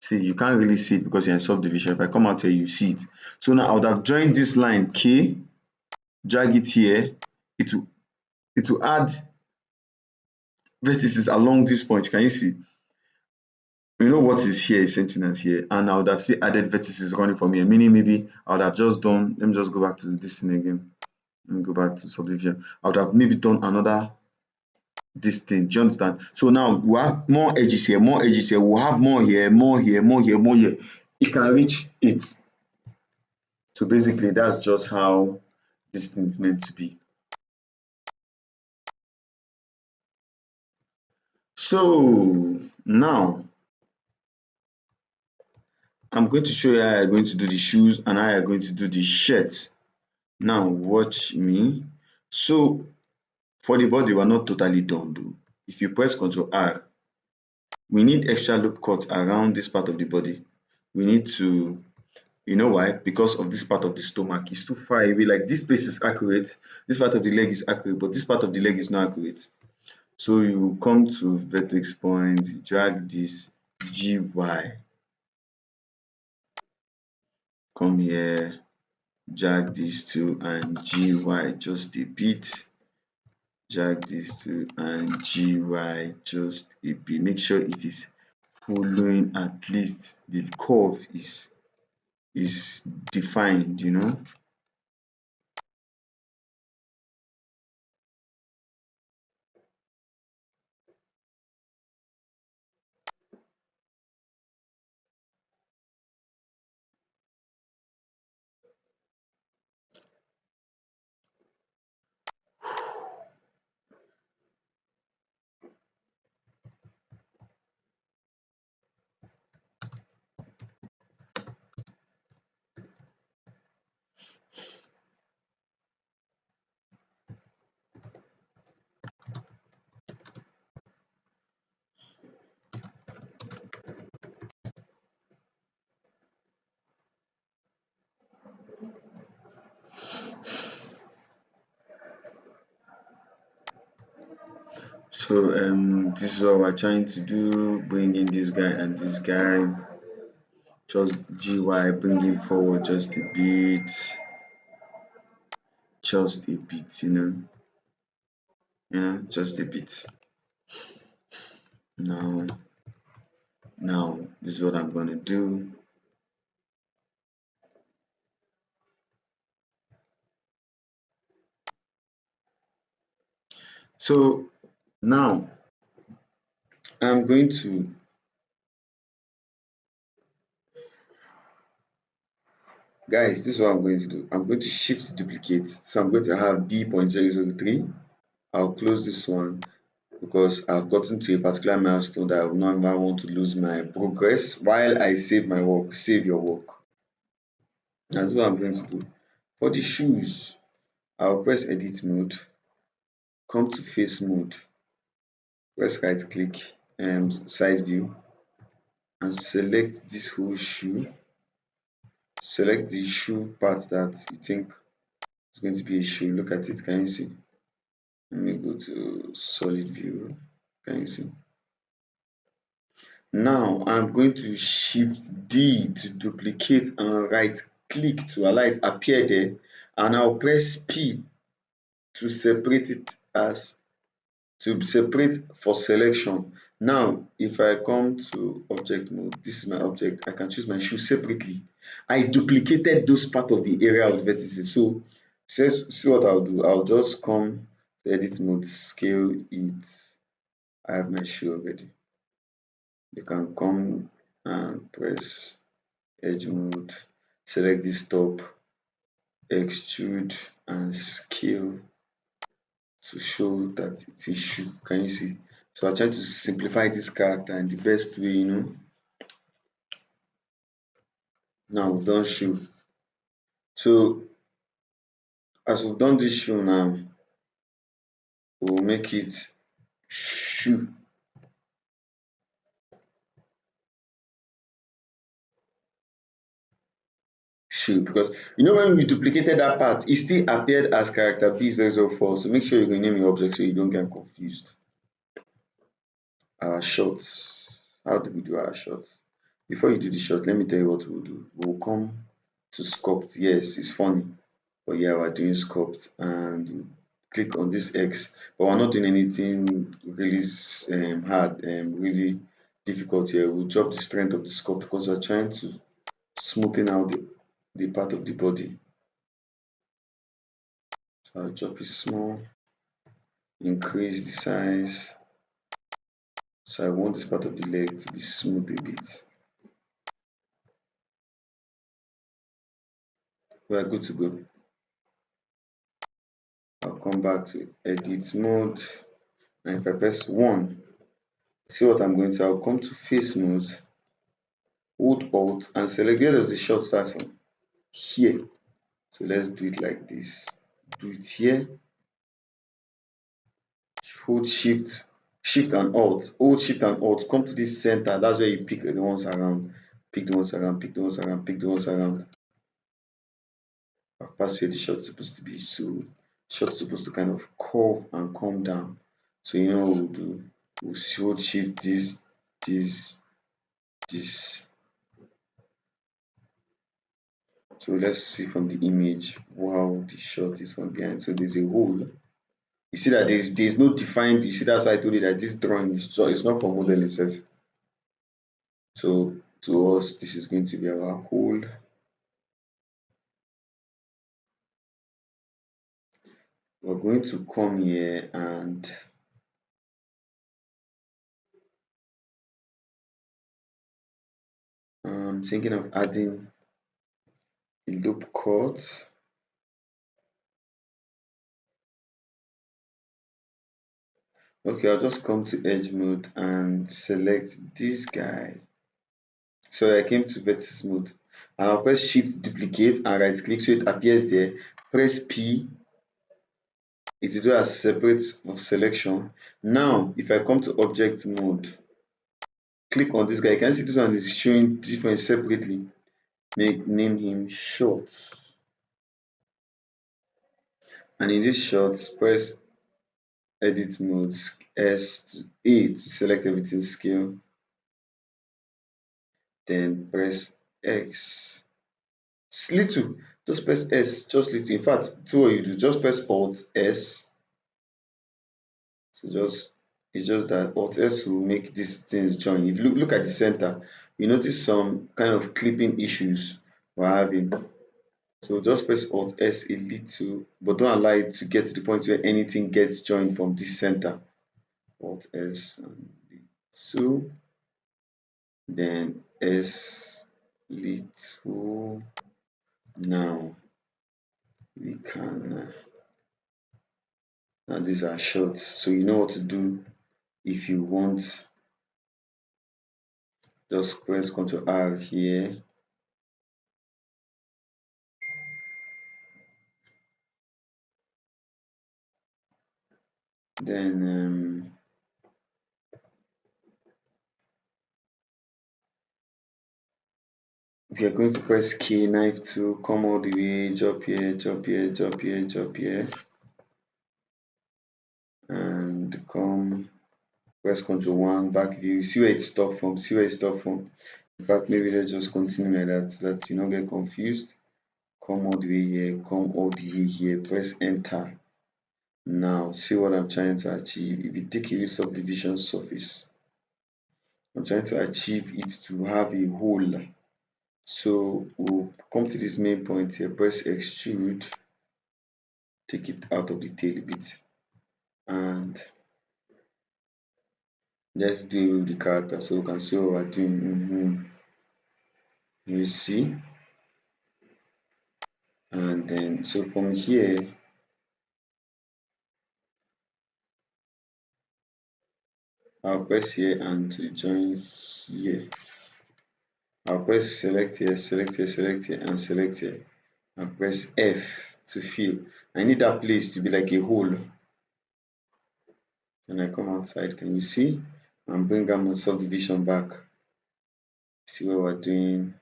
Speaker 1: See, you can't really see it because you're in subdivision. If I come out here, you see it. So now I would have joined this line K, drag it here. It will add vertices along this point. Can you see? You know what is here is same thing as here, and I would have still added vertices running from here, meaning maybe I would have just done, let me just go back to this thing again. Let me go back to subdivision. I would have maybe done another this thing. Do you understand? So now we have more edges here, more edges here. We'll have more here, more here, more here, more here. It can reach 8. So basically, that's just how this thing is meant to be. So now I'm going to show you how I'm going to do the shoes and how I'm going to do the shirt. Now watch me. So for the body, we're not totally done though. If you press Ctrl R, we need extra loop cut around this part of the body. We need to, you know why? Because of this part of the stomach is too far away. Like this place is accurate, this part of the leg is accurate, but this part of the leg is not accurate. So you will come to vertex point, drag this GY, come here, drag these two and GY just a bit, drag these two and GY just a bit. Make sure it is following, at least the curve is defined, you know. So this is what we're trying to do, bring in this guy and this guy, just GY, bring him forward just a bit, just a bit. Now this is what I'm gonna do. So now I'm going to, guys, this is what I'm going to do. I'm going to shift duplicate. So I'm going to have B.003. I'll close this one because I've gotten to a particular milestone that I will not ever want to lose my progress while I save my work. Save your work. That's what I'm going to do. For the shoes, I'll press edit mode, come to face mode, press right click and side view and select this whole shoe. Select the shoe part that you think is going to be a shoe. Look at it. Can you see? Let me go to solid view. Can you see? Now I'm going to shift D to duplicate and right click to allow it appear there, and I'll press P to separate it as to separate for selection. Now if I come to object mode, this is my object, I can choose my shoe separately. I duplicated those part of the area of the vertices. So see what I'll do. I'll just come to edit mode, scale it. I have my shoe already. You can come and press edge mode, select this top, extrude and scale to show that it's a shoe. Can you see? So I try to simplify this character in the best way, Now we've done shoe. So as we've done this shoe now, we'll make it shoe. Shoe, because when we duplicated that part, it still appeared as character B004. So make sure you rename your object so you don't get confused. Our shots. How do we do our shots? Before you do the shot, let me tell you what we'll do. We'll come to sculpt. Yes, it's funny, but yeah, we're doing sculpt and click on this X, but we're not doing anything really hard and really difficult here. We'll drop the strength of the sculpt because we're trying to smoothen out the part of the body. So I'll drop it small, increase the size. So I want this part of the leg to be smooth a bit. We are good to go. I'll come back to edit mode, and if I press 1, See what I'm going to, I'll come to face mode, hold Alt and select, where does the shot start from? Here. So let's do it like this. Do it here. Hold shift and alt, hold shift and alt, come to this center, that's where you pick the ones around, pick the ones around, pick the ones around, pick the ones around. Past where the shot's supposed to be. So shot's supposed to kind of curve and come down. So you know what we'll do, we'll hold shift this. So let's see from the image how the shot is from behind. So there's a hole. You see that there's no defined, you see that's why I told you that this drawing is, so it's not for model itself. So to us, this is going to be our hole. We're going to come here and I'm thinking of adding a loop cut. Okay, I'll just come to edge mode and select this guy. So I came to vertex mode and I'll press shift duplicate and right click so it appears there. Press P, it will do as separate of selection. Now if I come to object mode, click on this guy, you can see this one is showing different separately. Name him short. And in this shot, press edit mode, A to select everything scale, then press X. Little, just press S, just little. In fact, do what you do, just press Alt S. So it's just that Alt S will make these things join. If you look at the center, you notice some kind of clipping issues we're having. So just press Alt S a little, but don't allow it to get to the point where anything gets joined from this center. Alt S and little, then S little. Now we can now these are shorts, so you know what to do. If you want, just press Ctrl R here, then we are going to press K, knife to come all the way, drop here, drop here, drop here, drop here, and come press Ctrl 1, back view. See where it stopped from, see where it stopped from. In fact, maybe let's just continue like that so that you don't get confused. Come all the way here, come all the way here, press enter. Now see what I'm trying to achieve. If you take away subdivision surface, I'm trying to achieve it to have a hole. So we'll come to this main point here, press extrude, take it out of the tail a bit, and let's do it with the character so we can see what we're doing. You see, and then so from here I'll press here and to join here. I'll press select here, select here, select here, and select here. I'll press F to fill. I need that place to be like a hole. And I come outside, can you see? And bring out my subdivision back. See what we're doing.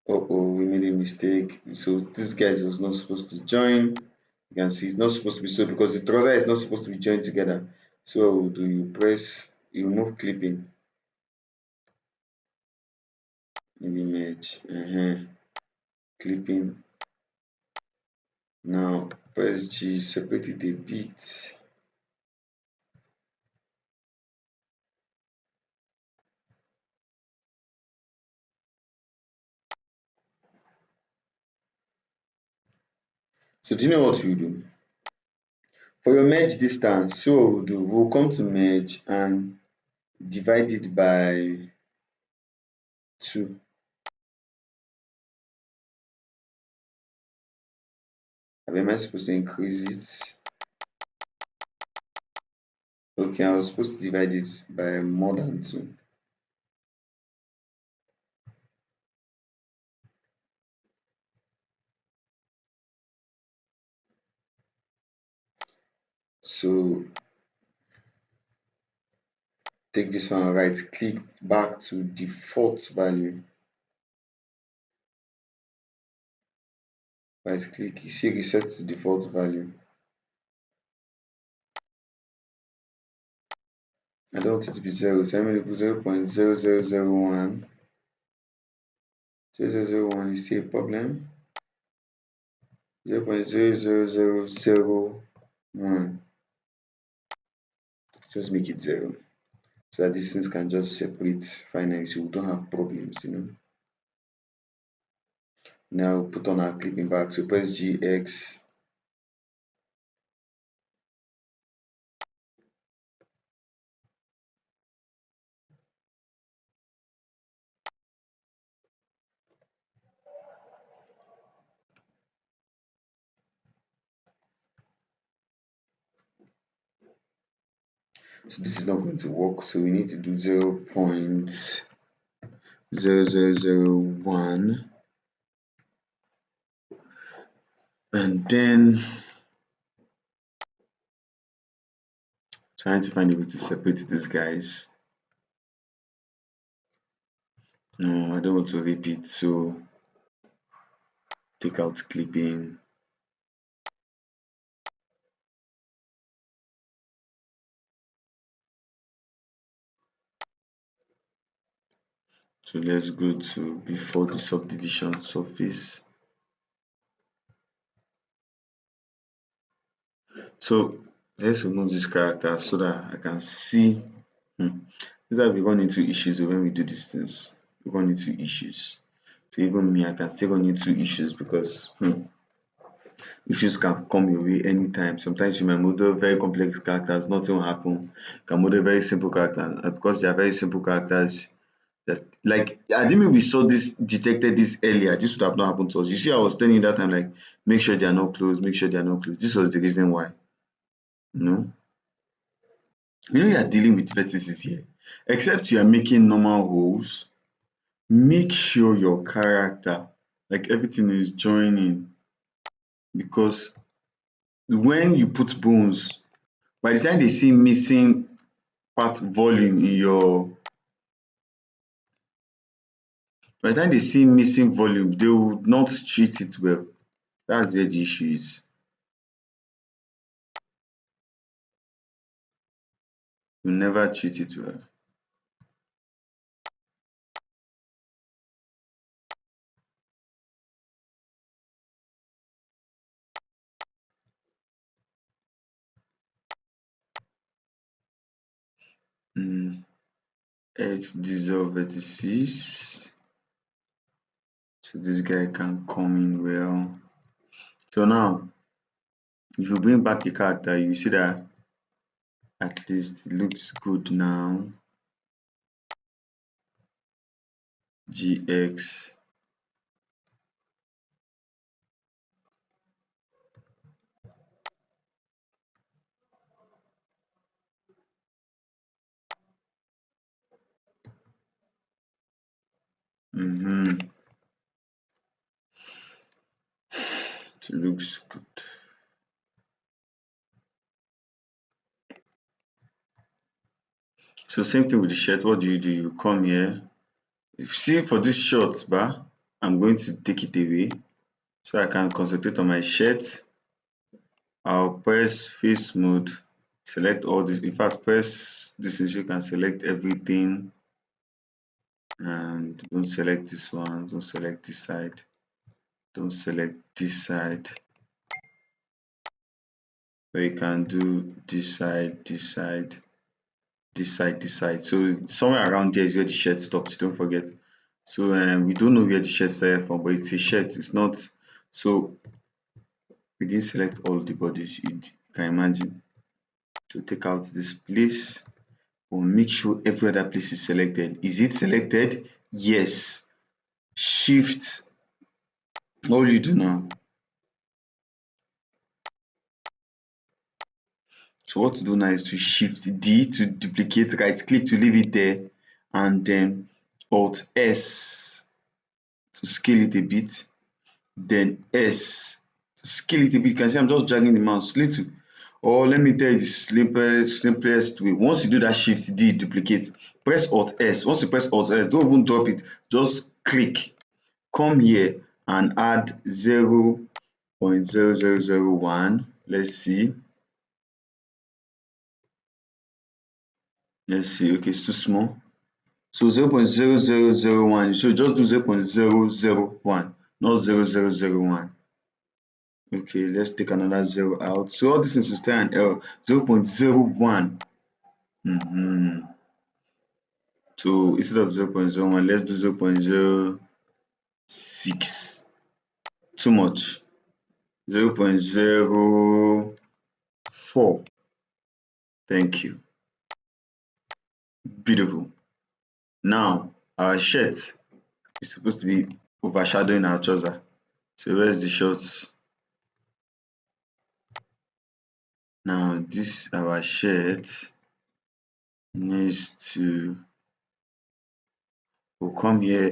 Speaker 1: Oh, we made a mistake. So this guy was not supposed to join. You can see it's not supposed to be so because the trouser is not supposed to be joined together. So what we'll do, you remove clipping. Maybe merge. Clipping. Now press G, separate it a bit. So do you know what we do? For your merge distance, so what we'll do, we'll come to merge and divide it by 2. Am I supposed to increase it? Okay, I was supposed to divide it by more than 2. So take this one, right click back to default value. Right click, you see reset to default value. I don't want it to be 0, so I'm going to put 0.0001. 0001 is still a problem. 0.00001. Just make it 0. So that these things can just separate finally, so we don't have problems, Now put on our clipping back. So press GX. So this is not going to work, so we need to do 0.0001, and then trying to find a way to separate these guys. No, I don't want to repeat, so take out clipping. So let's go to before the subdivision surface. So let's remove this character so that I can see. These are we run into issues when we do these things. We run into issues. So even me, I can still run into issues because issues can come your way anytime. Sometimes you might model very complex characters, nothing will happen. You can model very simple characters, and because they are very simple characters. That's like I didn't mean we saw this detected this earlier. This would have not happened to us. You see, I was telling you that time, like make sure they are not closed, make sure they are not closed. This was the reason why. You know, you are dealing with vertices here. Except you are making normal holes, make sure your character, like everything is joining, because when you put bones, by the time they see missing part volume in your, by the time they see missing volume, they will not treat it well. That's where the issue is. You never treat it well. X dissolve vertices. So this guy can come in well. So now, if you bring back the character, you see that at least it looks good now. GX. It looks good. So same thing with the shirt. What do? You come here. If you see for this short bar, I'm going to take it away so I can concentrate on my shirt. I'll press face mode, select all this. In fact, press this so you can select everything, and don't select this one, don't select this side, don't select this side. So you can do this side, this side, this side, this side. So somewhere around there is where the shirt stops, don't forget. So we don't know where the shirt started from, but it's a shirt, it's not. So we didn't select all the bodies, you can imagine. To take out this place, we'll make sure every other place is selected. Is it selected? Yes. Shift. All you do now, So what to do now is to shift D to duplicate, right click to leave it there, and then Alt S to scale it a bit, then S to scale it a bit. You can see I'm just dragging the mouse little. Or let me tell you the simplest way. Once you do that shift D duplicate, press Alt S. Once you press Alt S, don't even drop it, just click, come here and add 0.0001. Let's see. Okay, it's too small. So 0.0001, so just do 0.001, not 0001. Okay, let's take another 0 out. So all this is still an error. 0.01. So instead of 0.01, let's do 0.06. Too much. 0.04. Thank you. Beautiful. Now our shirt is supposed to be overshadowing our trouser. So where's the shorts? Now this our shirt needs to, we'll come here,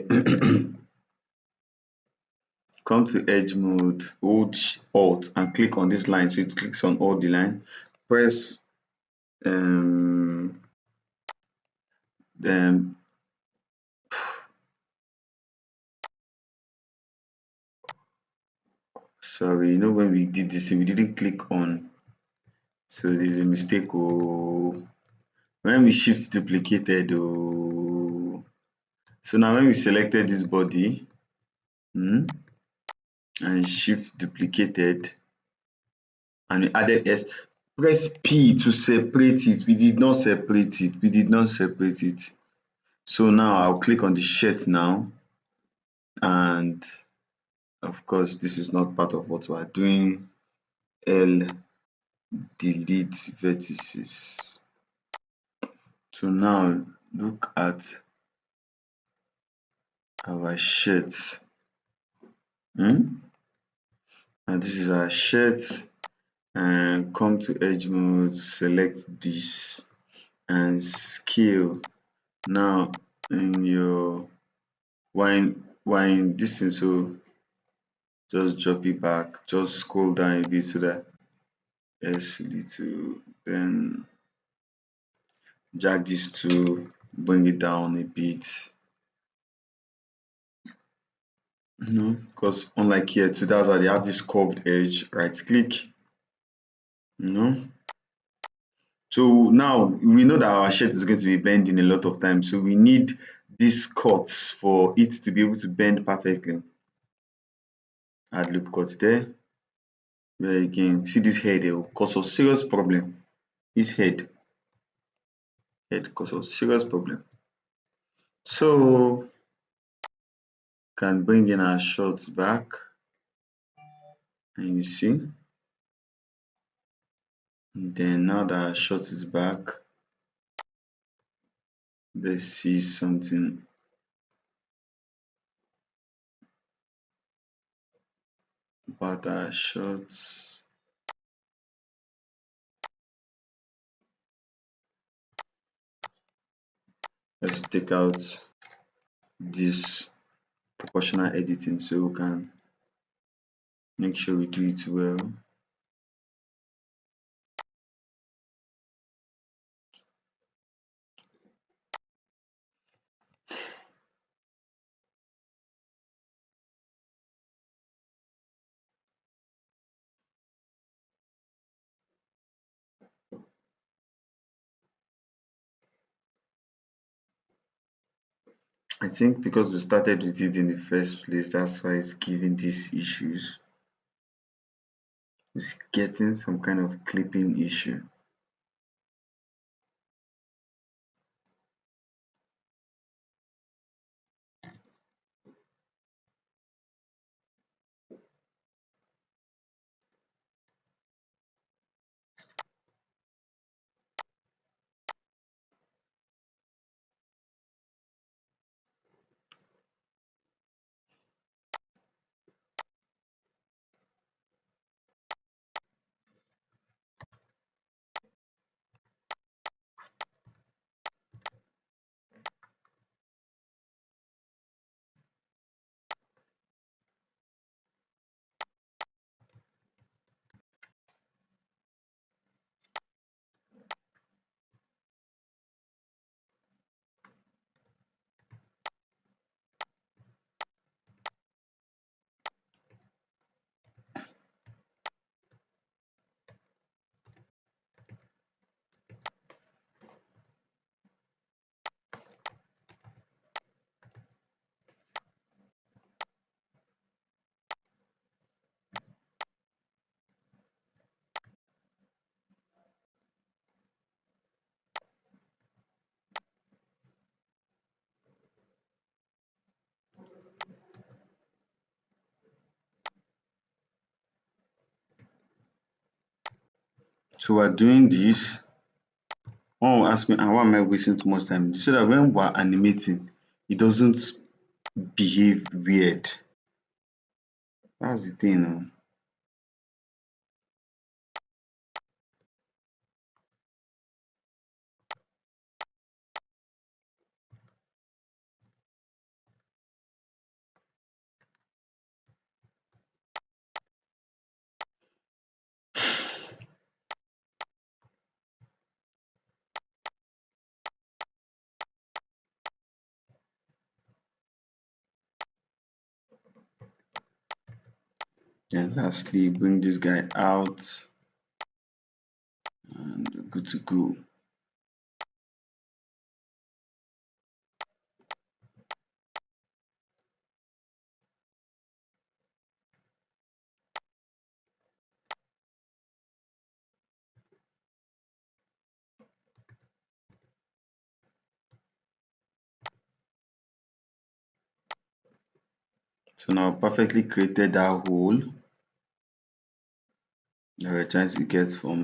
Speaker 1: come to edge mode, hold Alt and click on this line. So it clicks on all the line. Press then sorry, when we did this thing, we didn't click on, so there's a mistake. Oh, when we shift duplicated, oh, so now when we selected this body and shift duplicated and we added S, press P to separate it. We did not separate it. So now I'll click on the shirt now, and of course this is not part of what we are doing. L, delete vertices. So now look at our shirt, and this is our shirt, and come to edge mode, select this and scale. Now in your wine this thing, so just drop it back, just scroll down a bit so that S little, then drag this to bring it down a bit, because unlike here too, that's why they have this curved edge. Right click, so now we know that our shirt is going to be bending a lot of times, so we need these cuts for it to be able to bend perfectly. Add loop cut there. Where again, see this head, it will cause us serious problem. This head cause us serious problem. So can bring in our shorts back, and you see, and then now that our short is back, let's see something about our shorts. Let's take out this proportional editing so we can make sure we do it well. I think because we started with it in the first place, that's why it's giving these issues. It's getting some kind of clipping issue. So we're doing this. One will ask me, why am I wasting too much time? So that when we're animating, it doesn't behave weird. That's the thing. And lastly, bring this guy out and we're good to go. So now perfectly created that hole that we're trying to get from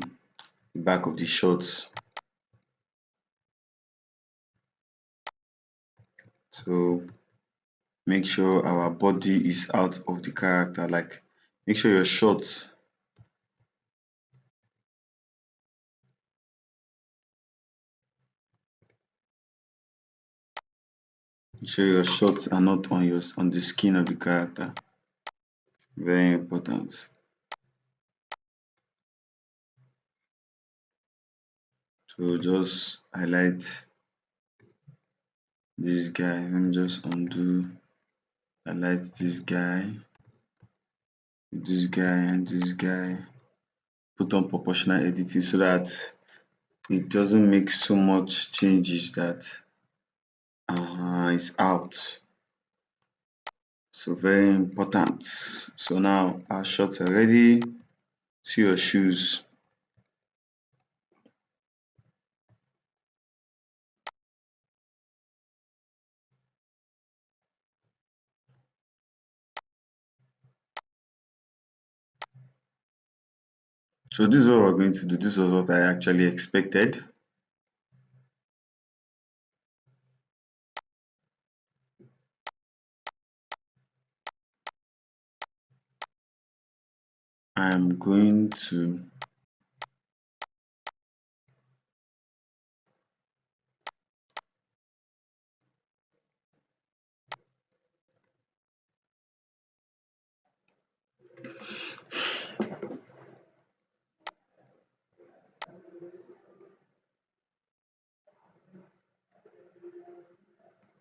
Speaker 1: the back of the shorts. So make sure our body is out of the character. Like make sure your shorts are not on the skin of the character. Very important. So just highlight this guy. Let me just undo. Highlight this guy, and this guy. Put on proportional editing so that it doesn't make so much changes that it's out. So very important. So now our shorts are ready. See your shoes. So this is what we're going to do. This was what I actually expected. I'm going to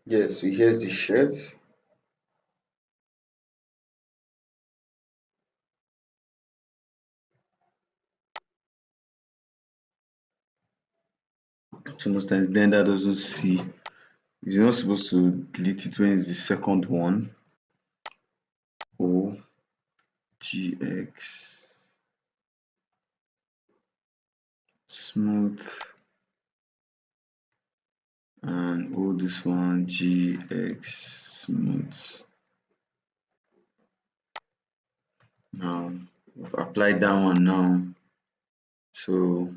Speaker 1: yes, so here's the shirt. So most times Blender doesn't see. It's not supposed to delete it when it's the second one. OGX smooth and this one GX smooth. Now we've applied that one now. So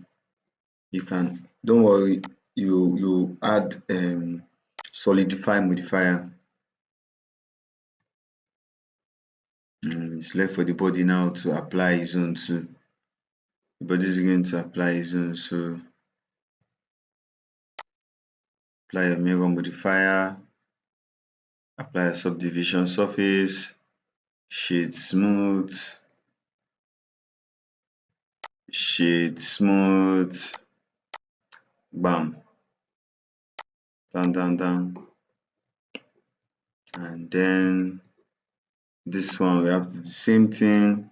Speaker 1: you can, don't worry, you add solidify modifier. It's left for the body now to apply his own too. The body is going to apply his own, so apply a mirror modifier, apply a subdivision surface, shade smooth, bam, down, and then this one we have to do the same thing.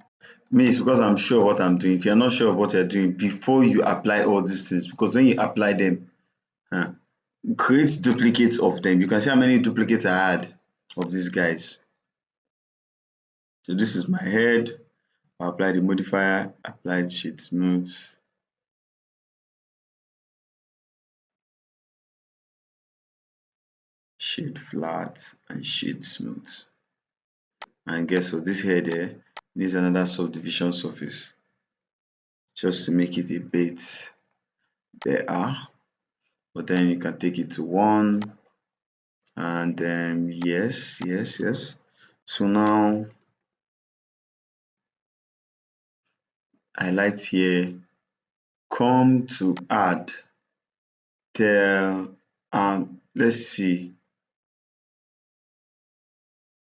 Speaker 1: Me, it's because I'm sure of what I'm doing. If you're not sure of what you're doing, before you apply all these things, because when you apply them, create duplicates of them. You can see how many duplicates I had of these guys. So this is my head. I'll apply the modifier, apply the shade smooth. Shade flat and shade smooth. And guess what? This head here needs another subdivision surface. just to make it a bit better. But then you can take it to 1, and then yes. So now highlight here, come to add, tell let's see,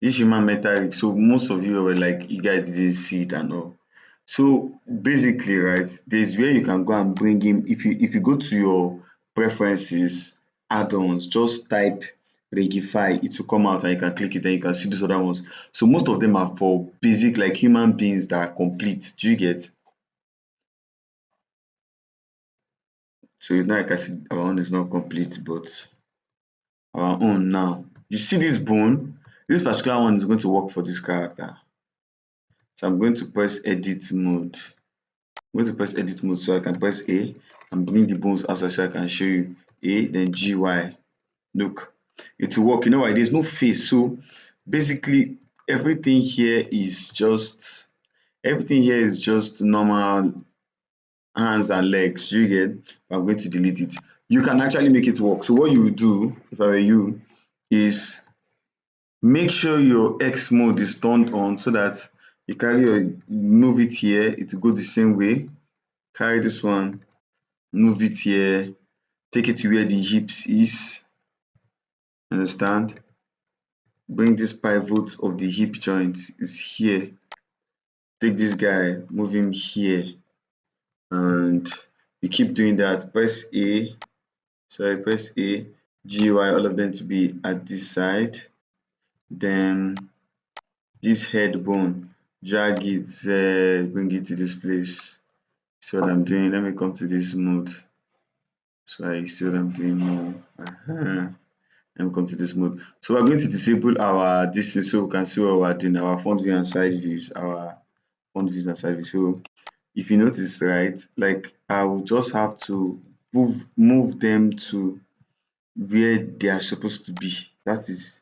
Speaker 1: this human metric. So most of you were like, you guys didn't see it and all. So basically, right, there's where you can go and bring him. If you go to your preferences, add-ons, just type Regify, it will come out and you can click it, then you can see these other ones. So most of them are for basic, like human beings that are complete. Do you get? So now I can see our own is not complete, but our own now. You see this bone? This particular one is going to work for this character. So I'm going to press edit mode. I'm going to press edit mode, so I can press A and bring the bones outside so I can show you. A, then GY. Look, it will work. You know why? There's no face. So basically everything here is just normal hands and legs. Do you get? I'm going to delete it. You can actually make it work. So what you would do, if I were you, is make sure your X mode is turned on so that you carry your, move it here, it will go the same way. Carry this one, move it here, take it to where the hips is. Understand? Bring this pivot of the hip joint is here. Take this guy, move him here, and you keep doing that. Press A, press A, GY, all of them to be at this side. Then this head bone, drag it, bring it to this place. See what I'm doing? Let me come to this mode so I see what I'm doing now. Let me come to this mode. So we're going to disable our distance so we can see what we're doing, our front view and side views, So if you notice, right, like I will just have to move them to where they are supposed to be. That is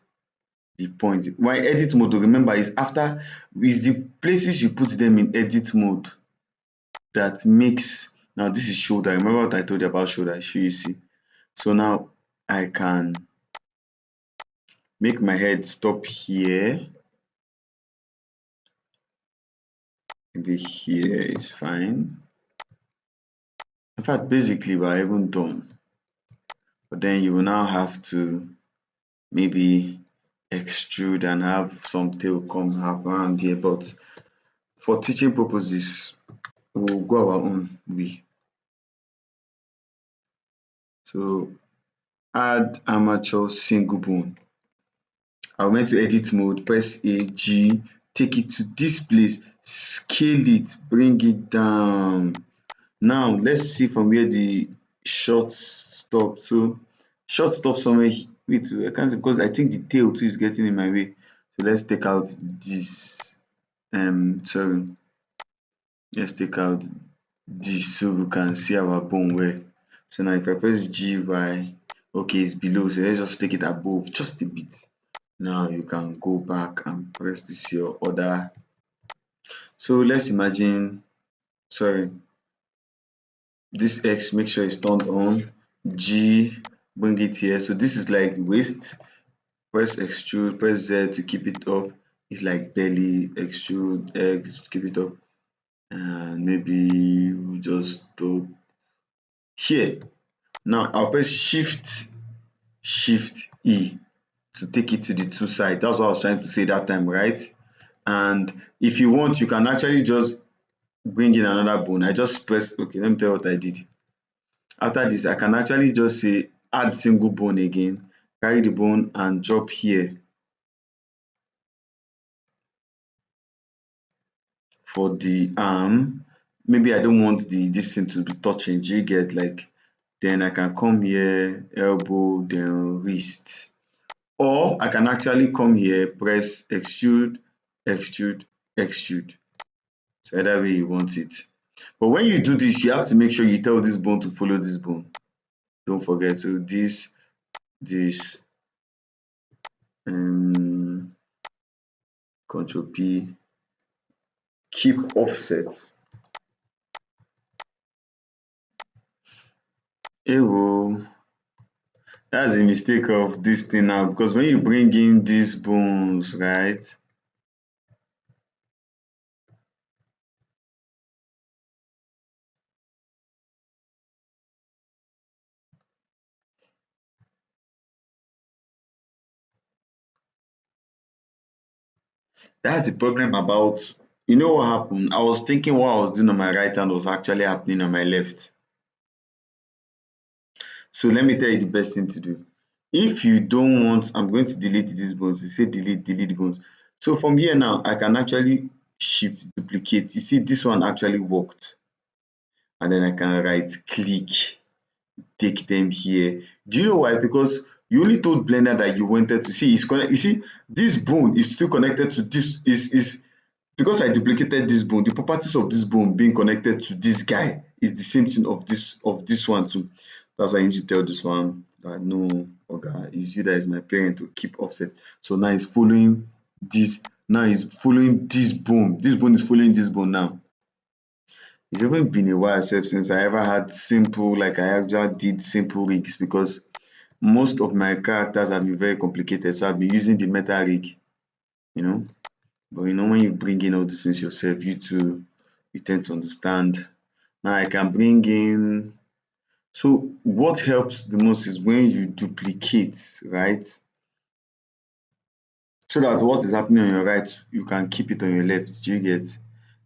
Speaker 1: the point. Why edit mode, remember, is the places you put them in edit mode that makes. Now this is shoulder. Remember what I told you about shoulder? Should you see? So now I can make my head stop here. Maybe here is fine. In fact, basically we're even done. But then you will now have to maybe extrude and have some tail come up around here. But for teaching purposes, we'll go our own way. So add armature single bone. I went to edit mode, press A, G, take it to this place, scale it, bring it down. Now let's see from where the short stop. So short stop somewhere. Wait, I can't, because I think the tail too is getting in my way. So let's take out this. Sorry. Let's take out this so we can see our bone well. So now if I press GY, okay, it's below. So let's just take it above just a bit. Now you can go back and press this your other. So let's imagine, sorry, this X, make sure it's turned on. G, bring it here. So this is like waist. Press extrude, press Z to keep it up. It's like belly, extrude, X to keep it up. And maybe we'll just stop here. Now I'll press Shift E to take it to the two sides. That's what I was trying to say that time, right? And if you want, you can actually just bring in another bone. I just press, okay, let me tell you what I did. After this, I can actually just say add single bone again, carry the bone and drop here for the arm. Maybe I don't want this thing to be touching. Do you get? Like, then I can come here, elbow, then wrist. Or I can actually come here, press extrude, extrude, extrude. So either way you want it. But when you do this, you have to make sure you tell this bone to follow this bone. Don't forget. So this, Control P, keep offset. Ewo, that's the mistake of this thing now, because when you bring in these bones, right? That's the problem about, you know what happened? I was thinking what I was doing on my right hand was actually happening on my left. So let me tell you the best thing to do. If you don't want, I'm going to delete these bones. You say delete, delete bones. So from here now, I can actually shift duplicate. You see, this one actually worked. And then I can right click, take them here. Do you know why? Because you only told Blender that you wanted to see it's connected. You see, this bone is still connected to this, is because I duplicated this bone, the properties of this bone being connected to this guy is the same thing of this one too. That's why I need to tell this one that no, okay, it's you that is my parent to keep offset. So now it's following this. Now it's following this bone. This bone is following this bone now. It's even been a while since I ever had simple, like I actually did simple rigs, because most of my characters have been very complicated. So I've been using the meta rig, you know. But you know, when you bring in all these things yourself, you too, you tend to understand. Now I can bring in, so what helps the most is when you duplicate, right? So that what is happening on your right, you can keep it on your left. Do you get?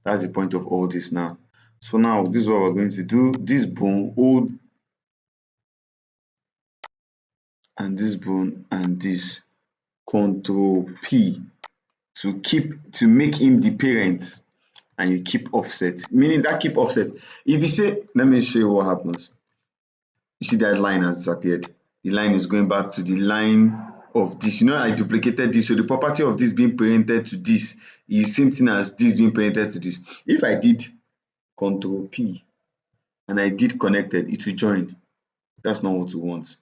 Speaker 1: That's the point of all this now. So now this is what we're going to do. This bone, hold, and this bone and this. Control P to make him the parent, and you keep offset, meaning that keep offset. If you say, let me show you what happens. You see that line has disappeared. The line is going back to the line of this. You know, I duplicated this, so the property of this being parented to this is same thing as this being parented to this. If I did Control P and I did connected, it will join. That's not what we want.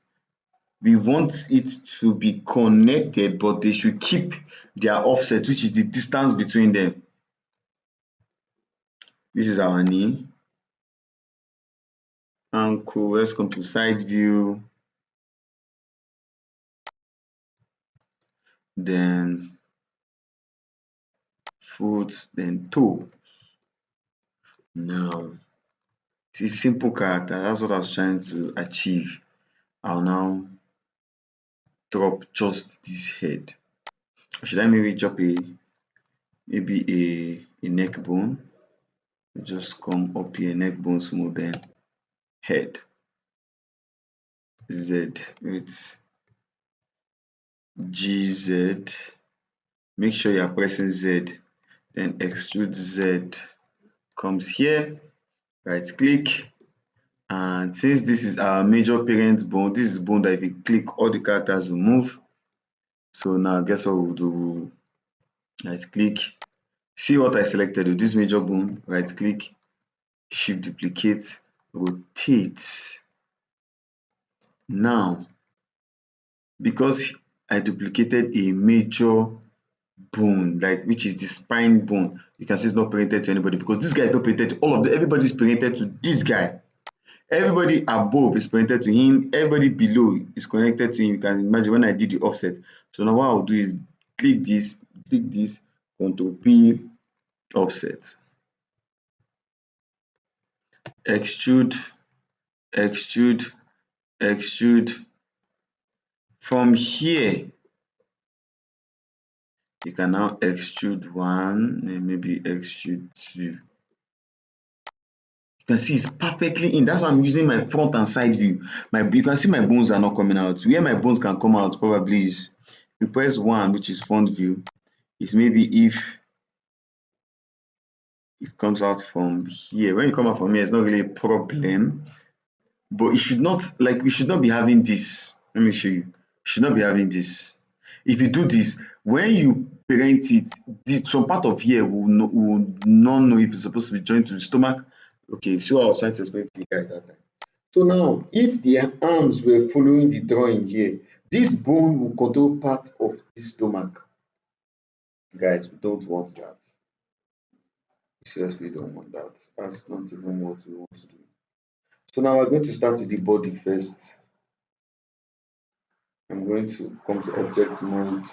Speaker 1: We want it to be connected, but they should keep their offset, which is the distance between them. This is our knee. Ankle, let's come to side view. Then foot, then toe. Now, it's a simple character. That's what I was trying to achieve. I'll now drop just this head. Or should I maybe drop a neck bone? Just come up here, neck bone small, then head. Z with GZ. Make sure you are pressing Z. Then extrude Z comes here. Right click. And since this is our major parent bone, this is bone that if you click, all the characters will move. So now guess what we'll do? We'll right click. See what I selected with this major bone, right click, shift duplicate, rotate. Now, because I duplicated a major bone, like which is the spine bone, you can see it's not parented to anybody, because this guy is not parented to all of them. Everybody is parented to this guy. Everybody above is connected to him, everybody below is connected to him. You can imagine when I did the offset. So now what I'll do is click this, Control P, offset, extrude, extrude, extrude. From here, you can now extrude one, and maybe extrude two. You can see it's perfectly in. That's why I'm using my front and side view. You can see my bones are not coming out. Where my bones can come out probably is, you press one, which is front view, is maybe if it comes out from here. When you come out from here, it's not really a problem, but it should not, like, we should not be having this. Let me show you. Should not be having this. If you do this, when you parent it, some part of here will not know if it's supposed to be joined to the stomach. Okay, see what I was trying to explain to you guys that time. So now, if the arms were following the drawing here, this bone will control part of the stomach. Guys, we don't want that. We seriously don't want that. That's not even what we want to do. So now we're going to start with the body first. I'm going to come to object mode.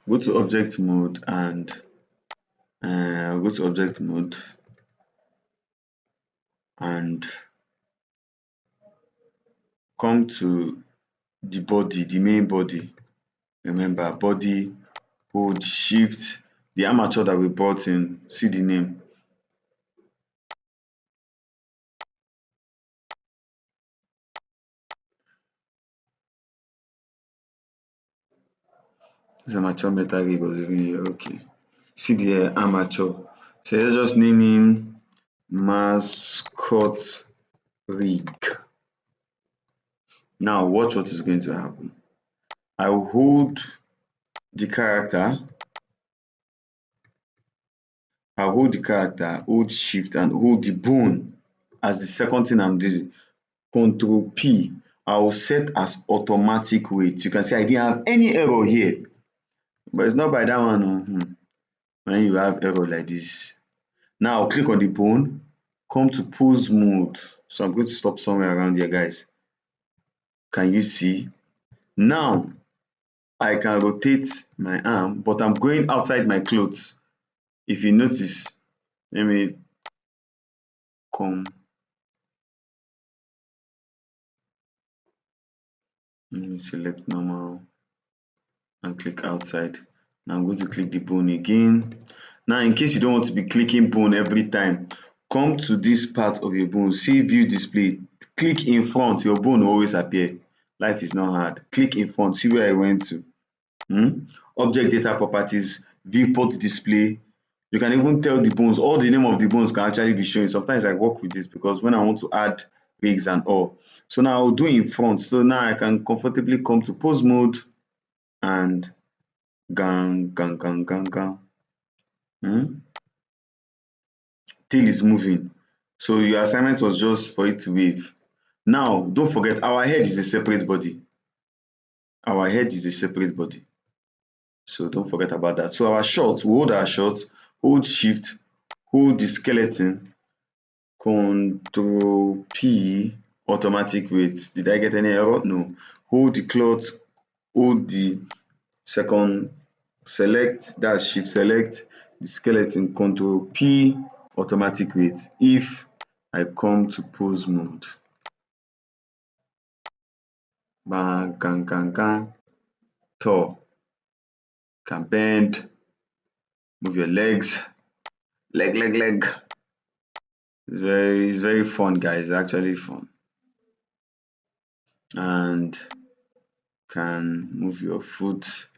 Speaker 1: Go to object mode and go to object mode and come to the body, the main body. Remember, body, hold shift, the armature that we brought in, see the name. This armature metal rig was even here, okay. See the armature. So let's just name him mascot rig. Now watch what is going to happen. I will hold the character, hold shift and hold the bone as the second thing I'm doing. Control P. I will set as automatic weight. You can see I didn't have any error here, but it's not by that one. When you have error like this. Now I'll click on the bone, come to pose mode. So I'm going to stop somewhere around here, guys. Can you see? Now I can rotate my arm, but I'm going outside my clothes. If you notice, let me come. Let me select normal and click outside. Now I'm going to click the bone again. Now, in case you don't want to be clicking bone every time, come to this part of your bone, see view display, click in front, your bone will always appear. Life is not hard. Click in front, see where I went to. Object data properties, viewport display. You can even tell the bones, all the name of the bones can actually be showing. Sometimes I work with this because when I want to add rigs and all. So now I'll do in front. So now I can comfortably come to pose mode and gang. Tail is moving. So your assignment was just for it to wave. Now, don't forget, our head is a separate body. Our head is a separate body. So don't forget about that. So our shot, we hold our shot, hold shift, hold the skeleton, Control P, automatic weight. Did I get any error? No. Hold the cloth, hold the second, select, that shift, select the skeleton, Control P, automatic weight. If I come to pose mode, bang, gang, tall, can bend, move your legs, leg. It's very fun, guys. It's actually fun. And can move your foot.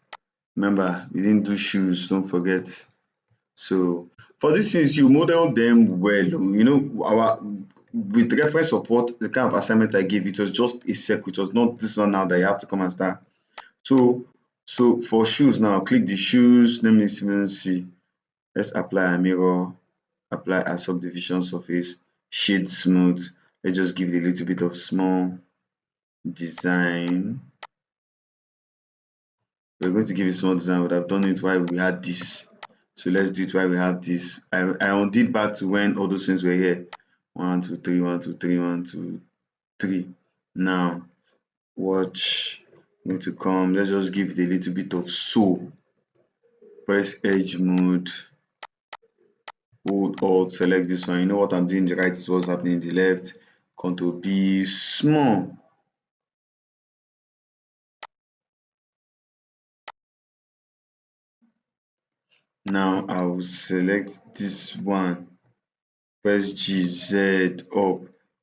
Speaker 1: Remember, we didn't do shoes, don't forget. So for these things, you model them well. You know, with reference support, the kind of assignment I gave, it was just a circle. It was not this one now that you have to come and start. So for shoes now, click the shoes. Let me see. Let's apply a mirror, apply a subdivision surface, shade smooth. Let's just give it a little bit of small design. We're going to give it small design. I would have done it while we had this. So let's do it while we have this. I undid back to when all those things were here. 1, 2, 3, 1, 2, 3, 1, 2, 3. Now, watch. I'm going to come. Let's just give it a little bit of so. Press edge mode. Hold Alt, select this one. You know what I'm doing the right is what's happening in the left. Control B, small. Now I will select this one. Press G, Z up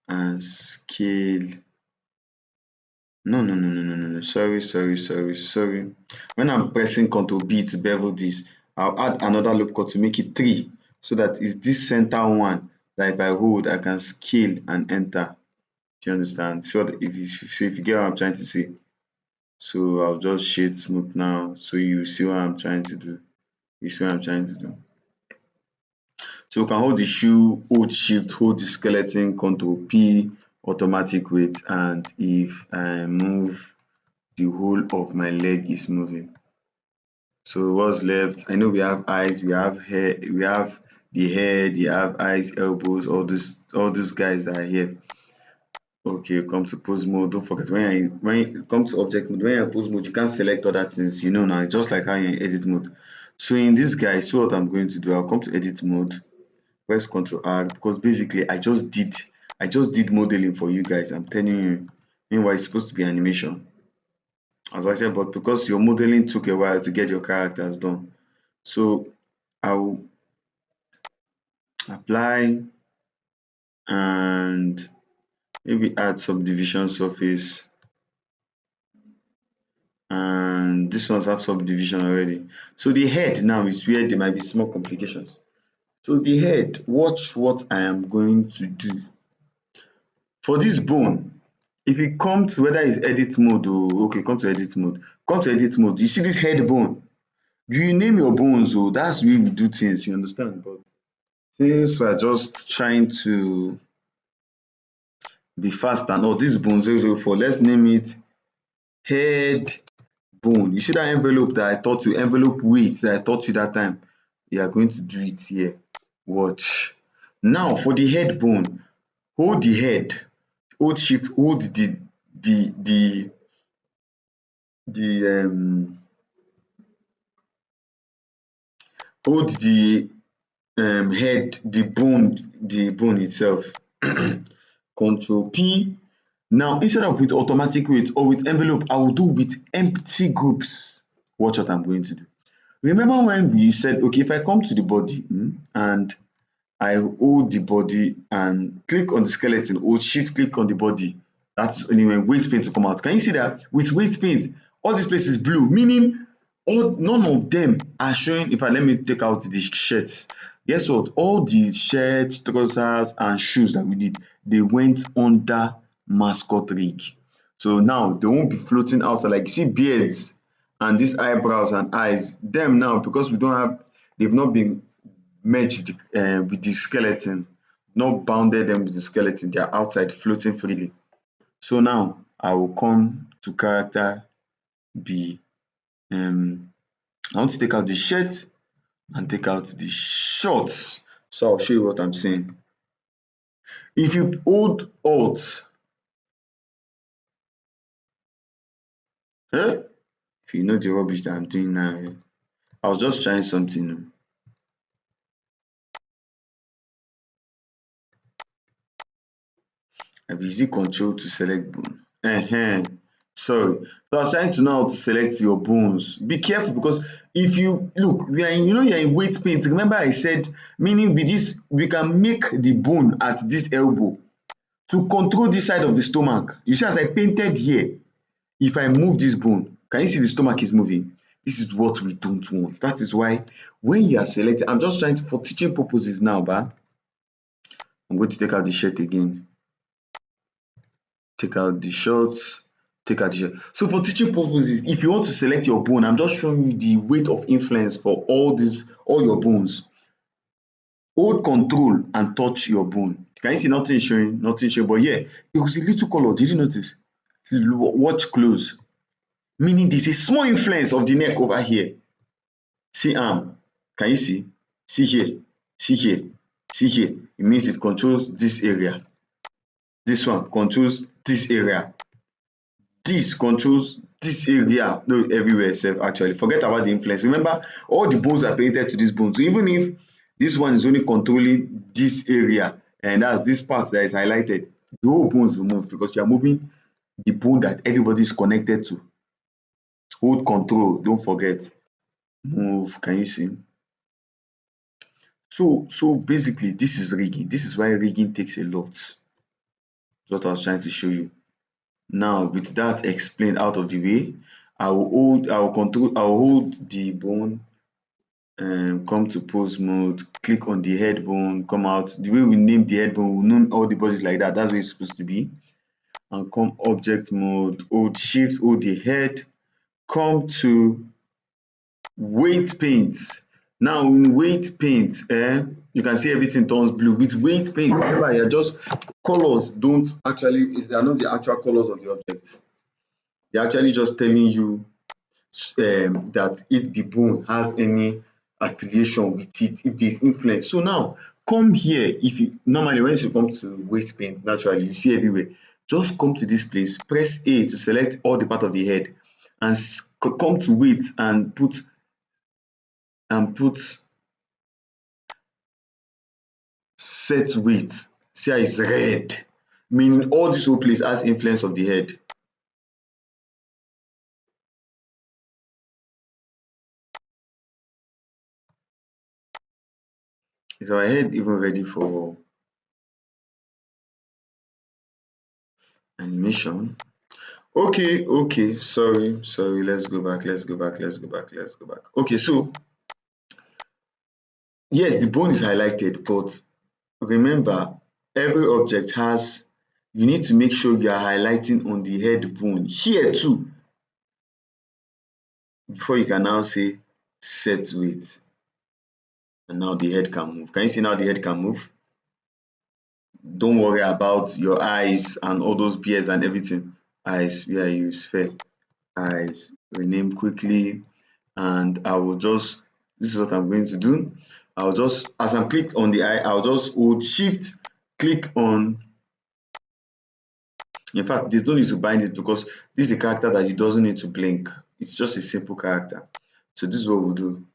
Speaker 1: and scale. No. Sorry. When I'm pressing Ctrl B to bevel this, I'll add another loop cut to make it 3 so that it's this center one that if I hold, I can scale and enter. Do you understand? So if you get what I'm trying to say. So I'll just shade smooth now so you see what I'm trying to do. You see what I'm trying to do. So we can hold the shoe, hold shift, hold the skeleton, Ctrl P, automatic weight, and if I move, the whole of my leg is moving. So what's left? I know we have eyes, we have hair, we have the head, you have eyes, elbows, all these guys that are here. Okay, come to pose mode. Don't forget when you come to object mode, when you're in pose mode, you can't select other things. You know now, it's just like how you're in edit mode. So in this guy, see what I'm going to do. I'll come to edit mode, press Ctrl R, because basically I just did modeling for you guys. I'm telling you. Meanwhile, it's supposed to be animation. As I said, but because your modeling took a while to get your characters done. So I'll apply and maybe add subdivision surface, and this one's have subdivision already. So the head now is where there might be small complications. So the head, watch what I am going to do. For this bone, if you come to whether it's edit mode or okay, come to edit mode. Come to edit mode. You see this head bone. You name your bones, oh, that's the way we do things, you understand? But since we're just trying to be fast and all these bones 004, let's name it head bone. You see that envelope that I taught you, envelope weight that I taught you that time? You are going to do it here. Watch. Now for the head bone, hold the head, hold shift, hold the the hold the head, the bone itself. Control P. Now instead of with automatic weight or with envelope, I will do with empty groups. Watch what I'm going to do. Remember when we said, okay, if I come to the body and I hold the body and click on the skeleton, hold shift click on the body, that's only when weight paint to come out. Can you see that with weight paint, all this place is blue, meaning none of them are showing. In fact, let me take out the shirts. Guess what? All the shirts, trousers, and shoes that we did, they went under mascot rig. So now they won't be floating outside. Like you see beards and these eyebrows and eyes, them now, because we don't have, they've not been merged with the skeleton, not bounded them with the skeleton, they are outside floating freely. So now I will come to character B. I want to take out the shirt and take out the shorts. So I'll show you what I'm saying. If you hold Alt, if you know the rubbish that I'm doing now, I was just trying something. I be using control to select bone. Sorry. So I was trying to know how to select your bones. Be careful, because if you look, we are in, you're in weight paint. Remember I said, meaning with this, we can make the bone at this elbow to control this side of the stomach. You see, as I painted here, if I move this bone, can you see the stomach is moving? This is what we don't want. That is why when you are selecting, I'm just trying to, for teaching purposes now, but I'm going to take out the shirt again. Take out the shorts, take out the shirt. So for teaching purposes, if you want to select your bone, I'm just showing you the weight of influence for all your bones. Hold control and touch your bone. Can you see nothing showing? Nothing showing. But yeah, there was a little color. Did you notice? Watch close. Meaning there's a small influence of the neck over here. See arm. Can you see? See here. See here. See here. It means it controls this area. This one controls this area. This controls this area. No, everywhere sef actually. Forget about the influence. Remember, all the bones are connected to this bone. So even if this one is only controlling this area, and that's this part that is highlighted, the whole bones will move because you are moving the bone that everybody is connected to. Hold control, don't forget. Move. Can you see? So basically this is rigging. This is why rigging takes a lot. That's what I was trying to show you. Now with that explained out of the way, I will hold the bone and come to pose mode, click on the head bone, come out. The way we name the head bone, we name all the bodies like that. That's what it's supposed to be. And come object mode, hold shift, hold the head, come to weight paint. Now in weight paint, you can see everything turns blue. With weight paint, remember, you're just colors don't actually, they are not the actual colors of the object. They're actually just telling you. that if the bone has any affiliation with it, if there's influence. So now come here. If you normally when you come to weight pain, naturally you see everywhere. Just come to this place, press A to select all the part of the head, and come to weight and put set weight. See how it's red, meaning all this whole place has influence of the head. Is our head even ready for animation? Okay, sorry, let's go back. Okay, so yes, the bone is highlighted, but remember, every object has, you need to make sure you are highlighting on the head bone here too, before you can now say set weight. And now the head can move. Can you see now the head can move? Don't worry about your eyes and all those beards and everything. Eyes, where are you? Sphere. Eyes. Rename quickly. And I will just, this is what I'm going to do. I'll just, as I'm clicked on the eye, I'll just hold shift, click on, in fact, there's no need to bind it because this is a character that it doesn't need to blink. It's just a simple character. So this is what we'll do.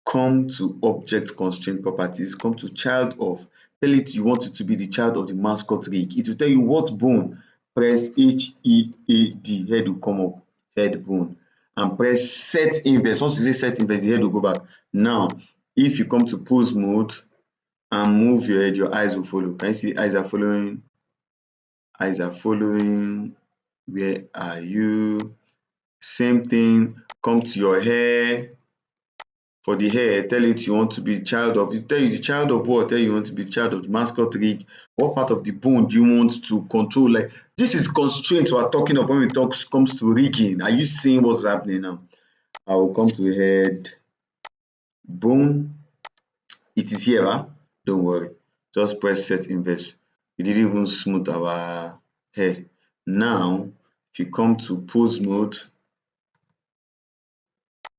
Speaker 1: Come to object constraint properties, come to child of, tell it you want it to be the child of the mascot rig. It will tell you what bone. Press HEAD, head will come up, head bone, and press set inverse. Once you say set inverse, the head will go back. Now, if you come to pose mode and move your head, your eyes will follow. Can you see eyes are following? Eyes are following. Where are you? Same thing. Come to your hair. For the hair, tell it you want to be child of, it tell you the child of what, tell you want to be child of the mascot rig. What part of the bone do you want to control? Like, this is constraint we are talking of when we talk comes to rigging. Are you seeing what's happening now? I will come to head bone. It is here, huh? Don't worry, just press set inverse. We didn't even smooth our hair. Now if you come to pose mode,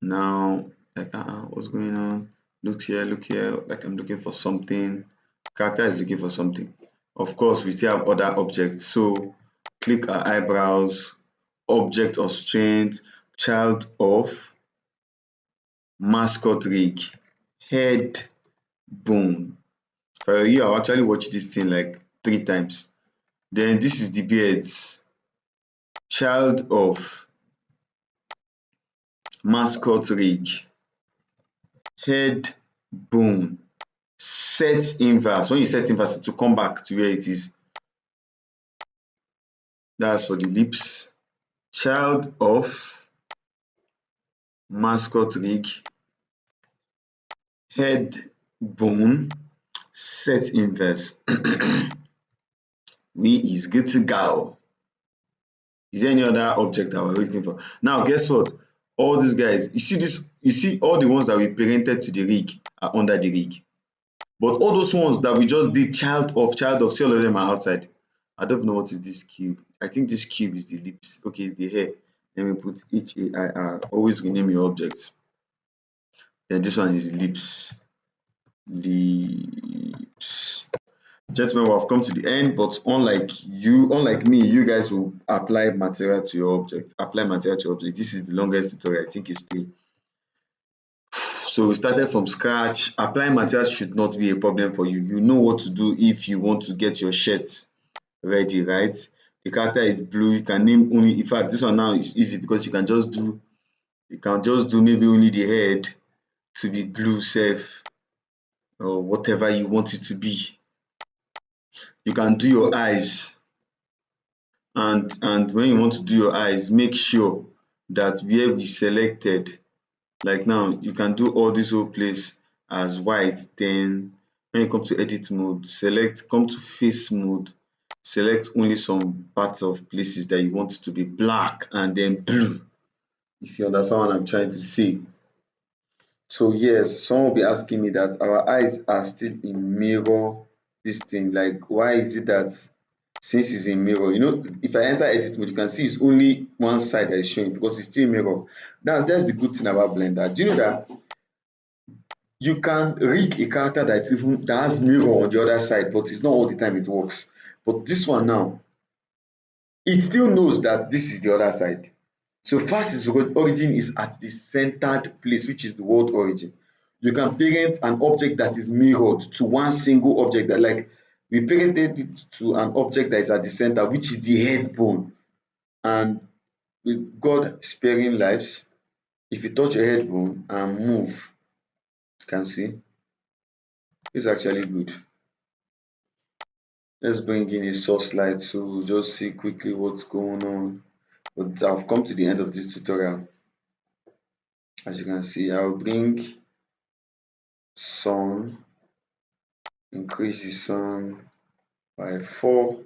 Speaker 1: now like what's going on? Look here, like I'm looking for something. Character is looking for something. Of course, we still have other objects. So click our eyebrows, object of strength, child of mascot rig, head bone. For you, I'll actually watch this thing like 3 times. Then this is the beards, child of mascot rig, head bone, set inverse. When you set inverse, to come back to where it is. That's for the lips, child of mascot rig, head bone, set inverse. We is good to go. Is there any other object that we're waiting for? Now, guess what? All these guys, you see this, you see all the ones that we parented to the rig are under the rig. But all those ones that we just did child of, see all of them are outside. I don't know what is this cube. I think this cube is the lips. Okay, it's the hair. Let me put HAIR. Always rename your objects. Then this one is lips. Lips. Gentlemen, we have come to the end, but unlike me, you guys will apply material to your object. Apply material to your object. This is the longest tutorial. I think it's 3. So we started from scratch. Applying materials should not be a problem for you. You know what to do if you want to get your shirts ready, right? The character is blue. You can name only, in fact, this one now is easy because you can just do maybe only the head to be blue safe, or whatever you want it to be. You can do your eyes, and when you want to do your eyes, make sure that where we selected, like now you can do all this whole place as white. Then when you come to edit mode, come to face mode, select only some parts of places that you want it to be black and then blue, if you understand what I'm trying to say. So yes, someone will be asking me that our eyes are still in mirror this thing, like why is it that, since it's in mirror, you know, if I enter edit mode, you can see it's only one side that is showing because it's still mirror. Now that's the good thing about Blender. Do you know that you can rig a character that has mirror on the other side, but it's not all the time it works. But this one now, it still knows that this is the other side. So first its origin is at the centered place, which is the world origin. You can parent an object that is mirrored to one single object that, like, we parented it to an object that is at the center, which is the head bone. And with God sparing lives, if you touch a head bone and move, you can see it's actually good. Let's bring in a source light so we'll just see quickly what's going on. But I've come to the end of this tutorial. As you can see, I'll bring sun, increase the sun by 4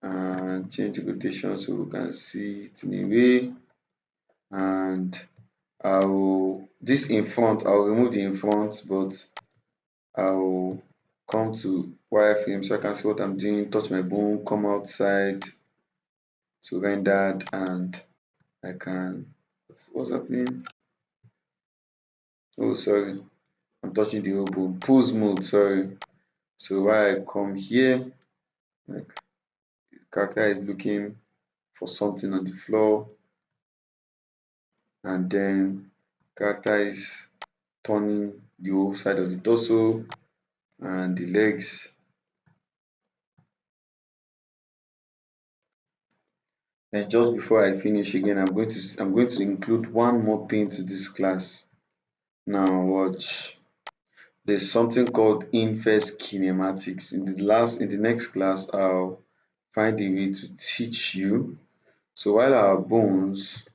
Speaker 1: and change the rotation so we can see it in a way. And this in front, I'll remove the in front, but I'll come to wireframe so I can see what I'm doing, touch my bone, come outside to rendered, and I can, what's happening? Oh, sorry, I'm touching the whole bone. Pose mode, sorry. So while I come here, like, the character is looking for something on the floor, and then character is turning the whole side of the torso and the legs. And just before I finish again, I'm going to include one more thing to this class. Now watch. There's something called inverse kinematics. In the next class, I'll find a way to teach you. So while our bones,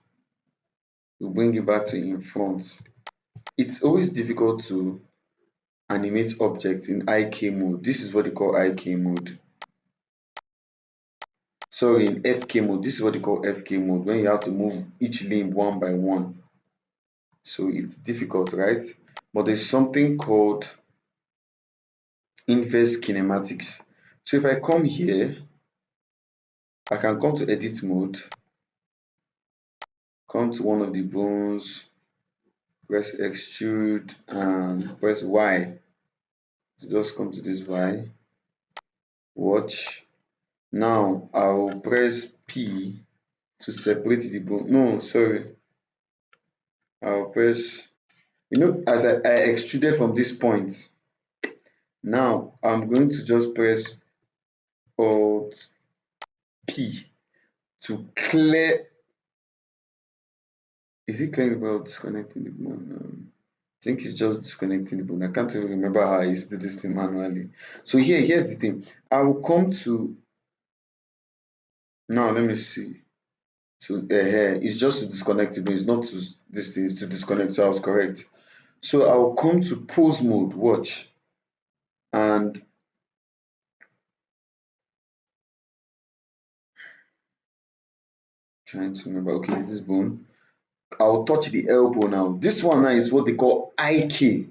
Speaker 1: we'll bring it back to in front. It's always difficult to animate objects in IK mode. This is what they call IK mode. Sorry, in FK mode. This is what they call FK mode, when you have to move each limb one by one. So it's difficult, right? But there's something called inverse kinematics. So if I come here, I can come to edit mode, come to one of the bones, press extrude and press Y. Just come to this Y. Watch. Now I'll press P to separate the bone. No, sorry. I'll press, you know, as I extruded from this point. Now I'm going to just press Alt P to clear. Is it clearing about disconnecting the bone? I think it's just disconnecting the bone. I can't even remember how I used to do this thing manually. So here's the thing. I will come to, now let me see. So here it's just to disconnect the bone. It's not to this thing. It's to disconnect. So I was correct. So I will come to pose mode. Watch, and trying to remember. Okay, is this bone? I'll touch the elbow now. This one now is what they call IK.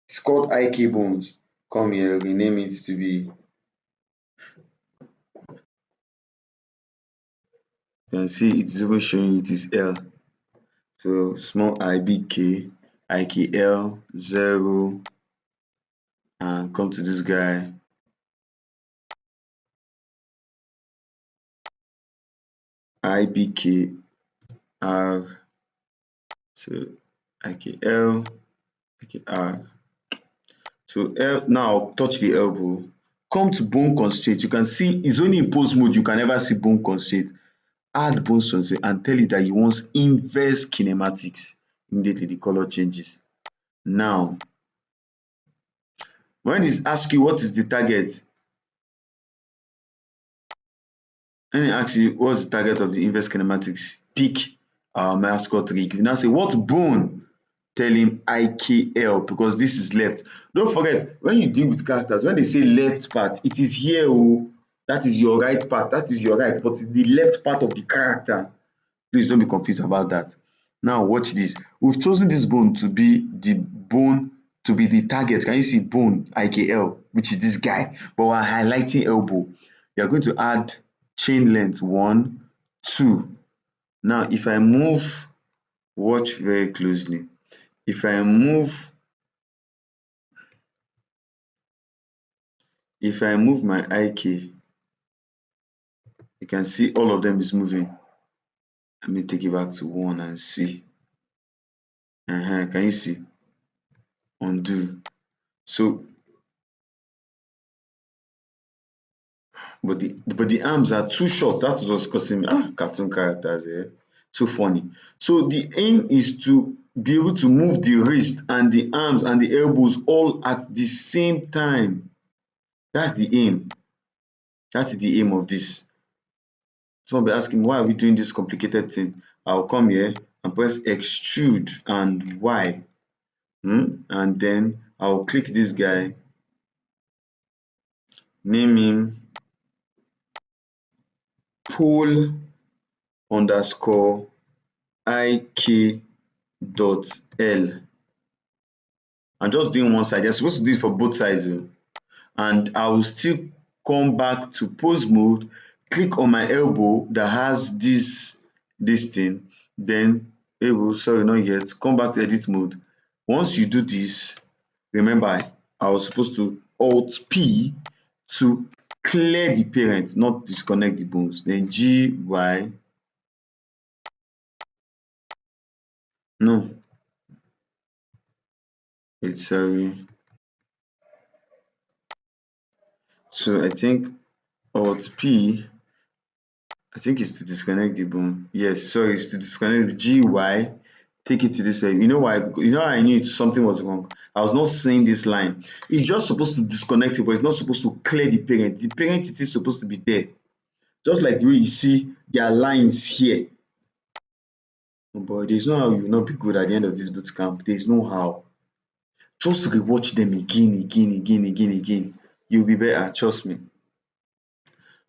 Speaker 1: It's called IK bones. Come here, rename it to be. You can see it's even showing it is L. So small IBK, IKL, 0, and come to this guy. IBK R, so IKL, IKR. So L, now touch the elbow. Come to bone constraint. You can see it's only in pose mode you can never see bone constraint. Add bone constraint and tell it that you want inverse kinematics. Immediately the color changes. Now, when it asks you what is the target, when it asks you what's the target of the inverse kinematics, pick our mascot rig. You now say what bone? Tell him IKL because this is left. Don't forget, when you deal with characters, when they say left part, it is here. Oh, that is your right part. That is your right, but the left part of the character. Please don't be confused about that. Now watch this. We've chosen this bone to be the target. Can you see bone IKL, which is this guy? But we're highlighting elbow. you're going to add chain length 1, 2. Now, if I move, watch very closely. If I move my IK, you can see all of them is moving. Let me take it back to 1 and see. Can you see? Undo. So, but the arms are too short. That's what's causing me. Cartoon characters, so funny. So the aim is to be able to move the wrist and the arms and the elbows all at the same time. That's the aim. That is the aim of this. Someone will be asking, why are we doing this complicated thing? I'll come here and press extrude and Y. And then I'll click this guy, name him pull underscore ik dot L. I'm just doing one side. You're supposed to do it for both sides. And I will still come back to pose mode, click on my elbow that has this thing, then sorry, not yet, come back to edit mode. Once you do this, remember I was supposed to Alt P to clear the parent, not disconnect the bones. Then GY, no, it's sorry. So I think Alt P, I think it's to disconnect the bone. Yes, sorry, it's to disconnect the GY. Take it to this way. You know why? You know I knew something was wrong. I was not saying this line. It's just supposed to disconnect it, but it's not supposed to clear the parent. The parent is still supposed to be there. Just like the way you see there are lines here. Oh boy, there's no how you will not be good at the end of this boot camp. There's no how. Just rewatch them again. You'll be better, trust me.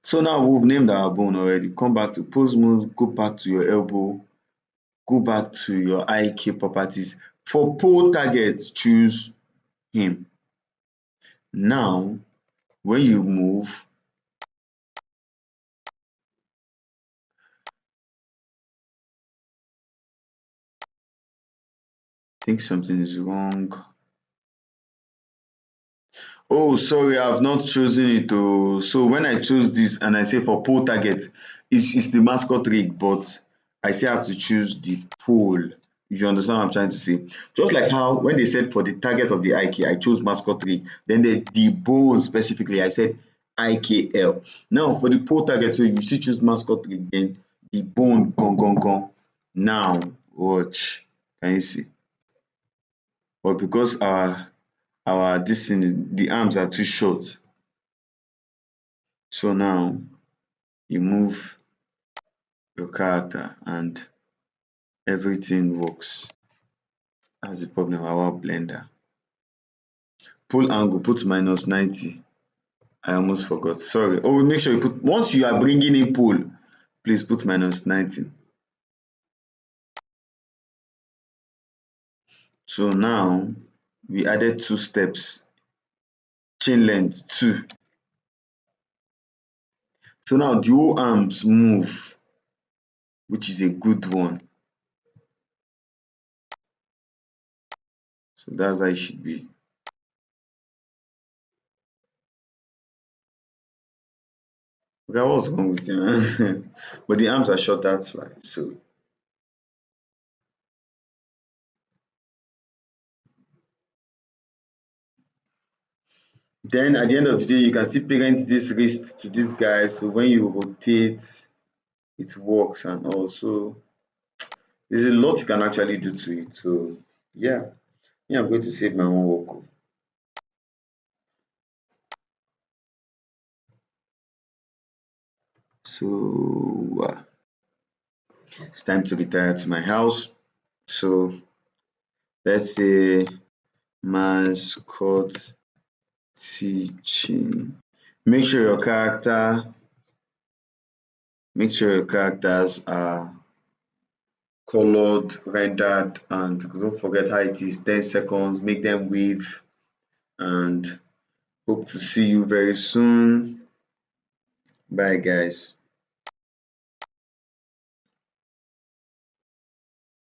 Speaker 1: So now we've named our bone already. Come back to pose mode, go back to your elbow, go back to your IK properties. For pole target, choose him. Now, when you move, I think something is wrong. Oh, sorry, I've not chosen it. So when I chose this and I say for pole target, it's the mascot rig, but I still have to choose the pole. If you understand what I'm trying to say. Just like how when they said for the target of the IK, I chose mascot rig. Then the bone specifically, I said IKL. Now for the pole target, so you still choose mascot rig, then the bone gone. Now watch. Can you see? But because this thing, the arms are too short, so now you move your character and everything works. That's the problem about Blender. Pull angle, put minus 90. I almost forgot, sorry. Oh, make sure you put, once you are bringing in pull, please put minus 90. So now we added 2 steps, chain length 2. So now the whole arms move, which is a good one. So that's how it should be. Okay, what's wrong with you? But the arms are short, that's why. So then at the end of the day, you can still parent this wrist to this guy. So when you rotate, it works. And also, there's a lot you can actually do to it. So yeah, I'm going to save my own work. So it's time to retire to my house. So let's say mascot teaching. Make sure your characters are colored, rendered, and don't forget how it is 10 seconds. Make them wave, and hope to see you very soon. Bye, guys.